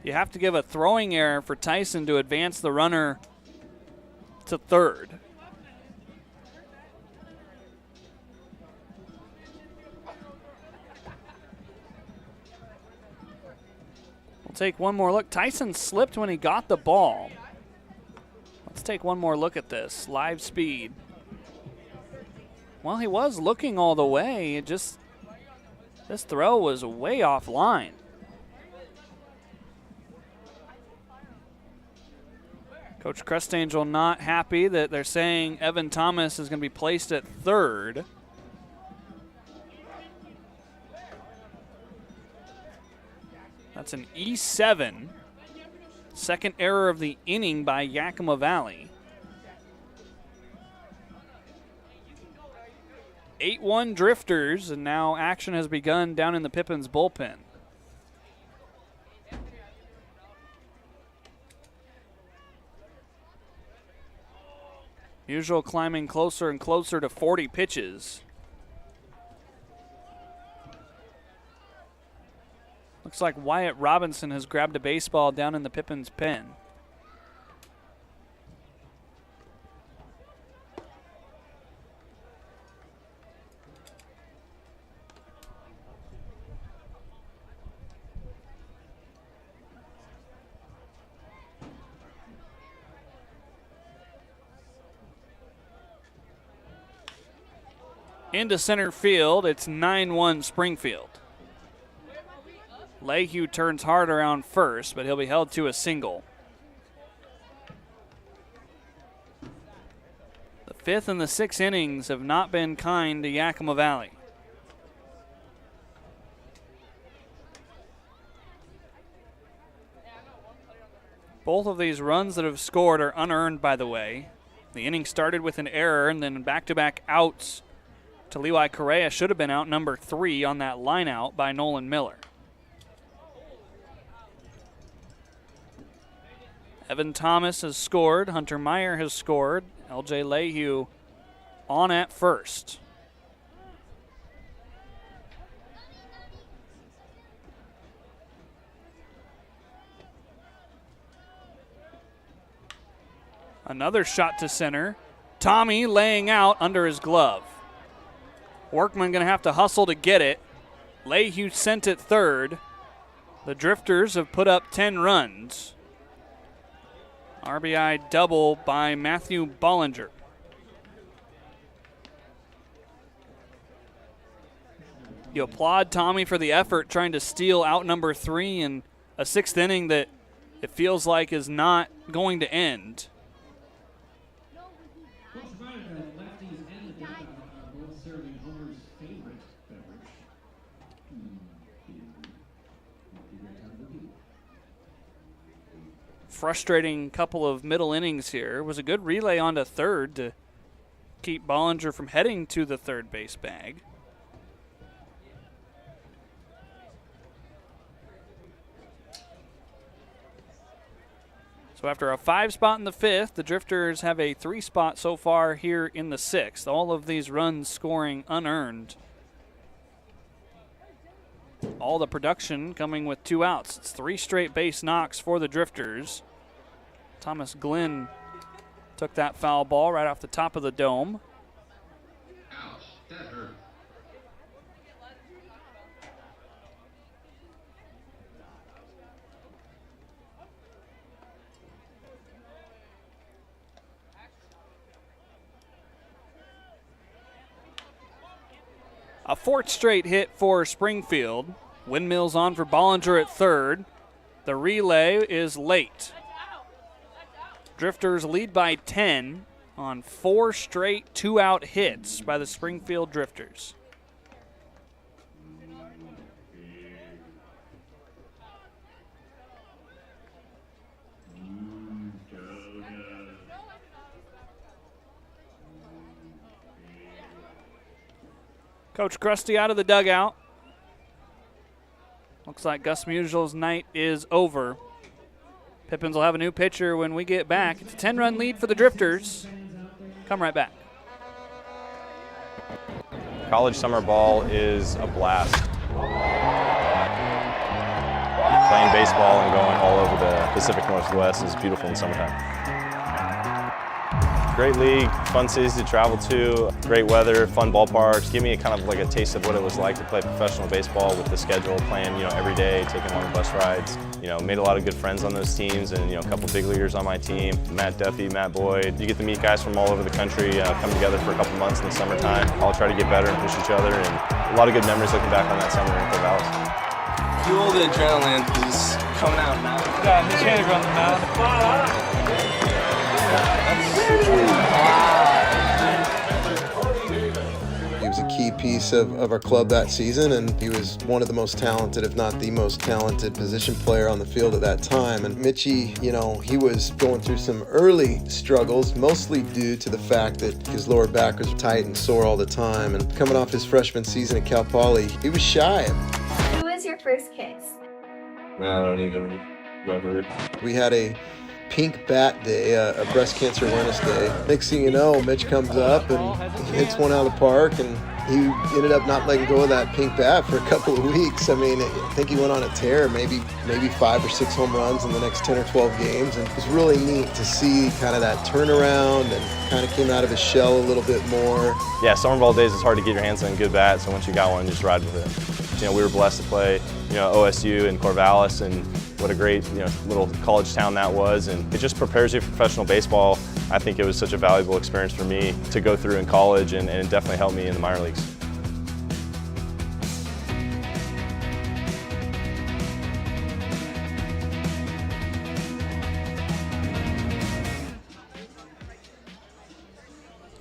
you have to give a throwing error for Tyson to advance the runner to third. We'll take one more look. Tyson slipped when he got the ball. Let's take one more look at this. Live speed. Well, he was looking all the way. This throw was way offline. Coach Crustangel not happy that they're saying Evan Thomas is going to be placed at third. That's an E7. Second error of the inning by Yakima Valley. 8-1 Drifters, and now action has begun down in the Pippins bullpen. Usual climbing closer and closer to 40 pitches. Looks like Wyatt Robinson has grabbed a baseball down in the Pippins pen. Into center field, it's 9-1 Springfield. Lehue turns hard around first, but he'll be held to a single. The fifth and the sixth innings have not been kind to Yakima Valley. Both of these runs that have scored are unearned, by the way. The inning started with an error and then back-to-back outs to Levi Correa. Should have been out number 3 on that line out by Nolan Miller. Evan Thomas has scored. Hunter Meyer has scored. LJ Lehue on at first. Another shot to center. Tommy laying out under his glove. Workman going to have to hustle to get it. Lehue sent it third. The Drifters have put up 10 runs. RBI double by Matthew Bollinger. You applaud Tommy for the effort trying to steal out number 3 in a sixth inning that it feels like is not going to end. Lefties and the deckers are both serving Homer's favorite beverage. Frustrating couple of middle innings here. It was a good relay onto third to keep Bollinger from heading to the third base bag. So after a 5 spot in the 5th, the Drifters have a 3 spot so far here in the 6th. All of these runs scoring unearned. All the production coming with 2 outs. It's 3 straight base knocks for the Drifters. Thomas Glenn took that foul ball right off the top of the dome. Ouch, that hurt. A 4th straight hit for Springfield. Windmills on for Bollinger at third. The relay is late. Drifters lead by 10 on 4 straight 2-out hits by the Springfield Drifters. Coach Krusty out of the dugout. Looks like Gus Musial's night is over. Pippins will have a new pitcher when we get back. It's a 10-run lead for the Drifters. Come right back. College summer ball is a blast. Playing baseball and going all over the Pacific Northwest is beautiful in the summertime. Great league, fun cities to travel to, great weather, fun ballparks. Give me a kind of like a taste of what it was like to play professional baseball with the schedule, playing every day, taking long bus rides. Made a lot of good friends on those teams, and a couple big leaguers on my team. Matt Duffy, Matt Boyd. You get to meet guys from all over the country, come together for a couple months in the summertime. All try to get better and push each other, and a lot of good memories looking back on that summer in Corvallis. Fuel the adrenaline is coming out now. Got his hand around the mouth. He was a key piece of our club that season, and he was one of the most talented, if not the most talented position player on the field at that time. And Mitchie, he was going through some early struggles, mostly due to the fact that his lower back was tight and sore all the time. And coming off his freshman season at Cal Poly, he was shy. Who was your first kiss? I don't even remember. We had a pink bat day, a breast cancer awareness day. Next thing you know, Mitch comes up and hits one out of the park, and he ended up not letting go of that pink bat for a couple of weeks. I mean, I think he went on a tear, maybe 5 or 6 home runs in the next 10 or 12 games, and it was really neat to see kind of that turnaround, and kind of came out of his shell a little bit more. Yeah, summer ball days, it's hard to get your hands on a good bat, so once you got one, just ride with it. We were blessed to play, OSU and Corvallis, and what a great, little college town that was, and it just prepares you for professional baseball. I think it was such a valuable experience for me to go through in college, and it definitely helped me in the minor leagues.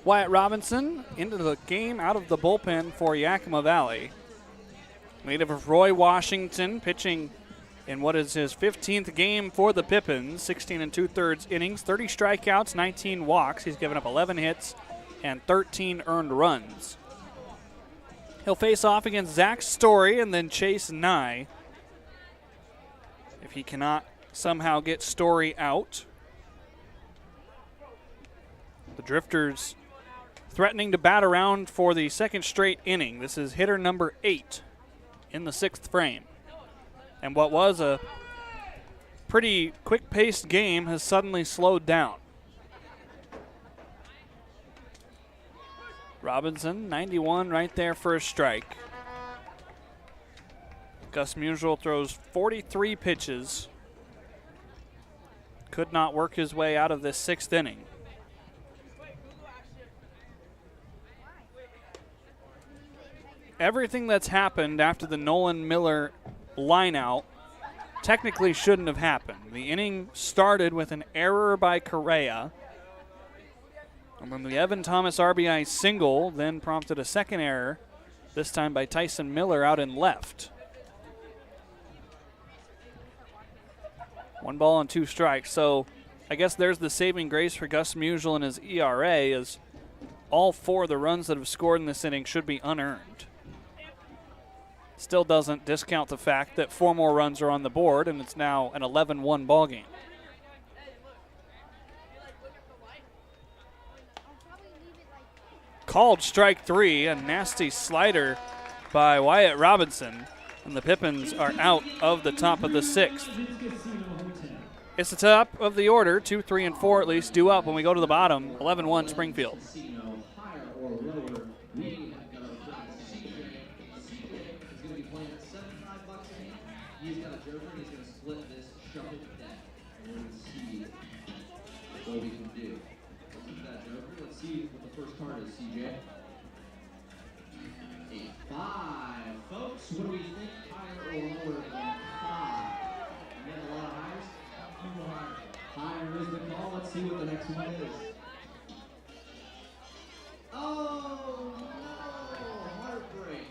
Wyatt Robinson into the game out of the bullpen for Yakima Valley. Native of Roy Washington, pitching in what is his 15th game for the Pippins. 16 2/3 innings, 30 strikeouts, 19 walks. He's given up 11 hits and 13 earned runs. He'll face off against Zach Story and then Chase Nye. If he cannot somehow get Story out. The Drifters threatening to bat around for the second straight inning. This is hitter number 8 in the 6th frame. And what was a pretty quick-paced game has suddenly slowed down. Robinson, 91 right there for a strike. Gus Musial throws 43 pitches. Could not work his way out of this 6th inning. Everything that's happened after the Nolan Miller lineout technically shouldn't have happened. The inning started with an error by Correa. And then the Evan Thomas RBI single then prompted a second error, this time by Tyson Miller out in left. 1 ball and 2 strikes. So I guess there's the saving grace for Gus Musial and his ERA, is all 4 of the runs that have scored in this inning should be unearned. Still doesn't discount the fact that 4 more runs are on the board, and it's now an 11-1 ball game. Called strike 3, a nasty slider by Wyatt Robinson, and the Pippins are out of the top of the 6th. It's the top of the order, 2, 3, and 4 at least due up when we go to the bottom, 11-1 Springfield. He's got a joker, and he's going to split this, shove it deck. And we're going to see what we can do. Let's look at that joker. Let's see what the first card is, CJ. A 5. Folks, what do we think? Higher or lower than 5? You getting a lot of hires? Higher is the call. Let's see what the next one is. Oh, no! Heartbreak.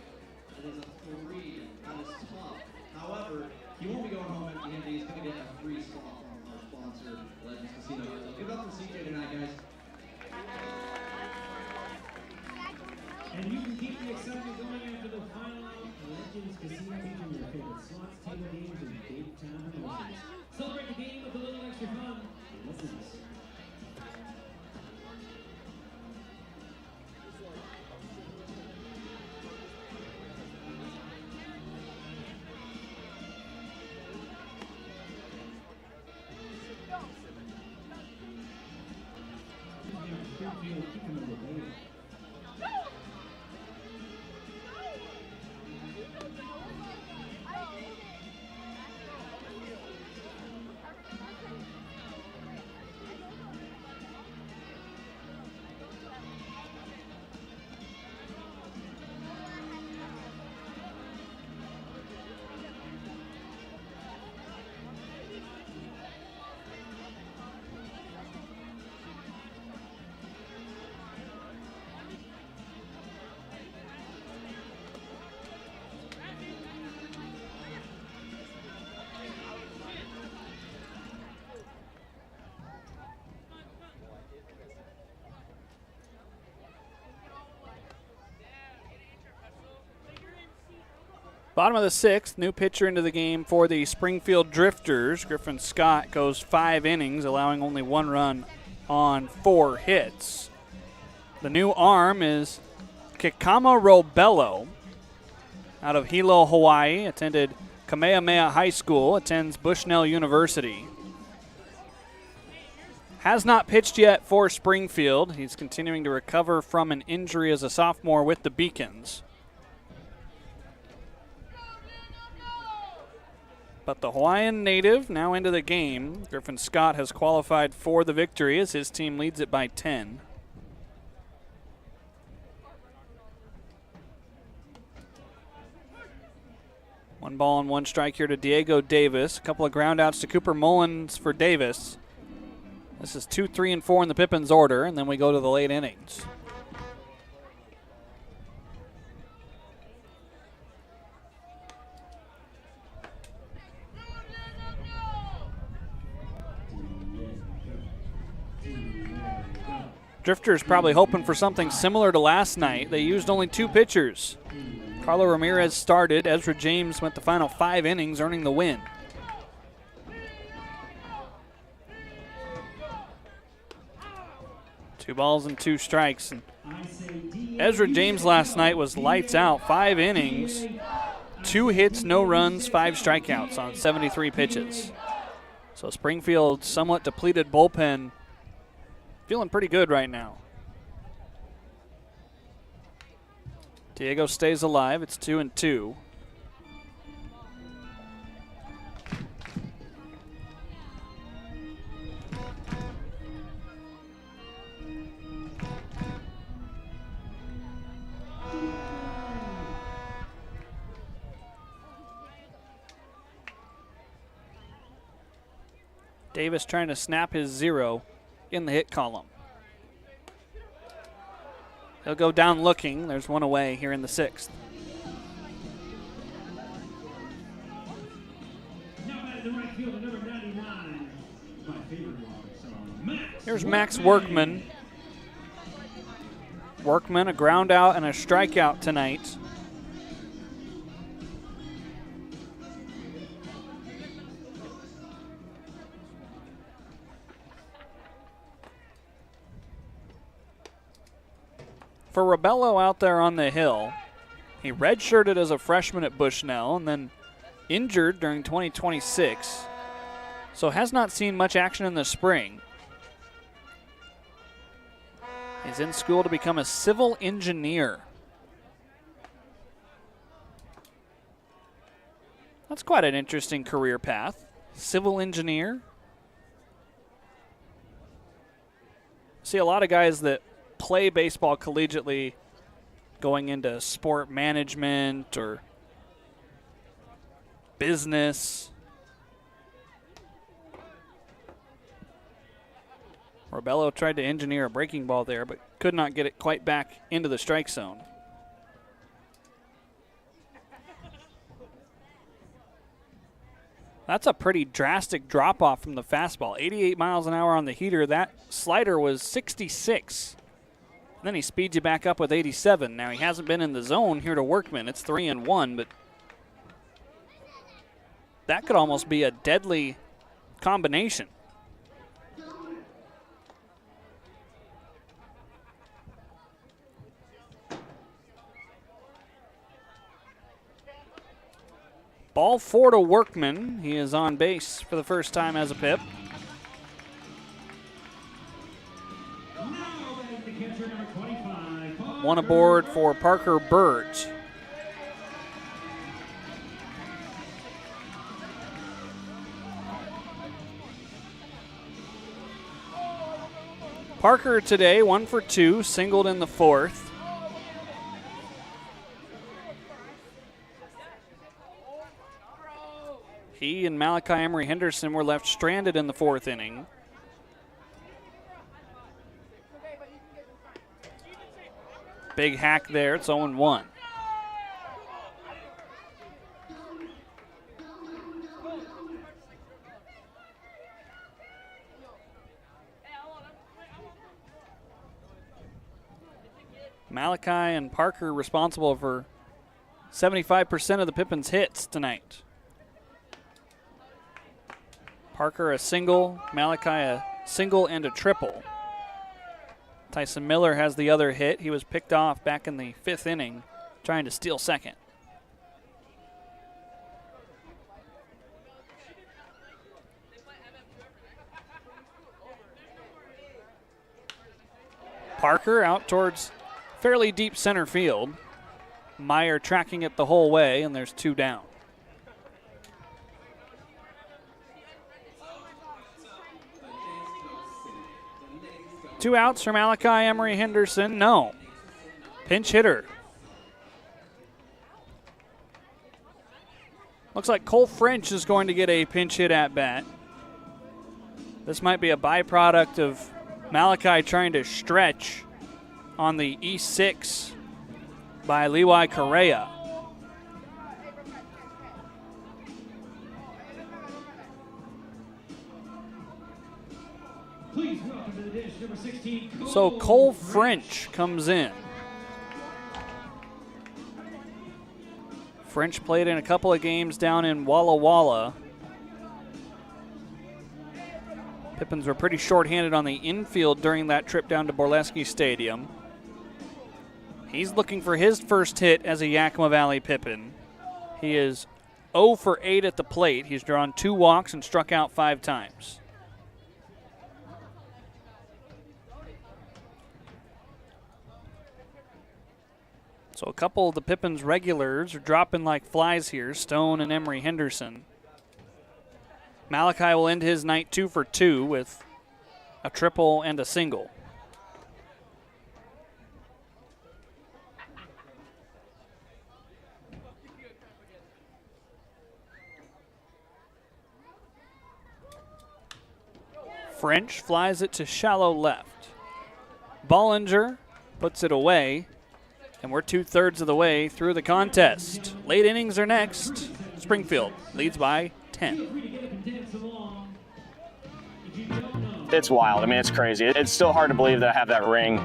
It is a 3. That is tough. However, he won't be going home empty-handed. He's going to get a free spot from our sponsor, Legends Casino. So give it up for CJ tonight, guys. And you can keep the excitement going after the final Legends Casino featuring your favorite slots, table games, and big time promotions. Celebrate the game with a little extra fun. What's this? Springfield, Yakima, Nevada. Bottom of the 6th, new pitcher into the game for the Springfield Drifters. Griffin Scott goes 5 innings, allowing only 1 run on 4 hits. The new arm is Kikama Robello out of Hilo, Hawaii. Attended Kamehameha High School, attends Bushnell University. Has not pitched yet for Springfield. He's continuing to recover from an injury as a sophomore with the Beacons. But the Hawaiian native now into the game. Griffin Scott has qualified for the victory as his team leads it by 10. One ball and 1 strike here to Diego Davis. A couple of ground outs to Cooper Mullins for Davis. This is 2, 3, and 4 in the Pippins order, and then we go to the late innings. Drifters probably hoping for something similar to last night. They used only 2 pitchers. Carlo Ramirez started. Ezra James went the final 5 innings, earning the win. Two balls and 2 strikes. And Ezra James last night was lights out. 5 innings, 2 hits, no runs, 5 strikeouts on 73 pitches. So Springfield's somewhat depleted bullpen feeling pretty good right now. Diego stays alive. It's 2-2. Davis trying to snap his 0 in the hit column. He'll go down looking. There's 1 away here in the 6th. Here's Max Workman. Workman, a ground out and a strikeout tonight. For Robello out there on the hill, he redshirted as a freshman at Bushnell and then injured during 2026, so has not seen much action in the spring. He's in school to become a civil engineer. That's quite an interesting career path. Civil engineer. See a lot of guys that play baseball collegiately going into sport management or business. Robello tried to engineer a breaking ball there, but could not get it quite back into the strike zone. That's a pretty drastic drop-off from the fastball. 88 miles an hour on the heater. That slider was 66. And then he speeds you back up with 87. Now, he hasn't been in the zone here to Workman. It's 3-1, but that could almost be a deadly combination. Ball 4 to Workman. He is on base for the first time as a Pip. One aboard for Parker Burt. Parker today, 1 for 2, singled in the fourth. He and Malachi Emery Henderson were left stranded in the fourth inning. Big hack there, it's 0-1. Malachi and Parker responsible for 75% of the Pippins hits tonight. Parker a single, Malachi a single and a triple. Tyson Miller has the other hit. He was picked off back in the fifth inning, trying to steal second. Parker out towards fairly deep center field. Meyer tracking it the whole way, and there's 2 down. Two outs from Malachi Emery Henderson. No. Pinch hitter. Looks like Cole French is going to get a pinch hit at bat. This might be a byproduct of Malachi trying to stretch on the E6 by Levi Correa. Please welcome to the dish, number 16. So Cole French comes in. French played in a couple of games down in Walla Walla. Pippins were pretty short-handed on the infield during that trip down to Borleski Stadium. He's looking for his first hit as a Yakima Valley Pippin. He is 0 for 8 at the plate. He's drawn 2 walks and struck out 5 times. So a couple of the Pippins regulars are dropping like flies here, Stone and Emery Henderson. Malachi will end his night 2 for 2 with a triple and a single. French flies it to shallow left. Bollinger puts it away. And we're 2/3 of the way through the contest. Late innings are next. Springfield leads by 10. It's wild. I mean, it's crazy. It's still hard to believe that I have that ring.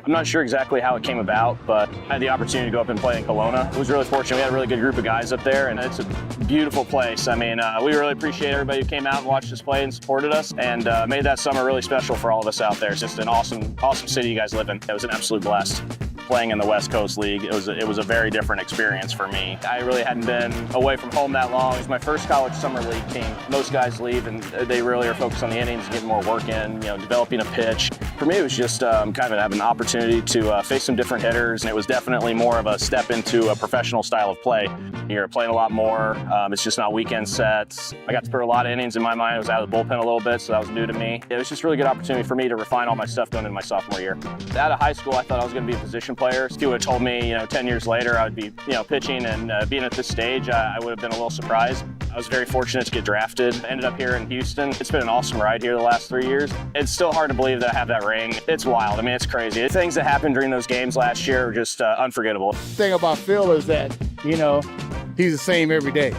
I'm not sure exactly how it came about, but I had the opportunity to go up and play in Kelowna. It was really fortunate. We had a really good group of guys up there, and it's a beautiful place. I mean, we really appreciate everybody who came out and watched us play and supported us, and made that summer really special for all of us out there. It's just an awesome city you guys live in. It was an absolute blast. Playing in the West Coast League, it was a very different experience for me. I really hadn't been away from home that long. It was my first college summer league team. Most guys leave and they really are focused on the innings, getting more work in, developing a pitch. For me, it was just kind of having an opportunity to face some different hitters, and it was definitely more of a step into a professional style of play. You're playing a lot more. It's just not weekend sets. I got to put a lot of innings in my mind. I was out of the bullpen a little bit, so that was new to me. It was just a really good opportunity for me to refine all my stuff going into my sophomore year. Out of high school, I thought I was going to be a position player. If you would have told me, 10 years later, I would be, pitching and being at this stage, I would have been a little surprised. I was very fortunate to get drafted. I ended up here in Houston. It's been an awesome ride here the last 3 years. It's still hard to believe that I have that ring. It's wild. I mean, it's crazy. The things that happened during those games last year are just unforgettable. The thing about Phil is that, he's the same every day.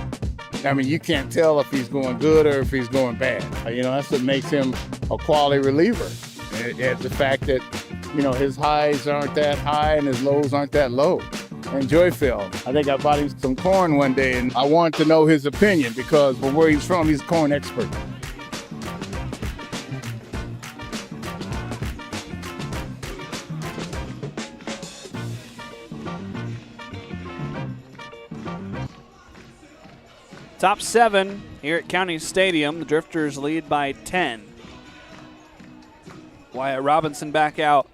I mean, you can't tell if he's going good or if he's going bad. That's what makes him a quality reliever. It's the fact that, his highs aren't that high and his lows aren't that low. Enjoy Phil. I think I bought him some corn one day, and I wanted to know his opinion because from where he's from, he's a corn expert. Top 7 here at County Stadium. The Drifters lead by 10. Wyatt Robinson back out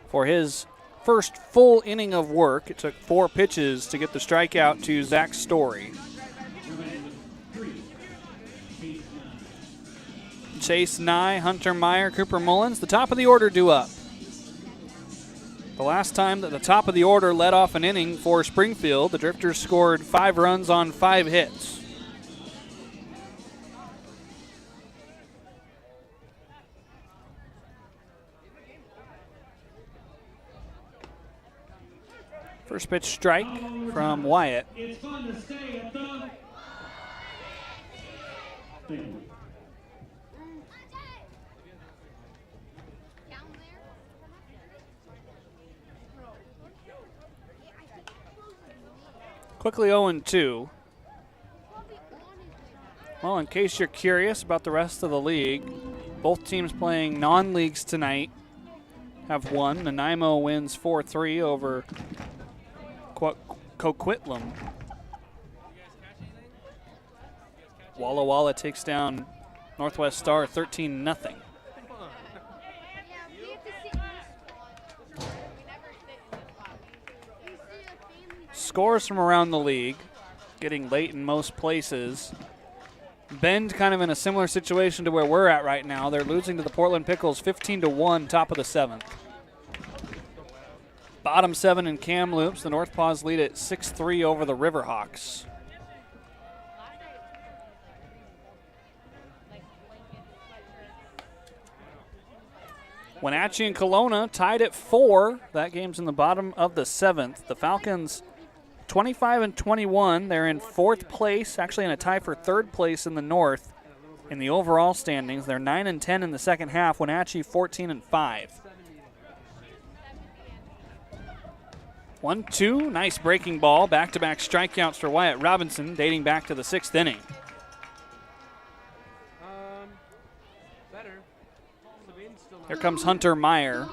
for his first full inning of work. It took 4 pitches to get the strikeout to Zach Story. Chase Nye, Hunter Meyer, Cooper Mullins, the top of the order due up. The last time that the top of the order led off an inning for Springfield, the Drifters scored 5 runs on 5 hits. First pitch strike from Wyatt. It's fun to stay at the... Quickly 0-2. Well, in case you're curious about the rest of the league, both teams playing non-leagues tonight have won. Nanaimo wins 4-3 over Coquitlam. Walla Walla takes down Northwest Star 13-0. Scores from around the league, getting late in most places. Bend kind of in a similar situation to where we're at right now. They're losing to the Portland Pickles 15-1, top of the 7th. Bottom 7 in Kamloops. The North Paws lead at 6-3 over the Riverhawks. Wenatchee and Kelowna tied at 4. That game's in the bottom of the 7th. The Falcons 25-21. They're in 4th place, actually in a tie for 3rd place in the North in the overall standings. They're 9-10 in the second half. Wenatchee 14-5. 1-2, nice breaking ball. Back-to-back strikeouts for Wyatt Robinson, dating back to the 6th inning. Here comes Hunter Meyer.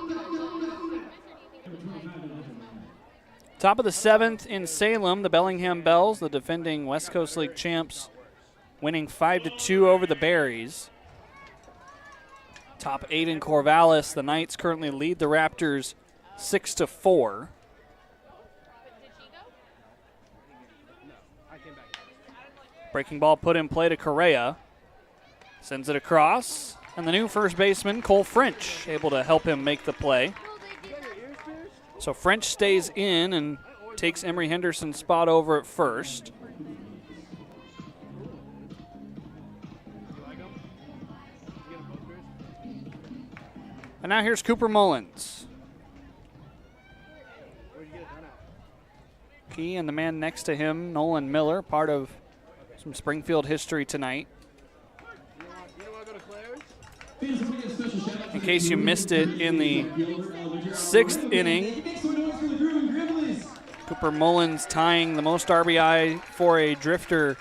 Top of the 7th in Salem, the Bellingham Bells, the defending West Coast League champs, winning 5-2 over the Berries. Top 8 in Corvallis, the Knights currently lead the Raptors 6-4. Breaking ball put in play to Correa. Sends it across. And the new first baseman, Cole French, able to help him make the play. So French stays in and takes Emery Henderson's spot over at first. And now here's Cooper Mullins. He and the man next to him, Nolan Miller, part of some Springfield history tonight. In case you missed it, in the 6th inning, Cooper Mullins tying the most RBI for a Drifter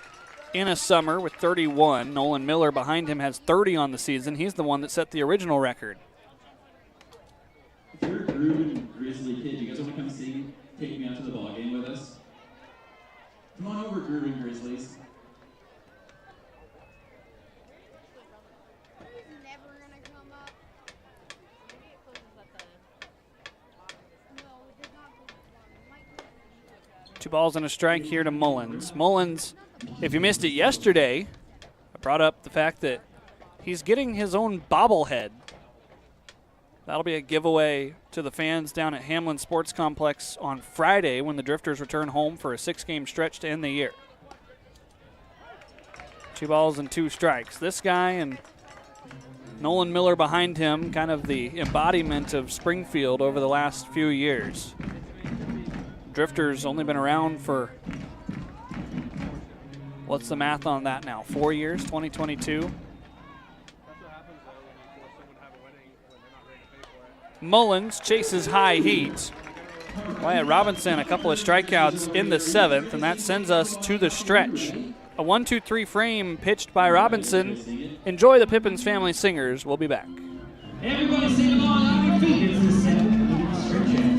in a summer with 31. Nolan Miller behind him has 30 on the season. He's the one that set the original record. If you're a Gruden Grizzly kid, you guys want to come sing Take Me Out to the Ball Game with us? Come on over, Gruden Grizzlies. Two balls and a strike here to Mullins. Mullins, if you missed it yesterday, I brought up the fact that he's getting his own bobblehead. That'll be a giveaway to the fans down at Hamlin Sports Complex on Friday when the Drifters return home for a 6-game stretch to end the year. 2 balls and 2 strikes. This guy and Nolan Miller behind him, kind of the embodiment of Springfield over the last few years. Drifters only been around for, what's the math on that now, 4 years, 2022? Mullins chases high heat. Wyatt Robinson, a couple of strikeouts in the 7th, and that sends us to the stretch. A 1-2-3 frame pitched by Robinson. Enjoy the Pippins Family Singers. We'll be back. Everybody sing along on your feet. It's the 7th stretch after.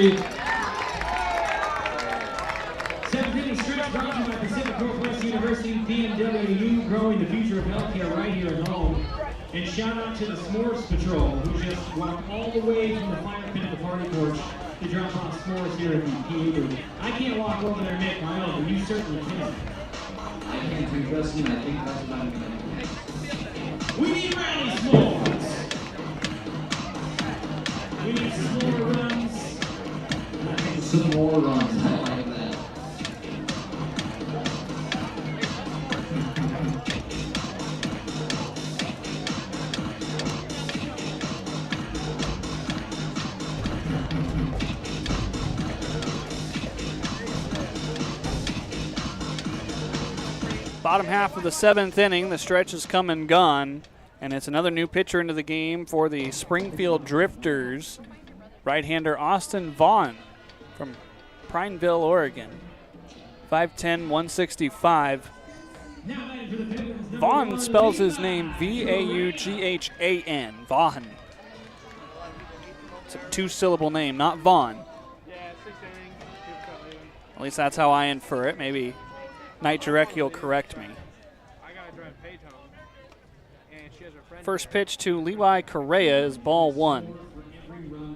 you. Seventh inning stretch brought to you by Pacific Northwest University, PNWU, growing the future of healthcare right here at home. And shout out to the S'mores Patrol, who just walked all the way from the fire pit to the party porch to drop off s'mores here at the PA booth. I can't walk over there and make my own, but you certainly can. I can't be trusting, I think that's what I'm going to do. We need rally s'mores! We need some more runs. I need some more runs. I like that. Bottom half of the 7th inning, the stretch has come and gone, and it's another new pitcher into the game for the Springfield Drifters. Right-hander Austin Vaughn from Prineville, Oregon. 5'10", 165. Vaughn spells his name V-A-U-G-H-A-N. Vaughn. It's a two-syllable name, not Vaughn. At least that's how I infer it. Maybe Knight Jarecki will correct me. First pitch to Levi Correa is ball 1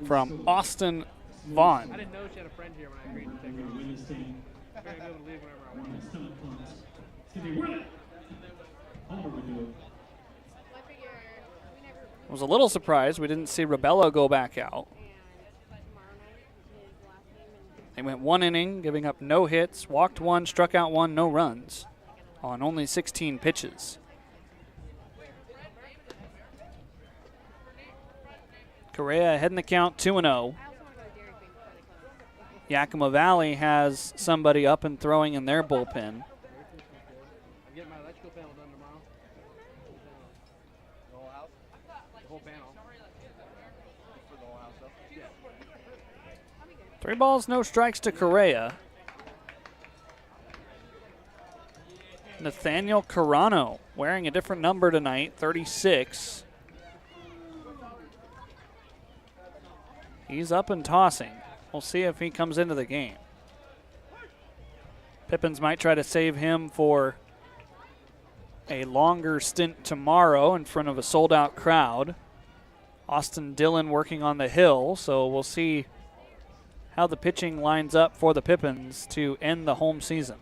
from Austin Vaughn. I didn't know she had a friend here when I agreed to take her. I'm going to go to leave whenever I want. I was a little surprised we didn't see Rebello go back out. They went 1 inning, giving up no hits, walked 1, struck out 1, no runs on only 16 pitches. Correa ahead in the count, 2-0. Yakima Valley has somebody up and throwing in their bullpen. I'm getting my electrical panel done tomorrow. The whole house? The whole panel. For the whole house, though? Yeah. 3 balls, no strikes to Correa. Nathaniel Carano wearing a different number tonight, 36. He's up and tossing. We'll see if he comes into the game. Pippins might try to save him for a longer stint tomorrow in front of a sold-out crowd. Austin Dillon working on the hill, so we'll see how the pitching lines up for the Pippins to end the home season.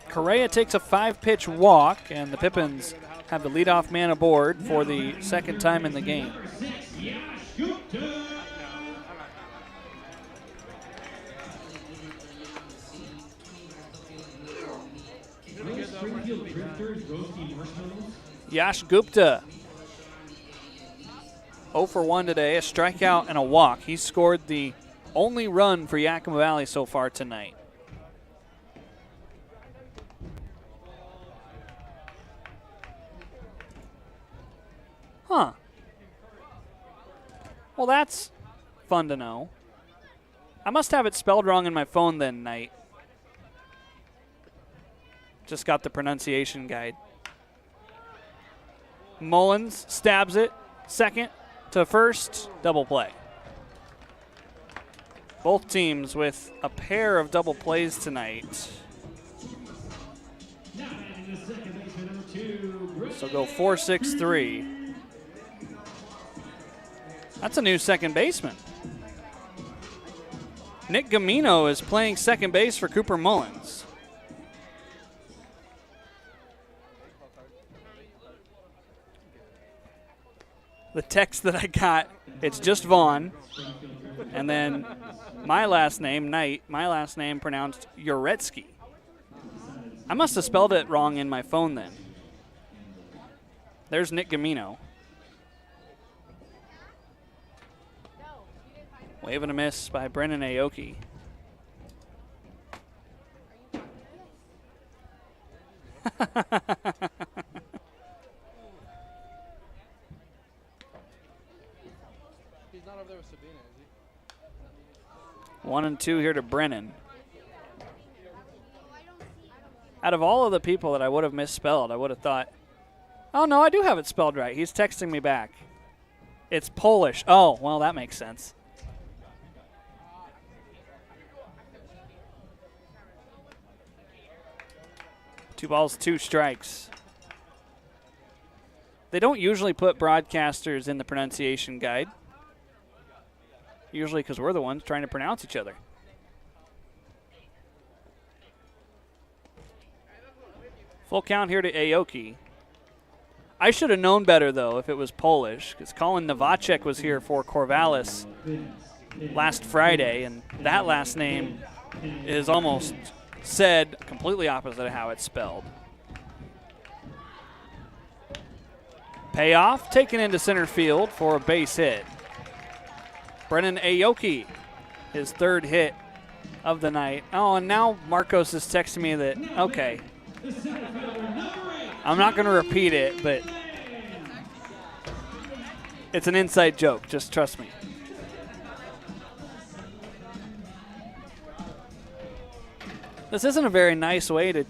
Correa takes a 5-pitch walk, and the Pippins have the leadoff man aboard for the second time in the game. Yash Gupta, 0 for 1 today, a strikeout and a walk. He scored the only run for Yakima Valley so far tonight. Huh. Well, that's fun to know. I must have it spelled wrong in my phone then, Knight. Just got the pronunciation guide. Mullins stabs it, second to first, double play. Both teams with a pair of double plays tonight. So go 4-6-3. That's a new second baseman. Nick Gamino is playing second base for Cooper Mullins. The text that I got, it's just Vaughn. And then my last name, Knight, my last name pronounced Uretsky. I must have spelled it wrong in my phone then. There's Nick Gamino. Wave and a miss by Brennan Aoki. He's not over there with Sabina, is he? 1-2 here to Brennan. Out of all of the people that I would have misspelled, I would have thought, oh no, I do have it spelled right. He's texting me back. It's Polish. Oh, well, that makes sense. Two balls, two strikes. They don't usually put broadcasters in the pronunciation guide. Usually because we're the ones trying to pronounce each other. Full count here to Aoki. I should have known better, though, if it was Polish, because Colin Novacek was here for Corvallis last Friday, and that last name is almost said completely opposite of how it's spelled. Payoff, taken into center field for a base hit. Brennan Aoki, his third hit of the night. Oh, and now Marcos is texting me that, okay, I'm not going to repeat it, but it's an inside joke. Just trust me. This isn't a very nice way to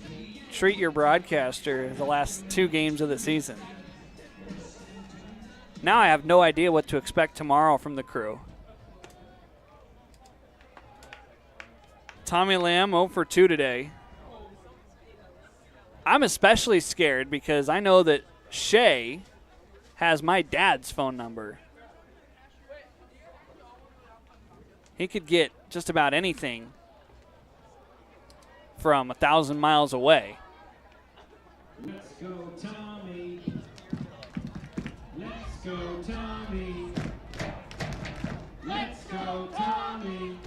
treat your broadcaster the last 2 games of the season. Now I have no idea what to expect tomorrow from the crew. Tommy Lamb 0 for 2 today. I'm especially scared because I know that Shay has my dad's phone number. He could get just about anything from 1,000 miles away. Let's go, Tommy. Let's go, Tommy. Let's go, Tommy.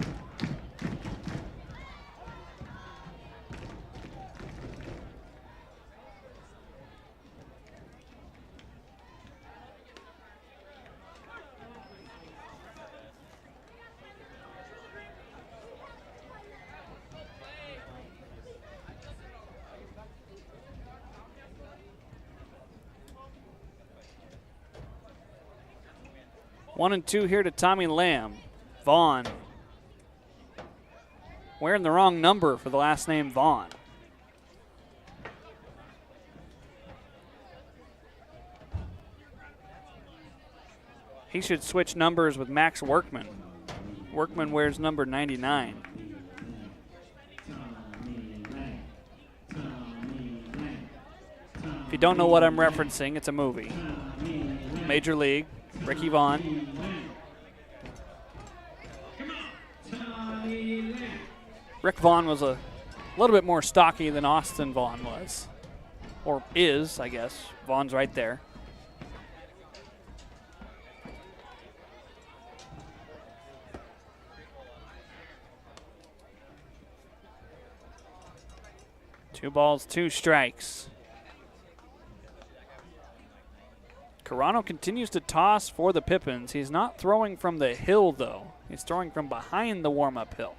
One and two here to Tommy Lamb. Vaughn. Wearing the wrong number for the last name Vaughn. He should switch numbers with Max Workman. Workman wears number 99. If you don't know what I'm referencing, it's a movie. Major League, Ricky Vaughn. Rick Vaughn was a little bit more stocky than Austin Vaughn was. Or is, I guess. Vaughn's right there. Two balls, two strikes. Carano continues to toss for the Pippins. He's not throwing from the hill, though. He's throwing from behind the warm-up hill.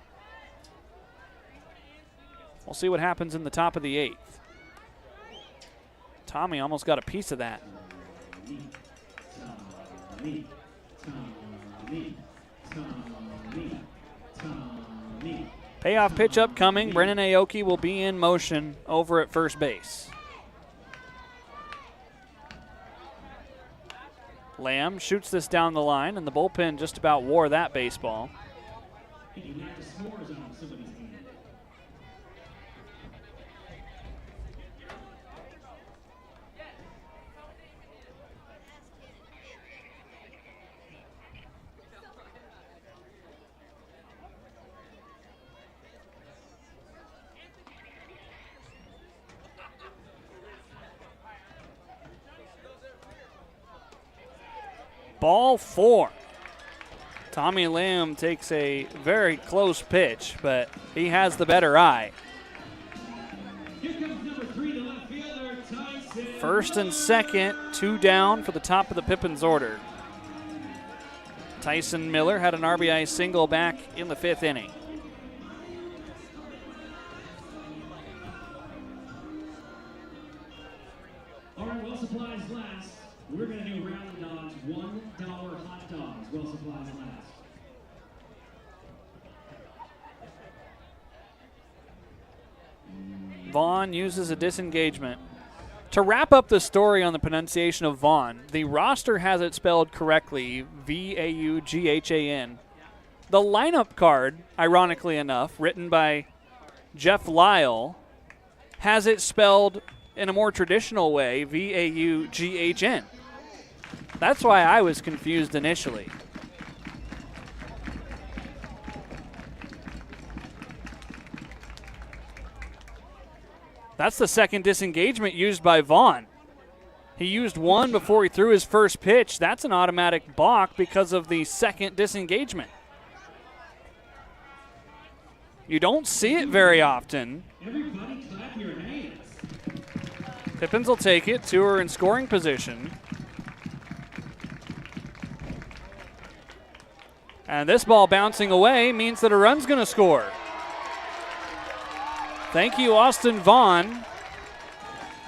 We'll see what happens in the top of the 8th. Tommy almost got a piece of that. Payoff pitch upcoming. Brennan Aoki will be in motion over at first base. Lamb shoots this down the line, and the bullpen just about wore that baseball. Ball 4. Tommy Lamb takes a very close pitch, but he has the better eye. First and second, 2 down for the top of the Pippins order. Tyson Miller had an RBI single back in the 5th inning. All right, Well Supplies last. We're going to do Rally Dogs $1 hot dogs. Well Supplies last. Vaughn uses a disengagement. To wrap up the story on the pronunciation of Vaughn, the roster has it spelled correctly, V-A-U-G-H-A-N. The lineup card, ironically enough, written by Jeff Lyle, has it spelled in a more traditional way, V-A-U-G-H-N. That's why I was confused initially. That's the second disengagement used by Vaughn. He used one before he threw his first pitch. That's an automatic balk because of the second disengagement. You don't see it very often. Everybody clap your hands. Pippins will take it. Two are in scoring position. And this ball bouncing away means that a run's going to score. Thank you, Austin Vaughn.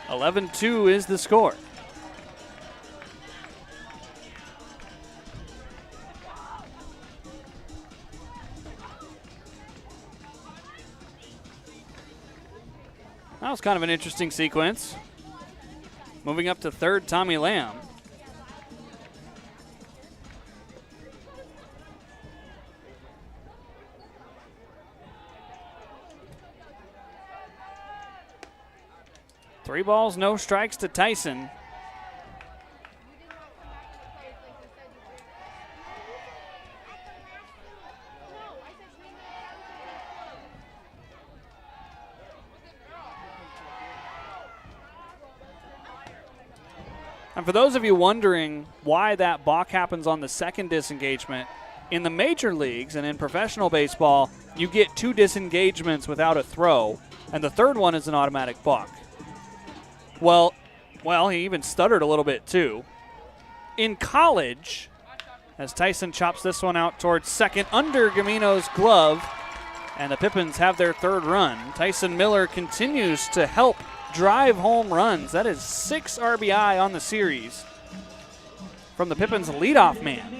11-2 is the score. That was kind of an interesting sequence. Moving up to third, Tommy Lamb. Three balls, no strikes to Tyson. And for those of you wondering why that balk happens on the second disengagement, in the major leagues and in professional baseball, you get two disengagements without a throw, and the third one is an automatic balk. Well, he even stuttered a little bit too. In college, as Tyson chops this one out towards second under Gamino's glove, and the Pippins have their third run. Tyson Miller continues to help drive home runs. That is 6 RBI on the series from the Pippins leadoff man.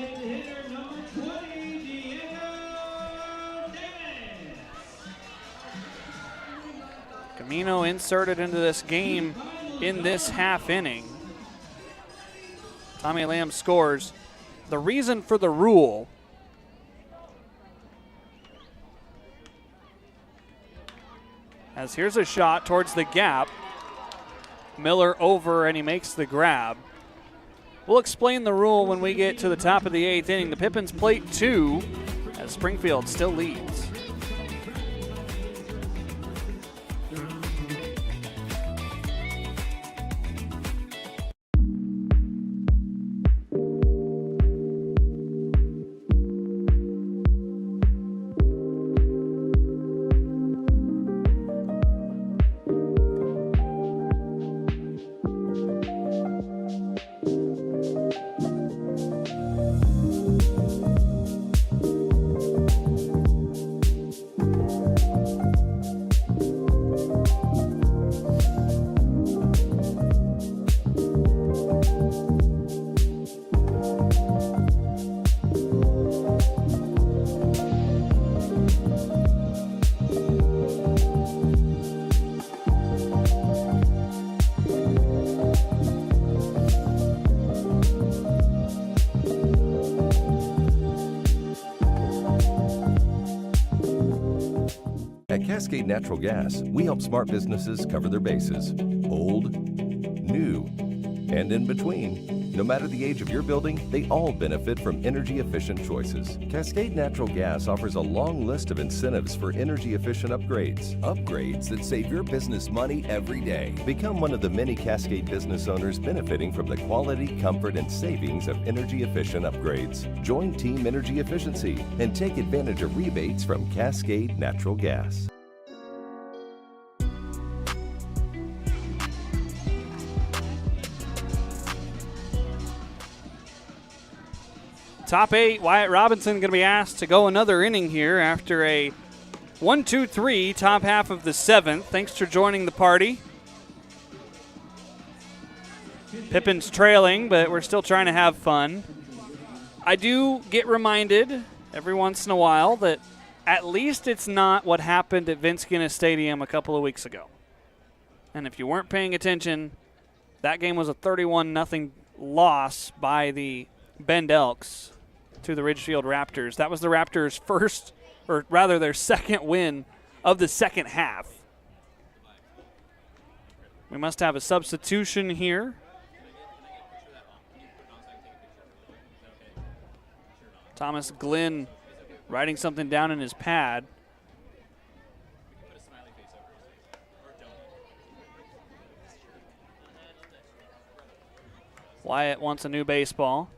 Gamino inserted into this game in this half inning. Tommy Lamb scores. The reason for the rule as here's a shot towards the gap. Miller over and he makes the grab. We'll explain the rule when we get to the top of the 8th inning. The Pippins plate 2 as Springfield still leads. At Cascade Natural Gas, we help smart businesses cover their bases. Old, new, and in between. No matter the age of your building, they all benefit from energy-efficient choices. Cascade Natural Gas offers a long list of incentives for energy-efficient upgrades. Upgrades that save your business money every day. Become one of the many Cascade business owners benefiting from the quality, comfort, and savings of energy-efficient upgrades. Join Team Energy Efficiency and take advantage of rebates from Cascade Natural Gas. Top 8, Wyatt Robinson going to be asked to go another inning here after a 1-2-3 top half of the 7th. Thanks for joining the party. Pippins trailing, but we're still trying to have fun. I do get reminded every once in a while that at least it's not what happened at Vince Guinness Stadium a couple of weeks ago. And if you weren't paying attention, That game was a 31-0 loss by the Bend Elks to the Ridgefield Raptors. That was the Raptors' first, or rather their second win of the second half. We must have a substitution here. Thomas Glynn writing something down in his pad. Wyatt wants a new baseball.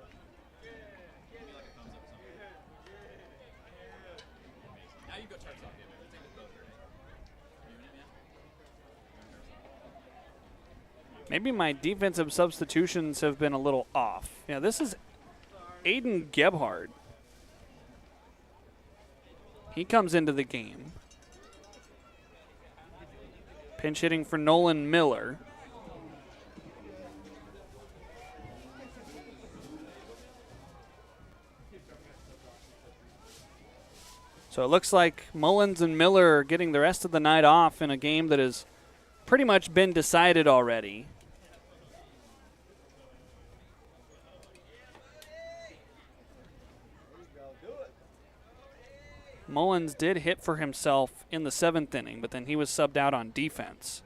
Maybe my defensive substitutions have been a little off. Yeah, this is Aiden Gebhard. He comes into the game. Pinch hitting for Nolan Miller. So it looks like Mullins and Miller are getting the rest of the night off in a game that has pretty much been decided already. Mullins did hit for himself in the 7th inning, but then he was subbed out on defense.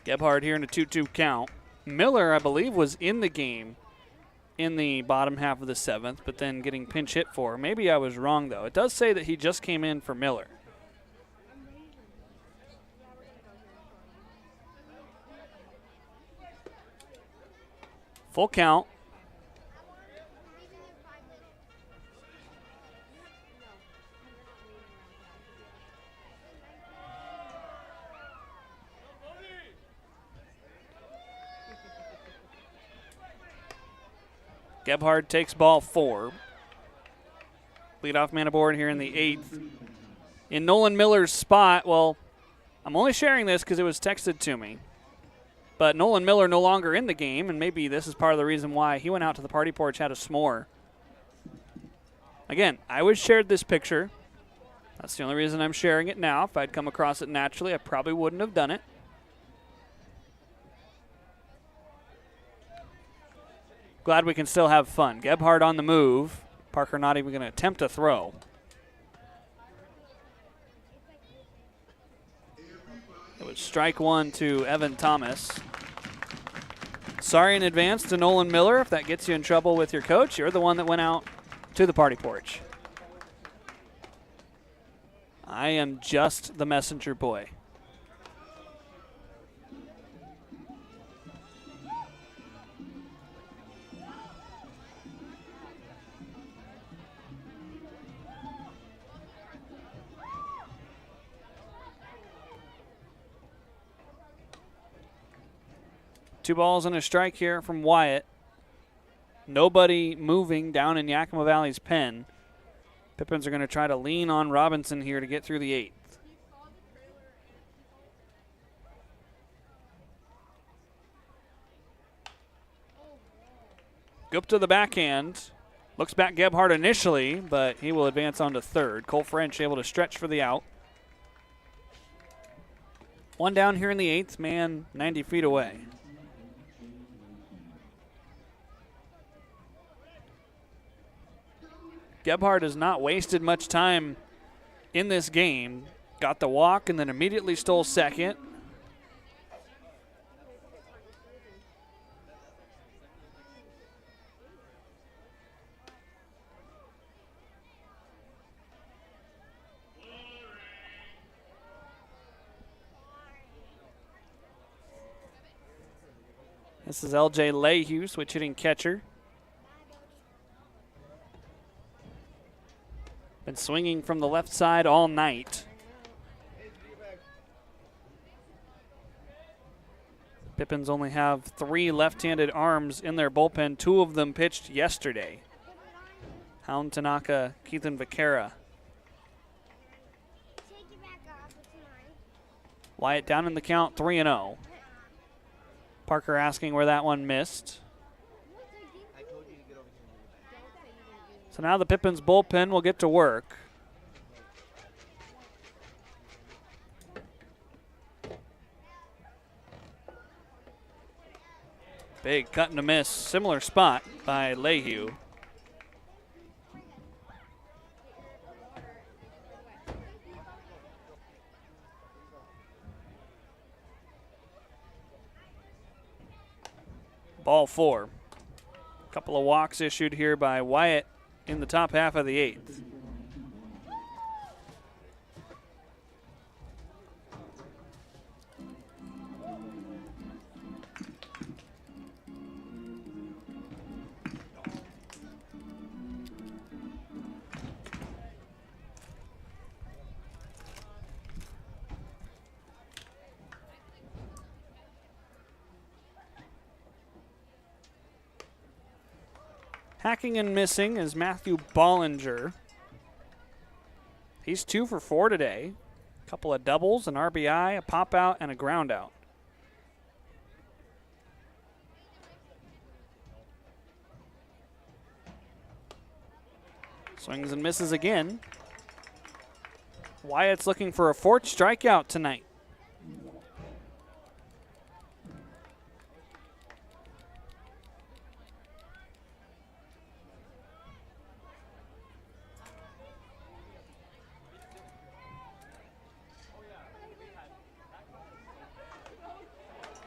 Gebhard here in a 2-2 count. Miller, I believe, was in the game in the bottom half of the 7th, but then getting pinch hit for. Maybe I was wrong, though. It does say that he just came in for Miller. Full count. Gebhard takes ball 4. Leadoff man aboard here in the 8th. In Nolan Miller's spot, well, I'm only sharing this because it was texted to me. But Nolan Miller no longer in the game, and maybe this is part of the reason why he went out to the party porch, had a s'more. Again, I was shared this picture. That's the only reason I'm sharing it now. If I'd come across it naturally, I probably wouldn't have done it. Glad we can still have fun. Gebhard on the move. Parker not even going to attempt a throw. It was strike 1 to Evan Thomas. Sorry in advance to Nolan Miller if that gets you in trouble with your coach. You're the one that went out to the party porch. I am just the messenger boy. Two balls and a strike here from Wyatt. Nobody moving down in Yakima Valley's pen. Pippins are going to try to lean on Robinson here to get through the 8th. Gupta the backhand. Looks back Gebhard initially, but he will advance on to third. Cole French able to stretch for the out. One down here in the 8th, man 90 feet away. Gebhard has not wasted much time in this game. Got the walk and then immediately stole second. This is LJ Lehue, switch hitting catcher. Been swinging from the left side all night. Pippins only have 3 left-handed arms in their bullpen. 2 of them pitched yesterday. Hound Tanaka, Keithan Vaquera. Wyatt down in the count, 3-0. Parker asking where that one missed. So now the Pippins bullpen will get to work. Big cut and a miss, similar spot by Lehue. Ball 4. Couple of walks issued here by Wyatt in the top half of the 8th. Hacking and missing is Matthew Bollinger. He's 2 for 4 today. A couple of doubles, an RBI, a pop out, and a ground out. Swings and misses again. Wyatt's looking for a 4th strikeout tonight.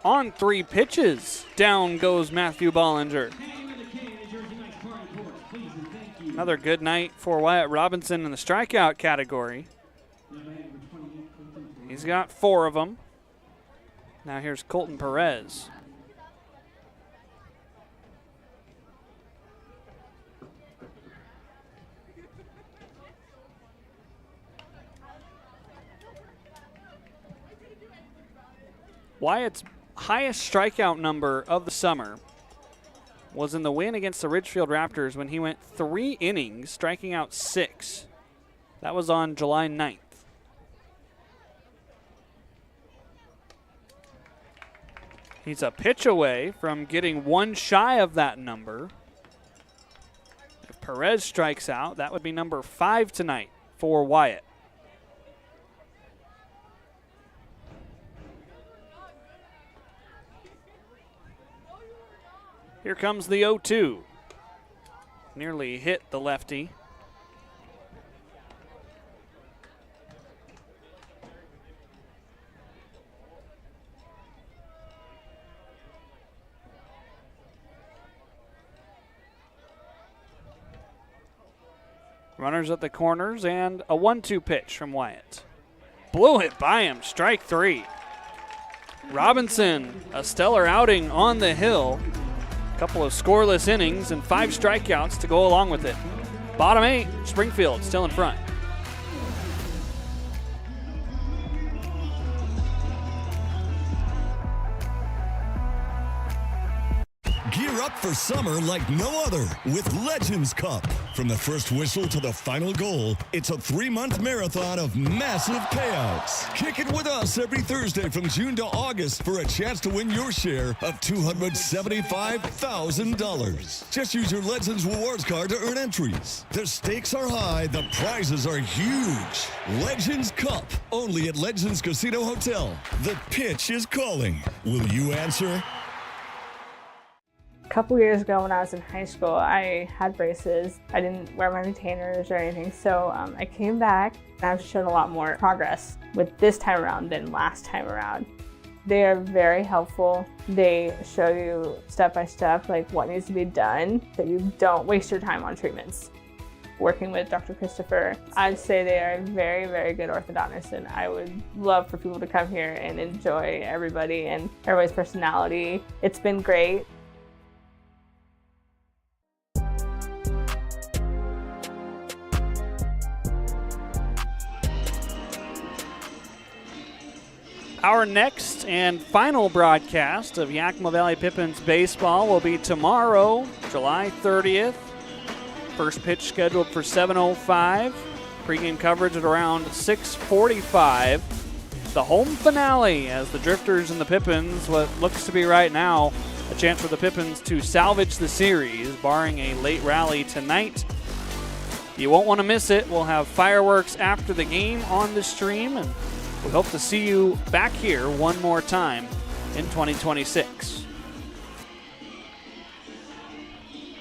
On 3 pitches, down goes Matthew Bollinger. Another good night for Wyatt Robinson in the strikeout category. He's got 4 of them. Now here's Colton Perez. Wyatt's highest strikeout number of the summer was in the win against the Ridgefield Raptors when he went 3 innings, striking out 6. That was on July 9th. He's a pitch away from getting 1 shy of that number. If Perez strikes out, that would be number 5 tonight for Wyatt. Here comes the 0-2. Nearly hit the lefty. Runners at the corners and a 1-2 pitch from Wyatt. Blew it by him, strike 3. Robinson, a stellar outing on the hill. Couple of scoreless innings and 5 strikeouts to go along with it. Bottom 8, Springfield still in front. Gear up for summer like no other with Legends Cup. From the first whistle to the final goal, it's a 3-month marathon of massive payouts. Kick it with us every Thursday from June to August for a chance to win your share of $275,000. Just use your Legends Rewards card to earn entries. The stakes are high, the prizes are huge. Legends Cup, only at Legends Casino Hotel. The pitch is calling. Will you answer? A couple years ago when I was in high school, I had braces. I didn't wear my retainers or anything, so I came back and I've shown a lot more progress with this time around than last time around. They are very helpful. They show you step by step like what needs to be done so you don't waste your time on treatments. Working with Dr. Christopher, I'd say they are very, very good orthodontists, and I would love for people to come here and enjoy everybody and everybody's personality. It's been great. Our next and final broadcast of Yakima Valley Pippins baseball will be tomorrow, July 30th. First pitch scheduled for 7:05. Pre-game coverage at around 6:45. The home finale as the Drifters and the Pippins, what looks to be right now a chance for the Pippins to salvage the series, barring a late rally tonight. You won't want to miss it. We'll have fireworks after the game on the stream, and we hope to see you back here one more time in 2026.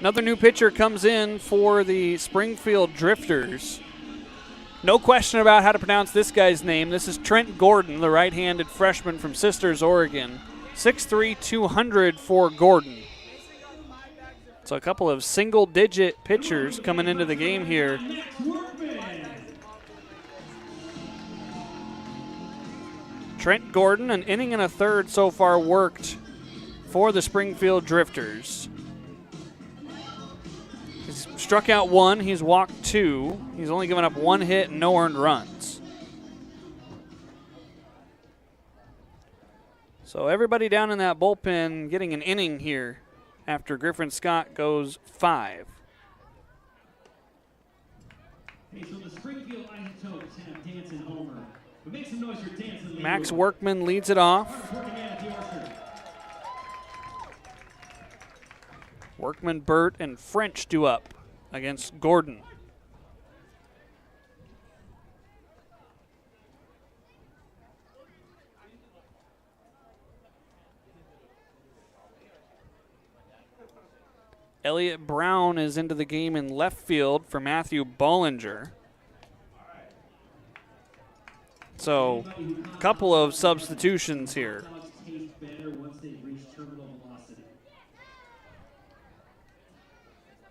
Another new pitcher comes in for the Springfield Drifters. No question about how to pronounce this guy's name. This is Trent Gordon, the right-handed freshman from Sisters, Oregon. 6'3", 200 for Gordon. So a couple of single-digit pitchers coming into the game here. Trent Gordon, an inning and a third so far worked for the Springfield Drifters. He's struck out 1, he's walked 2. He's only given up 1 hit and no earned runs. So everybody down in that bullpen getting an inning here after Griffin Scott goes 5. Hey, so the Springfield Isotopes have Dancing Homer. But make some noise for Dancing Lee. Max Workman leads it off. Workman, Burt, and French do up against Gordon. Elliott Brown is into the game in left field for Matthew Bollinger. So, a couple of substitutions here.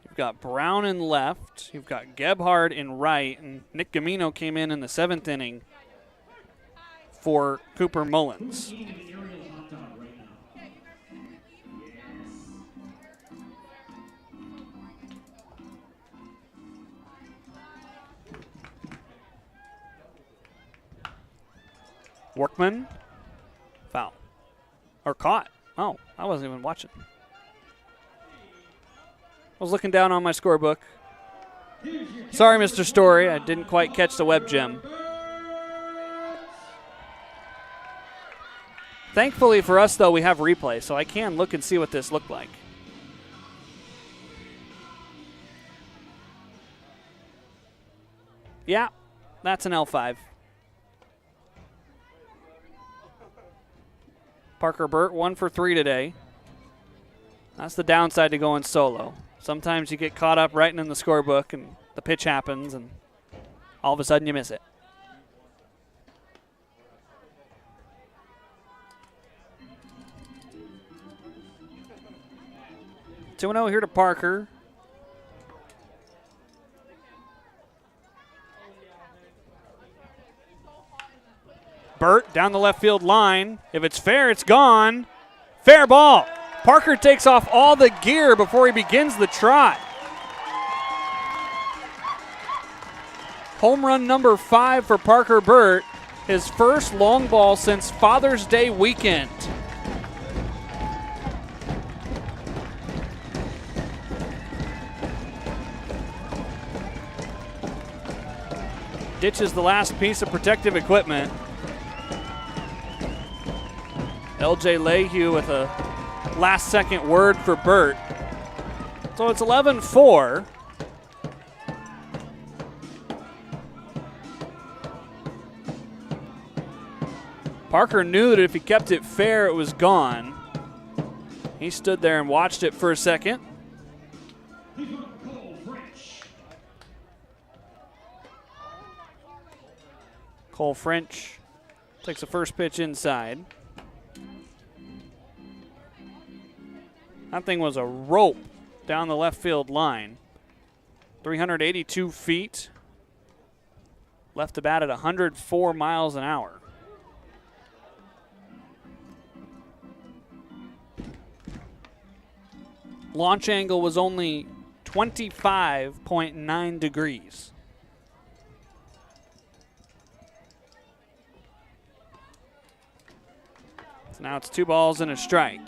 You've got Brown in left, you've got Gebhard in right, and Nick Gamino came in the 7th inning for Cooper Mullins. Workman, foul, or caught. Oh, I wasn't even watching. I was looking down on my scorebook. Sorry, Mr. Story, I didn't quite catch the web gem. Thankfully for us, though, we have replay, so I can look and see what this looked like. Yeah, that's an L5. Parker Burt, 1 for 3 today. That's the downside to going solo. Sometimes you get caught up writing in the scorebook and the pitch happens and all of a sudden you miss it. Two 2-0 here to Parker. Burt down the left field line. If it's fair, it's gone. Fair ball. Parker takes off all the gear before he begins the trot. Home run number 5 for Parker Burt. His first long ball since Father's Day weekend. Ditches the last piece of protective equipment. LJ Lehue with a last-second word for Burt. So it's 11-4. Parker knew that if he kept it fair, it was gone. He stood there and watched it for a second. Cole French takes the first pitch inside. That thing was a rope down the left field line. 382 feet. Left the bat at 104 miles an hour. Launch angle was only 25.9 degrees. So now it's 2 balls and a strike.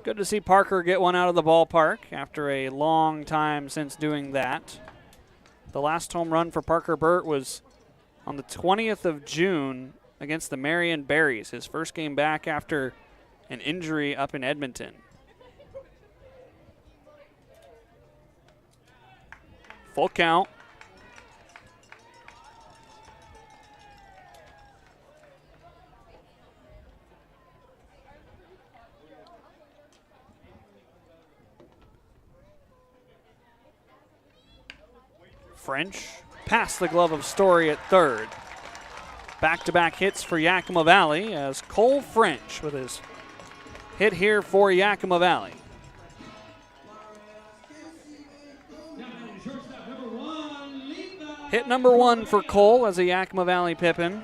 Good to see Parker get one out of the ballpark after a long time since doing that. The last home run for Parker Burt was on the 20th of June against the Marion Berries, his first game back after an injury up in Edmonton. Full count. French past the glove of Story at third. Back-to-back hits for Yakima Valley as Cole French with his hit here for Yakima Valley. Hit number 1 for Cole as a Yakima Valley Pippin.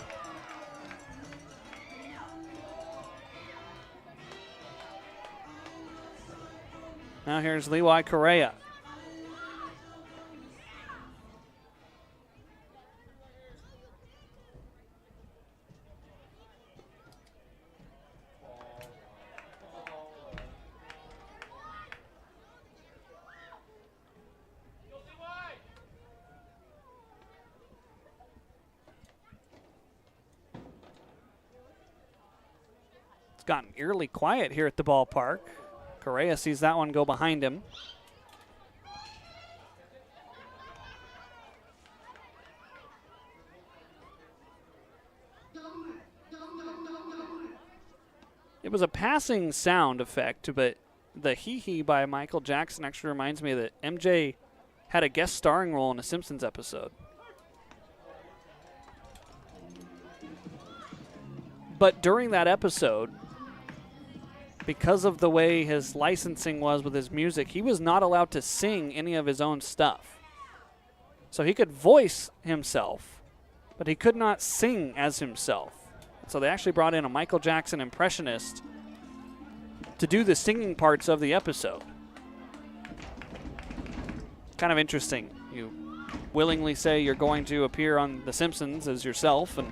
Now here's Levi Correa. It's gotten eerily quiet here at the ballpark. Correa sees that one go behind him. It was a passing sound effect, but the hee-hee by Michael Jackson actually reminds me that MJ had a guest starring role in a Simpsons episode. But during that episode, because of the way his licensing was with his music, he was not allowed to sing any of his own stuff. So he could voice himself, but he could not sing as himself. So they actually brought in a Michael Jackson impressionist to do the singing parts of the episode. Kind of interesting. You willingly say you're going to appear on The Simpsons as yourself, and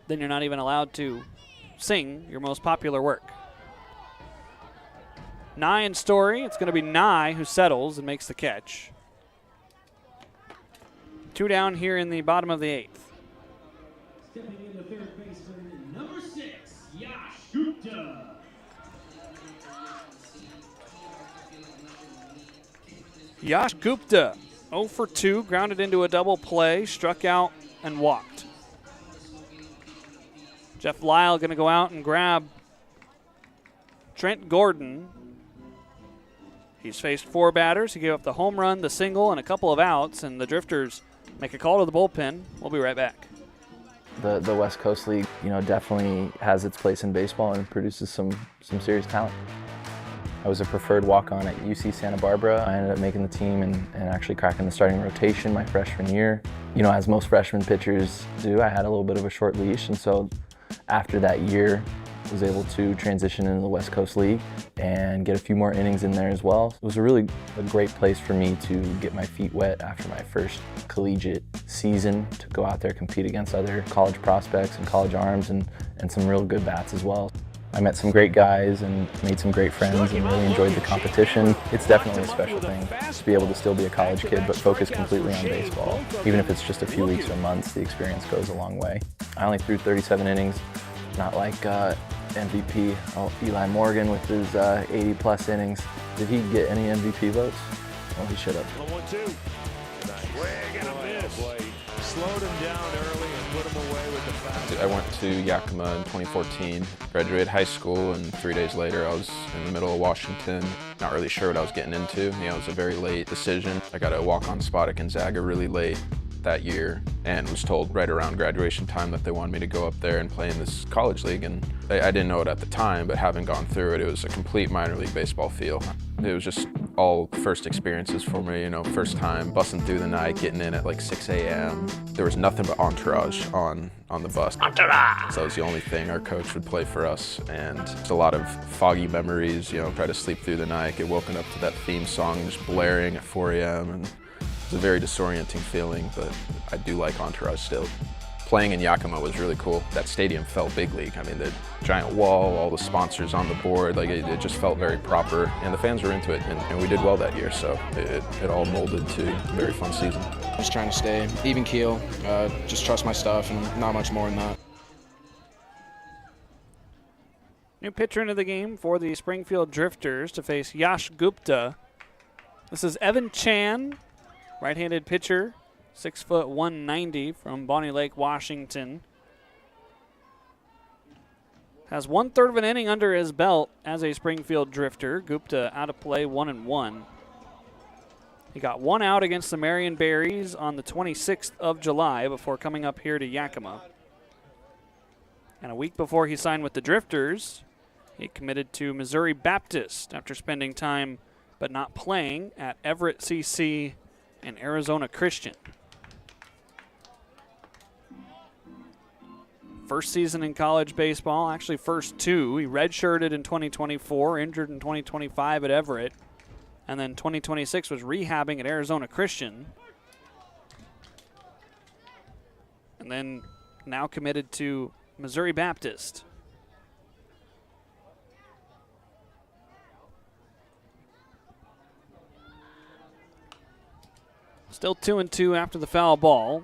then you're not even allowed to sing your most popular work. Nye and Story. It's going to be Nye who settles and makes the catch. 2 down here in the bottom of the 8th. Stepping in the third baseman, number 6, Yash Gupta. Yash Gupta, 0 for 2, grounded into a double play, struck out and walked. Jeff Lyle going to go out and grab Trent Gordon. He's faced 4 batters. He gave up the home run, the single, and a couple of outs, and the Drifters make a call to the bullpen. We'll be right back. The West Coast League, definitely has its place in baseball and produces some serious talent. I was a preferred walk-on at UC Santa Barbara. I ended up making the team and actually cracking the starting rotation my freshman year. As most freshman pitchers do, I had a little bit of a short leash, and so after that year, I was able to transition into the West Coast League and get a few more innings in there as well. It was a great place for me to get my feet wet after my first collegiate season, to go out there, compete against other college prospects and college arms and some real good bats as well. I met some great guys and made some great friends and really enjoyed the competition. It's definitely a special thing to be able to still be a college kid but focus completely on baseball. Even if it's just a few weeks or months, the experience goes a long way. I only threw 37 innings, not like MVP Eli Morgan with his 80-plus innings. Did he get any MVP votes? Well, he should have. 1-2. Swing and a miss. Slowed him down early and put him away with the fastball. I went to Yakima in 2014, graduated high school, and 3 days later I was in the middle of Washington. Not really sure what I was getting into. It was a very late decision. I got a walk-on spot at Gonzaga really late that year and was told right around graduation time that they wanted me to go up there and play in this college league, and I didn't know it at the time, but having gone through it, it was a complete minor league baseball feel. It was just all first experiences for me, first time busting through the night, getting in at like 6 a.m. There was nothing but entourage on the bus. Entourage! So that was the only thing our coach would play for us, and it's a lot of foggy memories, try to sleep through the night, get woken up to that theme song just blaring at 4 a.m. and it's a very disorienting feeling, but I do like entourage still. Playing in Yakima was really cool. That stadium felt big league. The giant wall, all the sponsors on the board, it just felt very proper, and the fans were into it, and we did well that year, so it all molded to a very fun season. Just trying to stay even keel, just trust my stuff, and not much more than that. New pitcher into the game for the Springfield Drifters to face Yash Gupta. This is Evan Chan, right-handed pitcher, 6', 190 from Bonnie Lake, Washington. Has 1/3 of an inning under his belt as a Springfield Drifter. Gupta out of play, 1-1. He got one out against the Marion Berries on the 26th of July before coming up here to Yakima. And a week before he signed with the Drifters, he committed to Missouri Baptist after spending time but not playing at Everett CC and Arizona Christian. First season in college baseball, actually first two. He redshirted in 2024, injured in 2025 at Everett, and then 2026 was rehabbing at Arizona Christian. And then now committed to Missouri Baptist. Still 2-2 after the foul ball.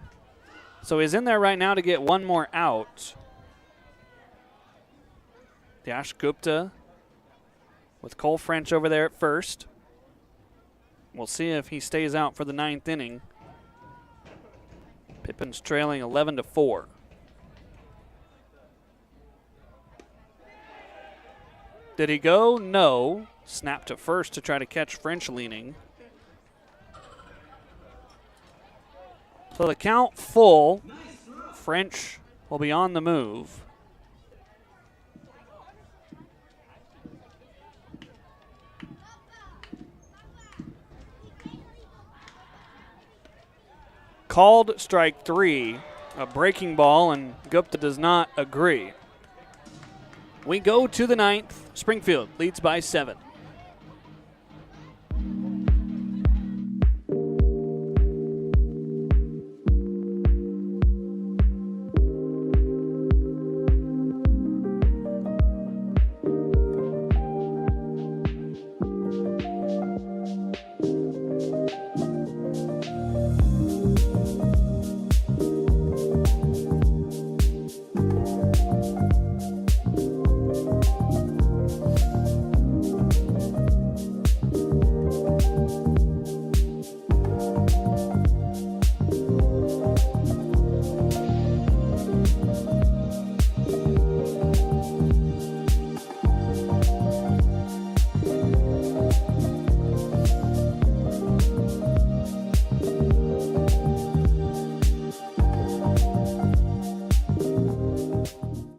So he's in there right now to get one more out. Dash Gupta with Cole French over there at first. We'll see if he stays out for the 9th inning. Pippins trailing 11-4. Did he go? No. Snap to first to try to catch French leaning. So the count full. French will be on the move. Called strike 3, a breaking ball, and Gupta does not agree. We go to the 9th. Springfield leads by 7.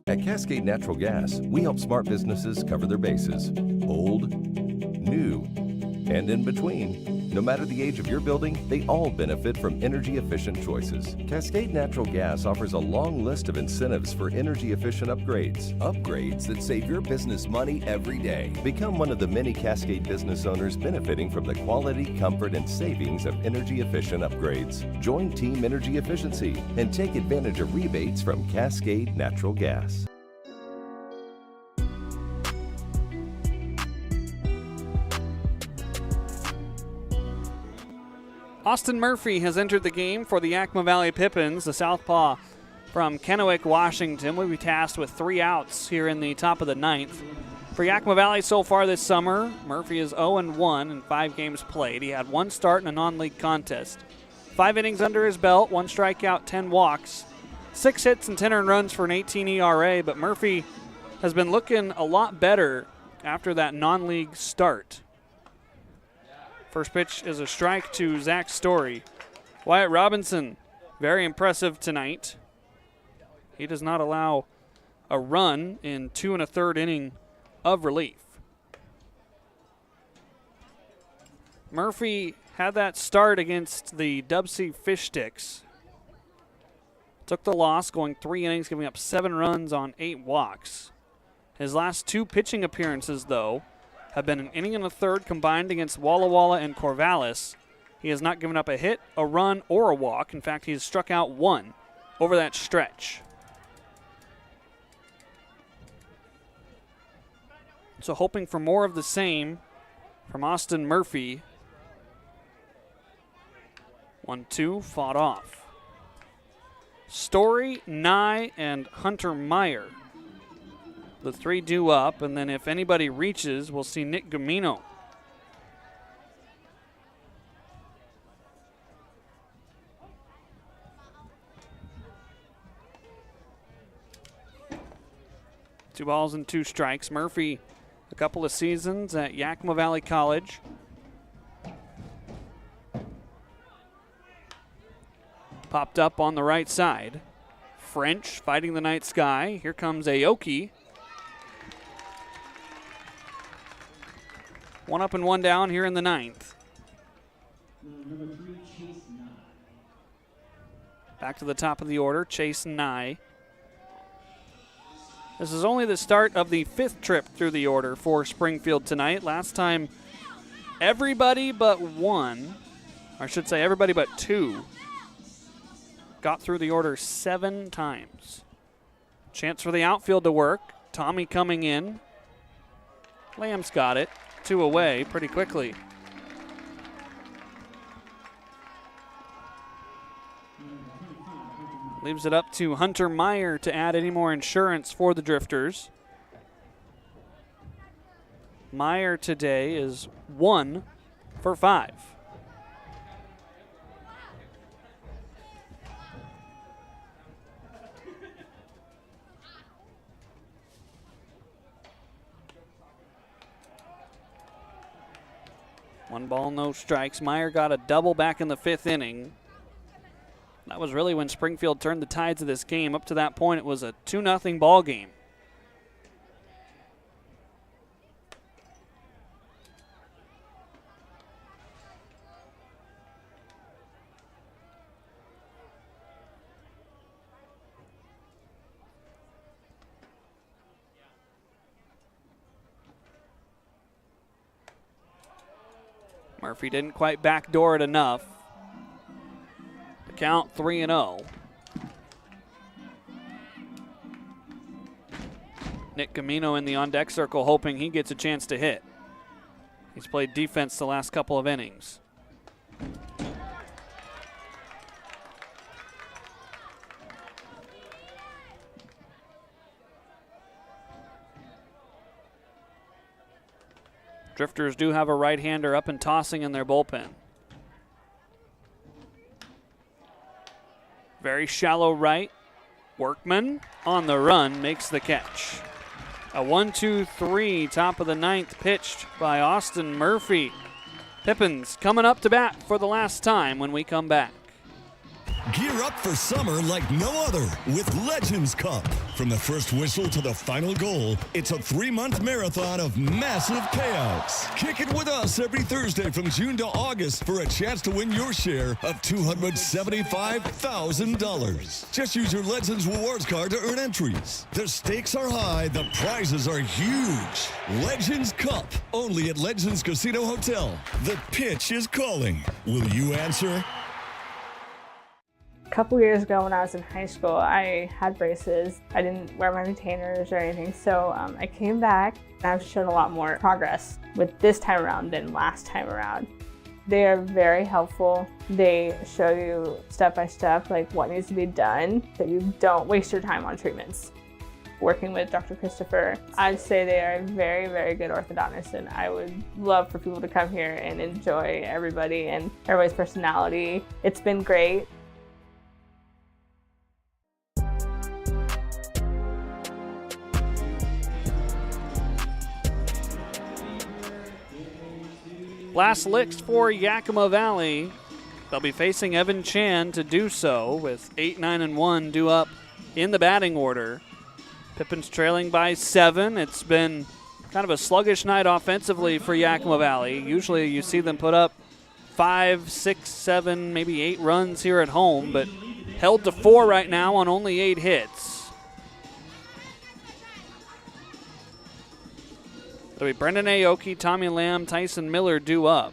At Cascade Natural Gas, we help smart businesses cover their bases. Old, new, and in between. No matter the age of your building, they all benefit from energy-efficient choices. Cascade Natural Gas offers a long list of incentives for energy-efficient upgrades. Upgrades that save your business money every day. Become one of the many Cascade business owners benefiting from the quality, comfort, and savings of energy-efficient upgrades. Join Team Energy Efficiency and take advantage of rebates from Cascade Natural Gas. Austin Murphy has entered the game for the Yakima Valley Pippins. The southpaw from Kennewick, Washington, will be tasked with 3 outs here in the top of the 9th. For Yakima Valley so far this summer, Murphy is 0-1 in 5 games played. He had 1 start in a non-league contest. 5 innings under his belt, 1 strikeout, 10 walks, 6 hits and 10 earned runs for an 18 ERA, but Murphy has been looking a lot better after that non-league start. First pitch is a strike to Zach Story. Wyatt Robinson, very impressive tonight. He does not allow a run in 2 1/3 inning of relief. Murphy had that start against the WC Fish Sticks. Took the loss, going 3 innings, giving up 7 runs on 8 walks. His last 2 pitching appearances, though, have been an inning and a third combined against Walla Walla and Corvallis. He has not given up a hit, a run, or a walk. In fact, he has struck out 1 over that stretch. So hoping for more of the same from Austin Murphy. 1-2, fought off. Story, Nye, and Hunter Meyer. The 3 due up, and then if anybody reaches, we'll see Nick Gamino. Two balls and 2 strikes. Murphy, a couple of seasons at Yakima Valley College. Popped up on the right side. French fighting the night sky. Here comes Aoki. One up and one down here in the ninth. Back to the top of the order, Chase Nye. This is only the start of the 5th trip through the order for Springfield tonight. Last time, everybody but one, or I should say everybody but two, got through the order 7 times. Chance for the outfield to work. Tommy coming in. Lamb's got it. 2 away pretty quickly. Leaves it up to Hunter Meyer to add any more insurance for the Drifters. Meyer today is 1 for 5. One ball, no strikes. Meyer got a double back in the 5th inning. That was really when Springfield turned the tides of this game. Up to that point, it was a 2-0 ball game. Murphy didn't quite backdoor it enough. Count 3-0. Nick Camino in the on-deck circle hoping he gets a chance to hit. He's played defense the last couple of innings. Drifters do have a right-hander up and tossing in their bullpen. Very shallow right. Workman on the run makes the catch. A 1-2-3, top of the 9th, pitched by Austin Murphy. Pippins coming up to bat for the last time when we come back. Gear up for summer like no other with Legends Cup. From the first whistle to the final goal, it's a 3-month marathon of massive payouts. Kick it with us every Thursday from June to August for a chance to win your share of $275,000. Just use your Legends Rewards card to earn entries. The stakes are high, the prizes are huge. Legends Cup, only at Legends Casino Hotel. The pitch is calling. Will you answer? A couple years ago when I was in high school, I had braces. I didn't wear my retainers or anything, so I came back and I've shown a lot more progress with this time around than last time around. They are very helpful. They show you step by step like what needs to be done so you don't waste your time on treatments. Working with Dr. Christopher, I'd say they are very, very good orthodontists, and I would love for people to come here and enjoy everybody and everybody's personality. It's been great. Last licks for Yakima Valley. They'll be facing Evan Chan to do so with 8, 9, and 1 due up in the batting order. Pippins trailing by 7. It's been kind of a sluggish night offensively for Yakima Valley. Usually you see them put up 5, 6, 7, maybe 8 runs here at home, but held to 4 right now on only 8 hits. It'll be Brendan Aoki, Tommy Lamb, Tyson Miller due up.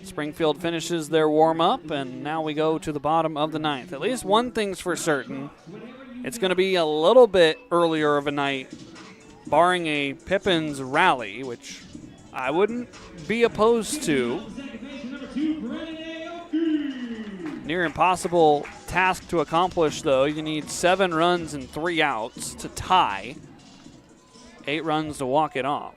Springfield finishes their warm-up, and now we go to the bottom of the 9th. At least one thing's for certain. It's going to be a little bit earlier of a night, barring a Pippins rally, which I wouldn't be opposed to. Near impossible task to accomplish, though. You need 7 runs and 3 outs to tie. 8 runs to walk it off.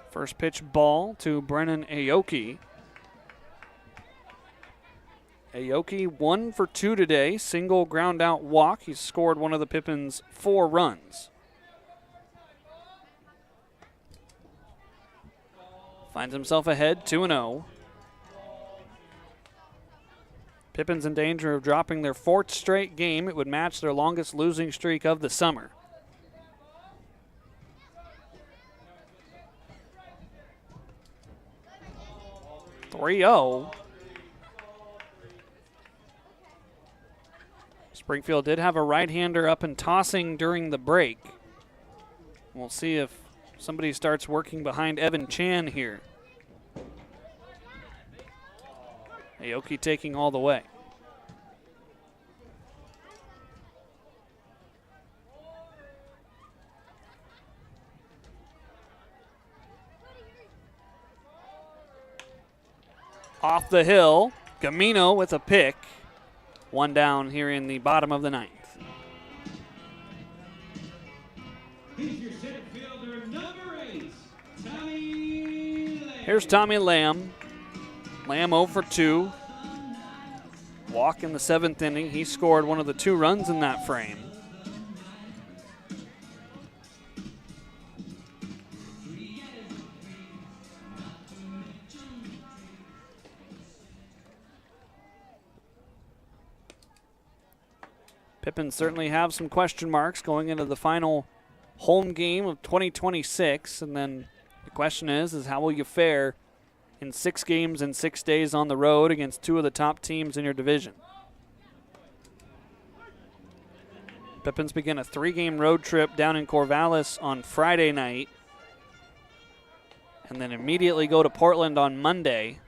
First pitch ball to Brennan Aoki. Aoki 1 for 2 today. Single ground out walk. He's scored one of the Pippins' 4 runs. finds himself ahead 2-0. Pippins in danger of dropping their 4th straight game. It would match their longest losing streak of the summer. Springfield did have a right-hander up and tossing during the break. We'll see if somebody starts working behind Evan Chan here. Aoki taking all the way. Off the hill, Gamino with a pick. One down here in the bottom of the 9th. Here's Tommy Lamb. Lamb 0 for 2. Walk in the 7th inning. He scored one of the 2 runs in that frame. Pippins certainly have some question marks going into the final home game of 2026. And then the question is how will you fare in 6 games and 6 days on the road against 2 of the top teams in your division? Pippins begin a 3-game road trip down in Corvallis on Friday night and then immediately go to Portland on Monday.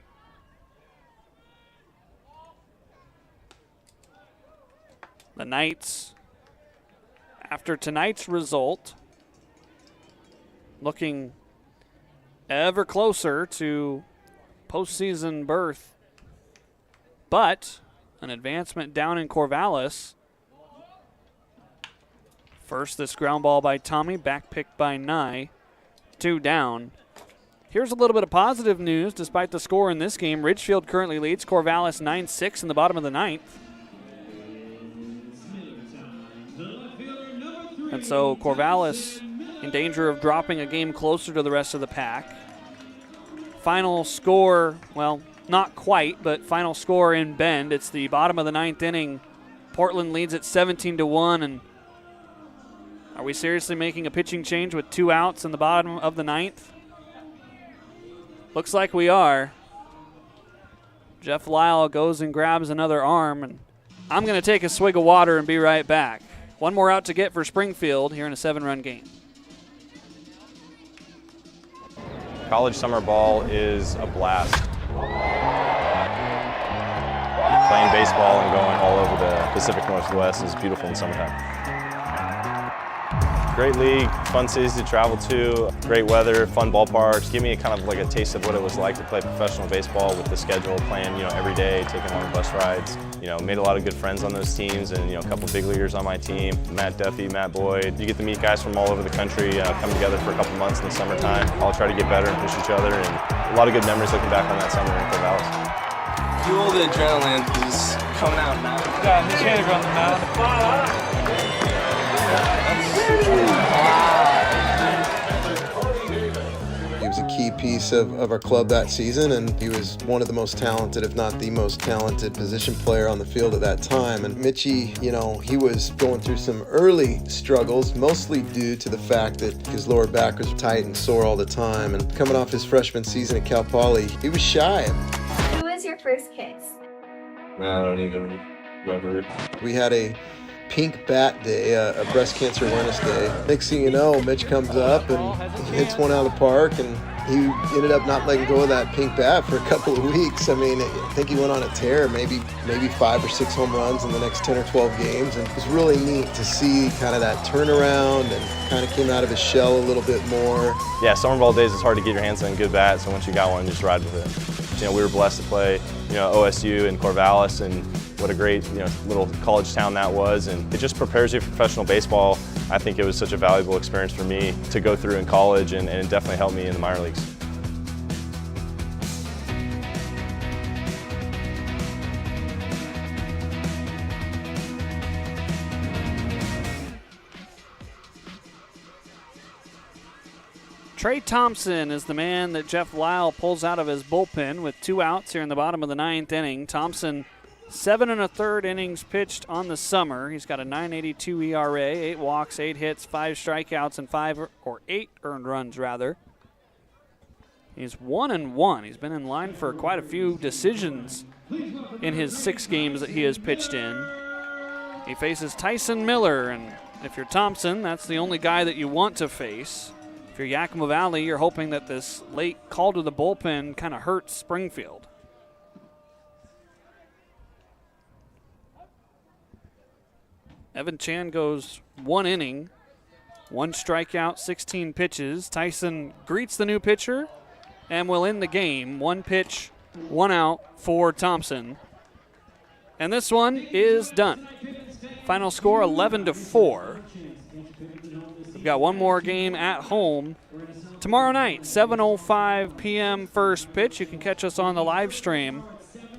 The Knights, after tonight's result, looking ever closer to postseason berth, but an advancement down in Corvallis. First, this ground ball by Tommy, back pick by Nye, 2 down. Here's a little bit of positive news. Despite the score in this game, Ridgefield currently leads Corvallis 9-6 in the bottom of the 9th. And so Corvallis in danger of dropping a game closer to the rest of the pack. Final score, well, not quite, but final score in Bend. It's the bottom of the 9th inning. Portland leads it 17-1. And are we seriously making a pitching change with 2 outs in the bottom of the 9th? Looks like we are. Jeff Lyle goes and grabs another arm, and I'm going to take a swig of water and be right back. One more out to get for Springfield here in a 7-run game. College summer ball is a blast. Playing baseball and going all over the Pacific Northwest is beautiful in summertime. Great league, fun cities to travel to, great weather, fun ballparks. Give me kind of like a taste of what it was like to play professional baseball with the schedule, playing every day, taking long bus rides. Made a lot of good friends on those teams, and a couple big leaguers on my team. Matt Duffy, Matt Boyd. You get to meet guys from all over the country, come together for a couple months in the summertime. All try to get better and push each other, and a lot of good memories looking back on that summer in Corvallis. Fuel the adrenaline is coming out now. Yeah, his hand around the mouth. He was a key piece of our club that season, and he was one of the most talented, if not the most talented position player on the field at that time. And Mitchie, he was going through some early struggles, mostly due to the fact that his lower back was tight and sore all the time. And coming off his freshman season at Cal Poly, he was shy. Who was your first kiss? I don't even remember. We had a pink bat day, a breast cancer awareness day. Next thing you know, Mitch comes up and hits one out of the park, and he ended up not letting go of that pink bat for a couple of weeks. I mean, I think he went on a tear, maybe 5 or 6 home runs in the next 10 or 12 games, and it was really neat to see kind of that turnaround, and kind of came out of his shell a little bit more. Yeah, summer ball days, it's hard to get your hands on good bats, so once you got one, just ride with it. We were blessed to play, OSU and Corvallis, and what a great, little college town that was, and it just prepares you for professional baseball. I think it was such a valuable experience for me to go through in college, and it definitely helped me in the minor leagues. Trey Thompson is the man that Jeff Lyle pulls out of his bullpen with 2 outs here in the bottom of the 9th inning. Thompson, 7 1/3 innings pitched on the summer. He's got a .982 ERA, 8 walks, 8 hits, 5 strikeouts, and 8 earned runs, rather. He's 1-1. He's been in line for quite a few decisions in his 6 games that he has pitched in. He faces Tyson Miller, and if you're Thompson, that's the only guy that you want to face. If you're Yakima Valley, you're hoping that this late call to the bullpen kind of hurts Springfield. Evan Chan goes 1 inning, 1 strikeout, 16 pitches. Tyson greets the new pitcher and will end the game. 1 pitch, 1 out for Thompson. And this one is done. Final score 11-4. We've got one more game at home tomorrow night, 7:05 p.m. first pitch. You can catch us on the live stream.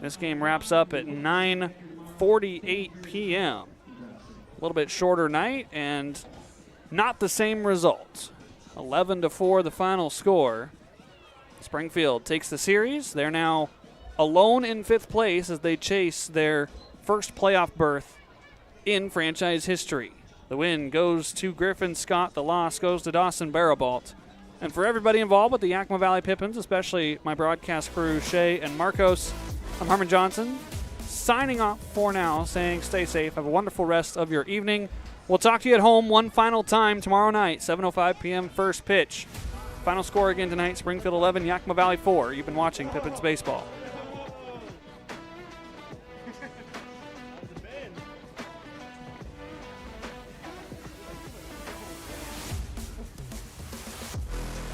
This game wraps up at 9:48 p.m. A little bit shorter night and not the same result. 11-4 the final score. Springfield takes the series. They're now alone in 5th place as they chase their first playoff berth in franchise history. The win goes to Griffin Scott. The loss goes to Dawson Barabalt. And for everybody involved with the Yakima Valley Pippins, especially my broadcast crew, Shay and Marcos, I'm Harmon Johnson, signing off for now, saying stay safe. Have a wonderful rest of your evening. We'll talk to you at home one final time tomorrow night, 7:05 p.m. first pitch. Final score again tonight, Springfield 11, Yakima Valley 4. You've been watching Pippins Baseball.